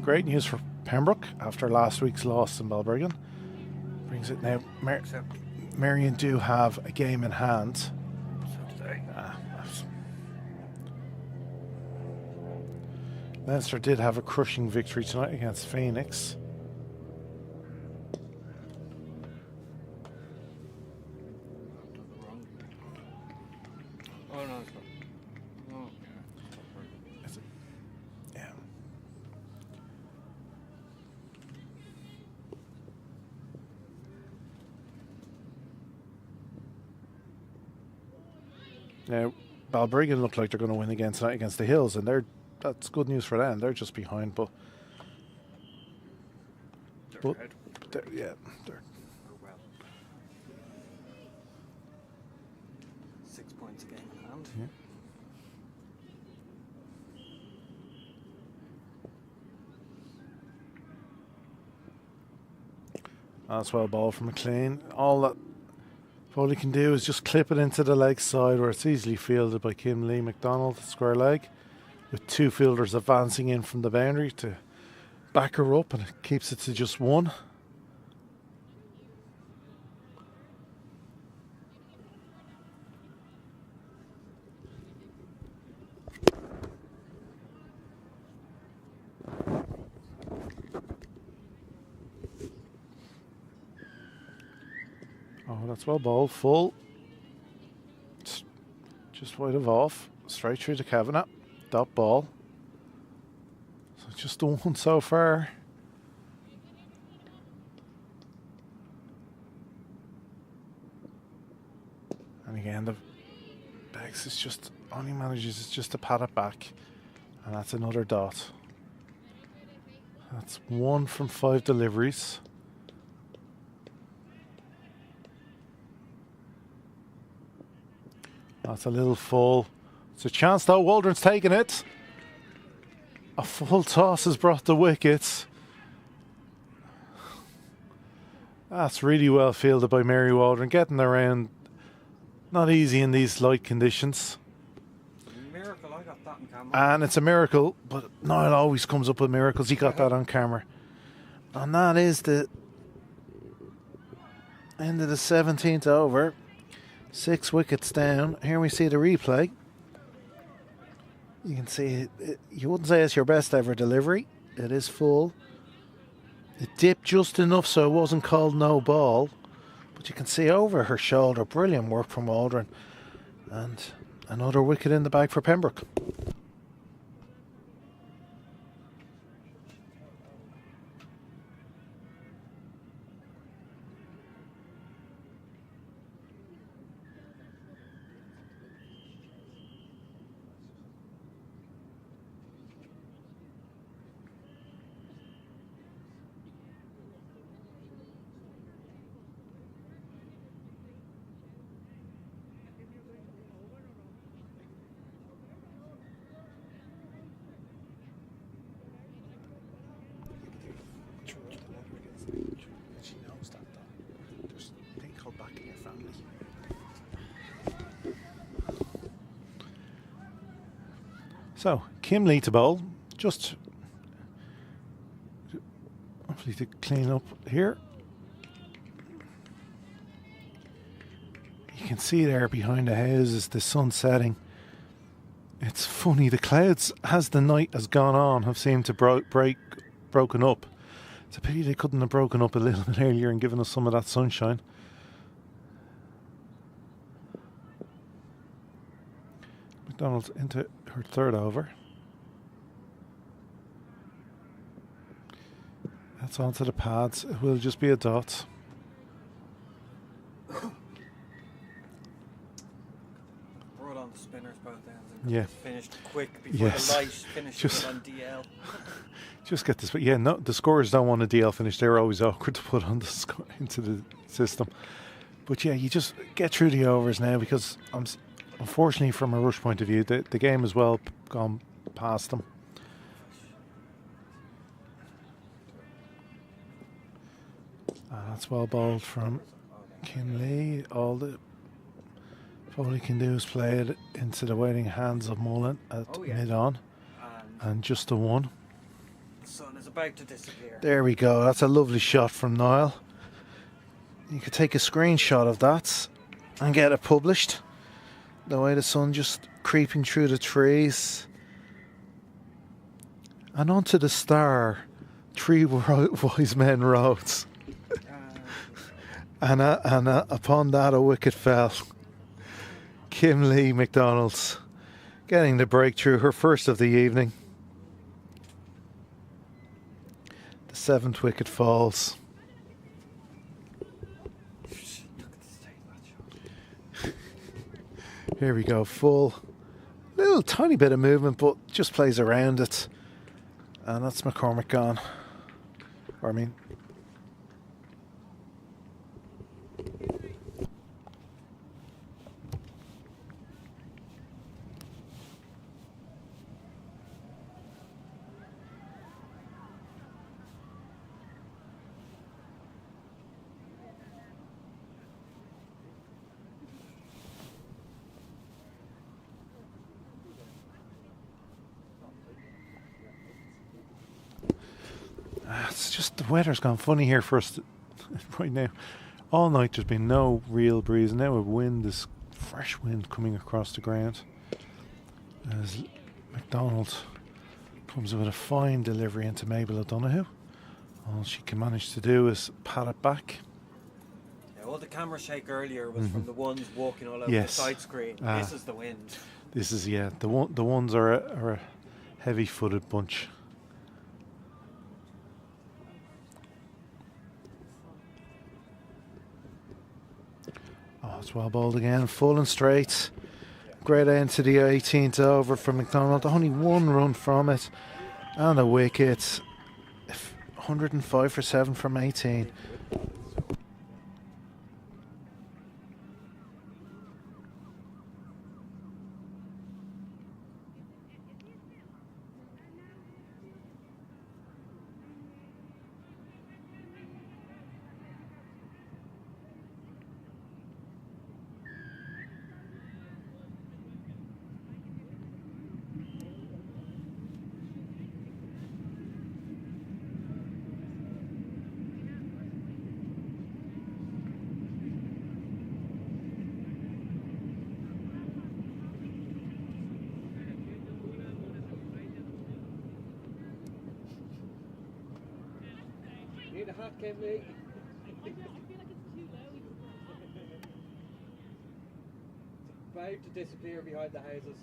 A: Great news for Pembroke after last week's loss in Balbriggan. Brings it now. Marion do have a game in hand.
C: So today.
A: Leinster did have a crushing victory tonight against Phoenix.
C: Oh no, it's not. Oh,
A: Yeah. Now, Balbriggan look like they're going to win again tonight against the Hills, and that's good news for them. They're just behind, but
C: they're ahead.
A: they're
C: Or well. 6 points a game in hand.
A: Yeah. That's well ball from McLean. All he can do is just clip it into the leg side where it's easily fielded by Kim Lee McDonald, square leg, with 2 fielders advancing in from the boundary to back her up, and it keeps it to just 1. Oh, that's well bowled, full. It's just wide of off, straight through the Kavanagh. Dot ball. So just the 1 so far. And again, the Beggs is just only manages just to pat it back, and that's another dot. That's 1 from 5 deliveries. That's a little full. It's a chance though. Waldron's taken it. A full toss has brought the wickets. That's really well fielded by Mary Waldron. Getting around, not easy in these light conditions.
C: Miracle, I got that on camera.
A: And it's a miracle, but Niall always comes up with miracles. He got that on camera. And that is the end of the 17th over. 6 wickets down. Here we see the replay. You can see it, you wouldn't say it's your best ever delivery. It is full. It dipped just enough so it wasn't called no ball. But you can see over her shoulder. Brilliant work from Waldron. And another wicket in the bag for Pembroke. She knows that though. There's a thing called back in your family. So, Kim Lee to bowl. Just hopefully to clean up here. You can see there behind the houses the sun setting. It's funny, the clouds as the night has gone on have seemed to broken up. It's a pity they couldn't have broken up a little bit earlier and given us some of that sunshine. McDonald into her 3rd over. That's onto the pads. It will just be a dot.
C: Brought on on the spinners both ends. And
A: Yeah.
C: finished quick before
A: Yes.
C: the light finished
A: Just-
C: it on DL.
A: Just get this. But yeah, no, the scorers don't want a DL finish. They're always awkward to put on the into the system. But yeah, you just get through the overs now because unfortunately, from a rush point of view, the game has well gone past them. That's well bowled from Kim Lee. All he can do is play it into the waiting hands of Mullen at mid-on. And just the one.
C: The sun is about to disappear.
A: There we go. That's a lovely shot from Niall. You could take a screenshot of that and get it published. The way the sun just creeping through the trees. And onto the star. 3 wise men roads. And upon that a wicket fell. Kim Lee McDonald's getting the breakthrough, her first of the evening. The 7th wicket falls. Here we go, full. Little tiny bit of movement, but just plays around it. And that's McCormick gone. Or I mean... It's just the weather's gone funny here for us right now. All night there's been no real breeze. Now a wind, this fresh wind coming across the ground. As McDonald comes with a fine delivery into Mabel O'Donoghue. All she can manage to do is pat it back.
C: Yeah, all the camera shake earlier was from the ones walking all over
A: Yes.
C: the side screen. This is the wind.
A: This is, yeah, the ones are a heavy-footed bunch. Oh, it's well bowled again, full and straight. Great end to the 18th over from McDonald. Only 1 run from it. And a wicket. 105 for 7 from 18.
D: Need a hat, Kim Lee. About to disappear behind the houses.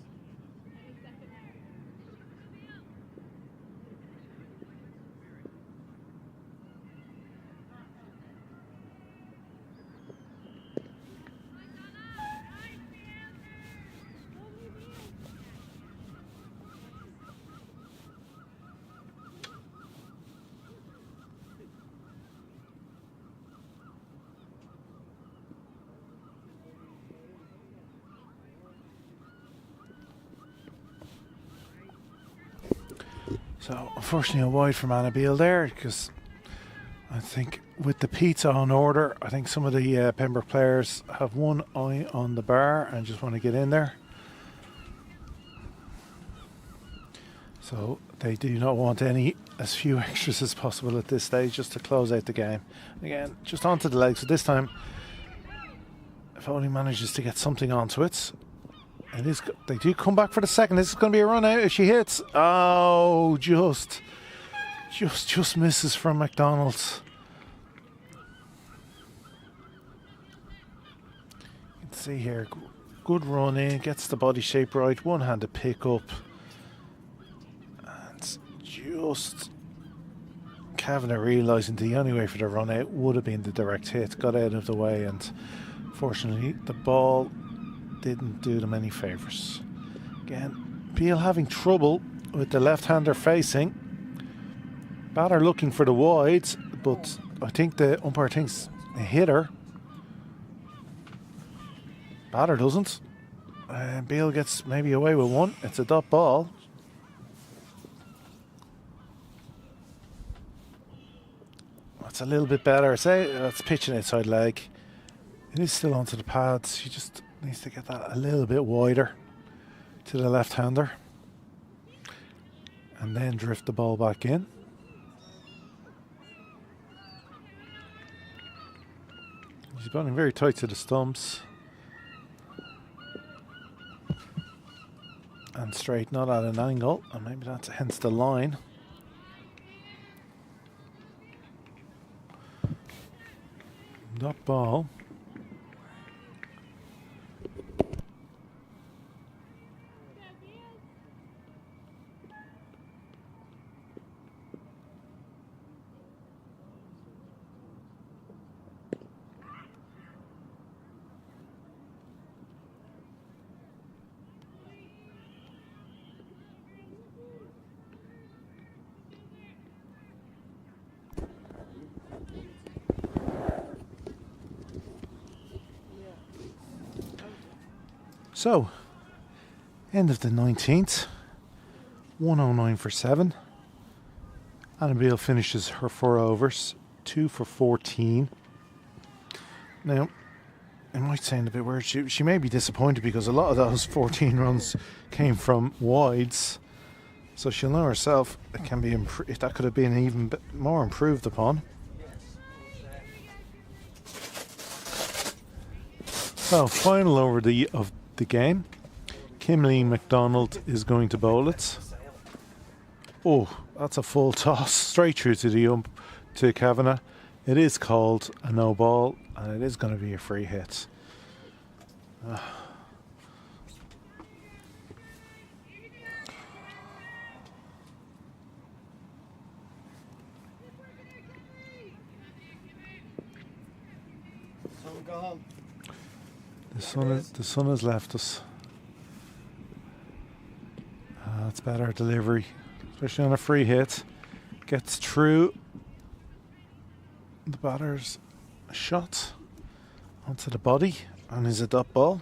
A: So, unfortunately, a wide from Annabelle there because I think with the pizza on order, I think some of the Pembroke players have one eye on the bar and just want to get in there. So, they do not want as few extras as possible at this stage just to close out the game. Again, just onto the leg. So, this time, if only manages to get something onto it. It is. They do come back for the second. This is going to be a run out if she hits. Oh, just misses from McDonald's. You can see here, good run in, gets the body shape right, one-handed pick up, and just Kavanagh realising the only way for the run out would have been the direct hit, got out of the way, and fortunately the ball didn't do them any favours. Again, Beale having trouble with the left-hander facing. Batter looking for the wides, but I think the umpire thinks a hitter. Batter doesn't. Beale gets maybe away with one. It's a dot ball. That's a little bit better. Say that's pitching outside leg. It is still onto the pads. He just needs to get that a little bit wider to the left-hander. And then drift the ball back in. He's batting very tight to the stumps. And straight, not at an angle. And maybe that's hence the line. Dot ball. So, end of the 19th, 109 for 7. Anna Beale finishes her 4 overs, 2 for 14. Now, it might sound a bit weird. She may be disappointed because a lot of those 14 runs came from wides. So she'll know herself it can be that could have been even more improved upon. So, final over of the game. Kimberly McDonald is going to bowl it. Oh, that's a full toss straight through to the to Kavanagh. It is called a no ball, and it is going to be a free hit. The sun has left us. That's better delivery, especially on a free hit. Gets through the batter's shot onto the body and is a dot ball.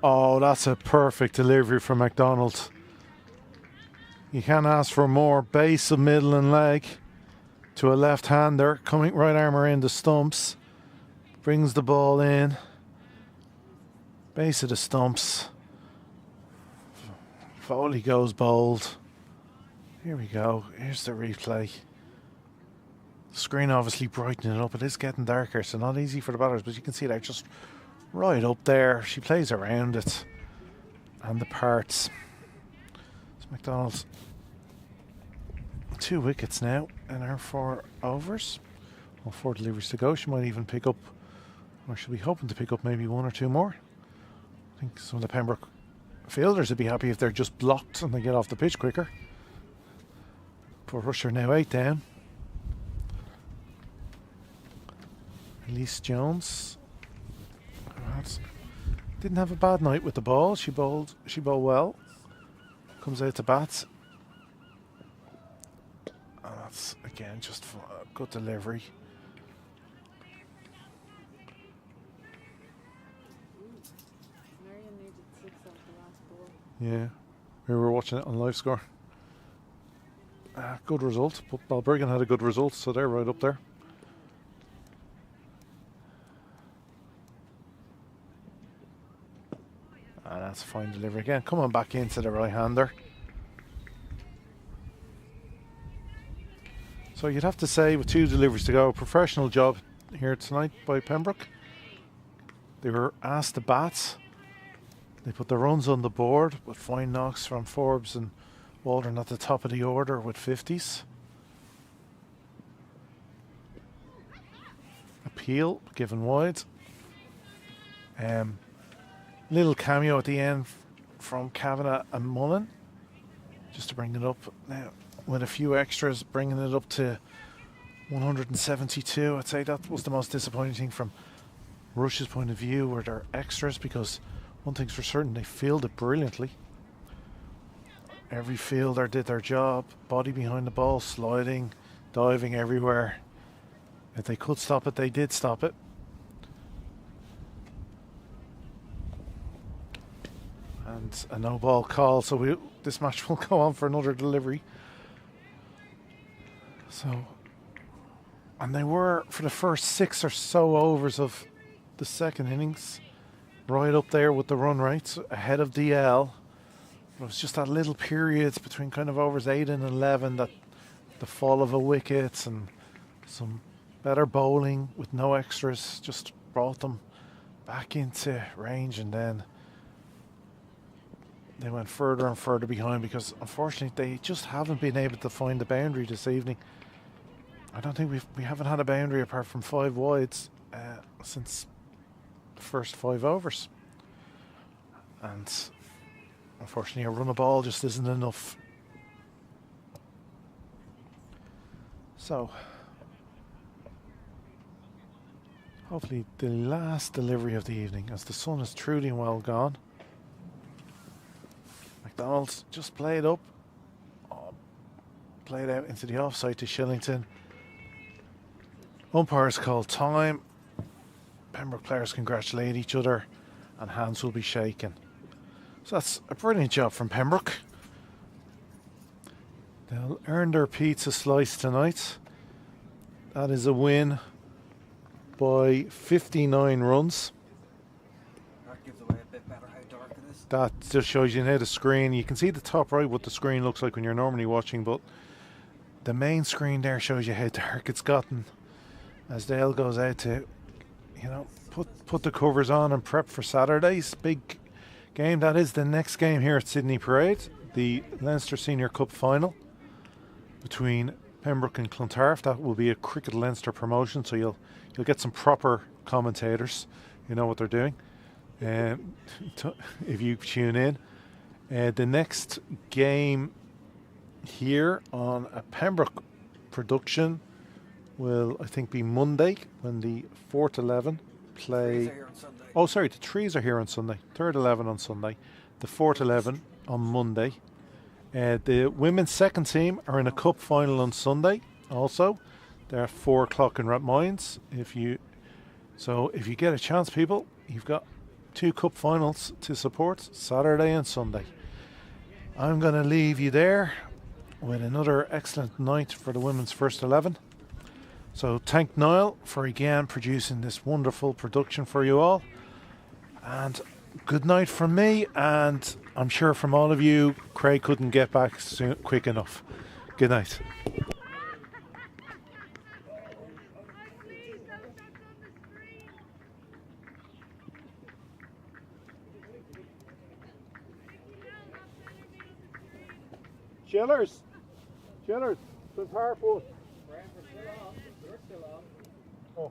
A: Oh, that's a perfect delivery from McDonald. You can't ask for more. Base of middle and leg to a left-hander. Coming right armour in the stumps. Brings the ball in. Base of the stumps. Foley goes bold. Here we go. Here's the replay. The screen obviously brightening it up. It is getting darker, so not easy for the batters, but you can see that just right up there. She plays around it and the parts. It's McDonald's 2 wickets now in her 4 overs. Well, 4 deliveries to go. She might even pick up, or she'll be hoping to pick up maybe 1 or 2 more. I think some of the Pembroke fielders would be happy if they're just blocked and they get off the pitch quicker. Poor Rusher now 8 down. Elise Jones didn't have a bad night with the ball. She bowled well. Comes out to bat. And that's again just a good delivery.
E: Marion needed 6 off the last ball.
A: Yeah, we were watching it on live score. Good result, but Balbriggan had a good result, so they're right up there. And that's a fine delivery again. Coming back into the right-hander. So you'd have to say, with 2 deliveries to go, professional job here tonight by Pembroke. They were asked to bat. They put the runs on the board with fine knocks from Forbes and Waldron at the top of the order with 50s. Appeal given wide. Little cameo at the end from Kavanagh and Mullen, just to bring it up now with a few extras, bringing it up to 172. I'd say that was the most disappointing thing from Rush's point of view, were their extras, because one thing's for certain, they fielded brilliantly. Every fielder did their job, body behind the ball, sliding, diving everywhere. If they could stop it, they did stop it. And a no ball call, so this match will go on for another delivery. So, and they were, for the first 6 or so overs of the second innings, right up there with the run rates, ahead of DL. It was just that little periods between kind of overs 8 and 11, that the fall of a wicket and some better bowling with no extras just brought them back into range, and then they went further and further behind, because unfortunately they just haven't been able to find the boundary this evening. I don't think we haven't had a boundary apart from 5 wides since the first 5 overs, and unfortunately a run of ball just isn't enough. So hopefully the last delivery of the evening, as the sun is truly well gone. McDonald's just played up, played out into the offside to Shillington. Umpires call time. Pembroke players congratulate each other and hands will be shaken. So that's a brilliant job from Pembroke. They'll earn their pizza slice tonight. That is a win by 59 runs.
C: That gives away a bit better how dark it is.
A: That just shows you now the screen. You can see the top right what the screen looks like when you're normally watching, but the main screen there shows you how dark it's gotten as Dale goes out to, you know, put the covers on and prep for Saturday's big game. That is the next game here at Sydney Parade, the Leinster Senior Cup final between Pembroke and Clontarf. That will be a Cricket Leinster promotion, so you'll get some proper commentators. You know what they're doing if you tune in. The next game here on a Pembroke production will, I think, be Monday, when the 4th 11 play. Oh, sorry, the Trees are here on Sunday. 3rd 11 on Sunday. The 4th 11 on Monday. The women's second team are in a cup final on Sunday also. They're at 4 o'clock in Rathmines. If you get a chance, people, you've got 2 cup finals to support, Saturday and Sunday. I'm going to leave you there with another excellent night for the women's first 11. So thank Niall for again producing this wonderful production for you all. And good night from me, and I'm sure from all of you, Craig couldn't get back quick enough. Good night. Chillers, the powerful. Oh.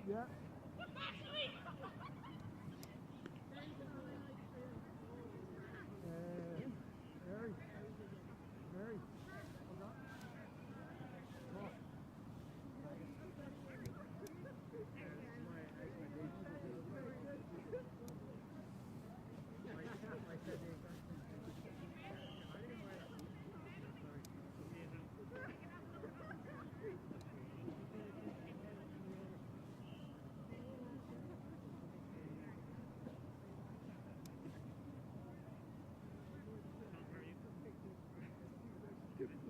A: Yeah. Good.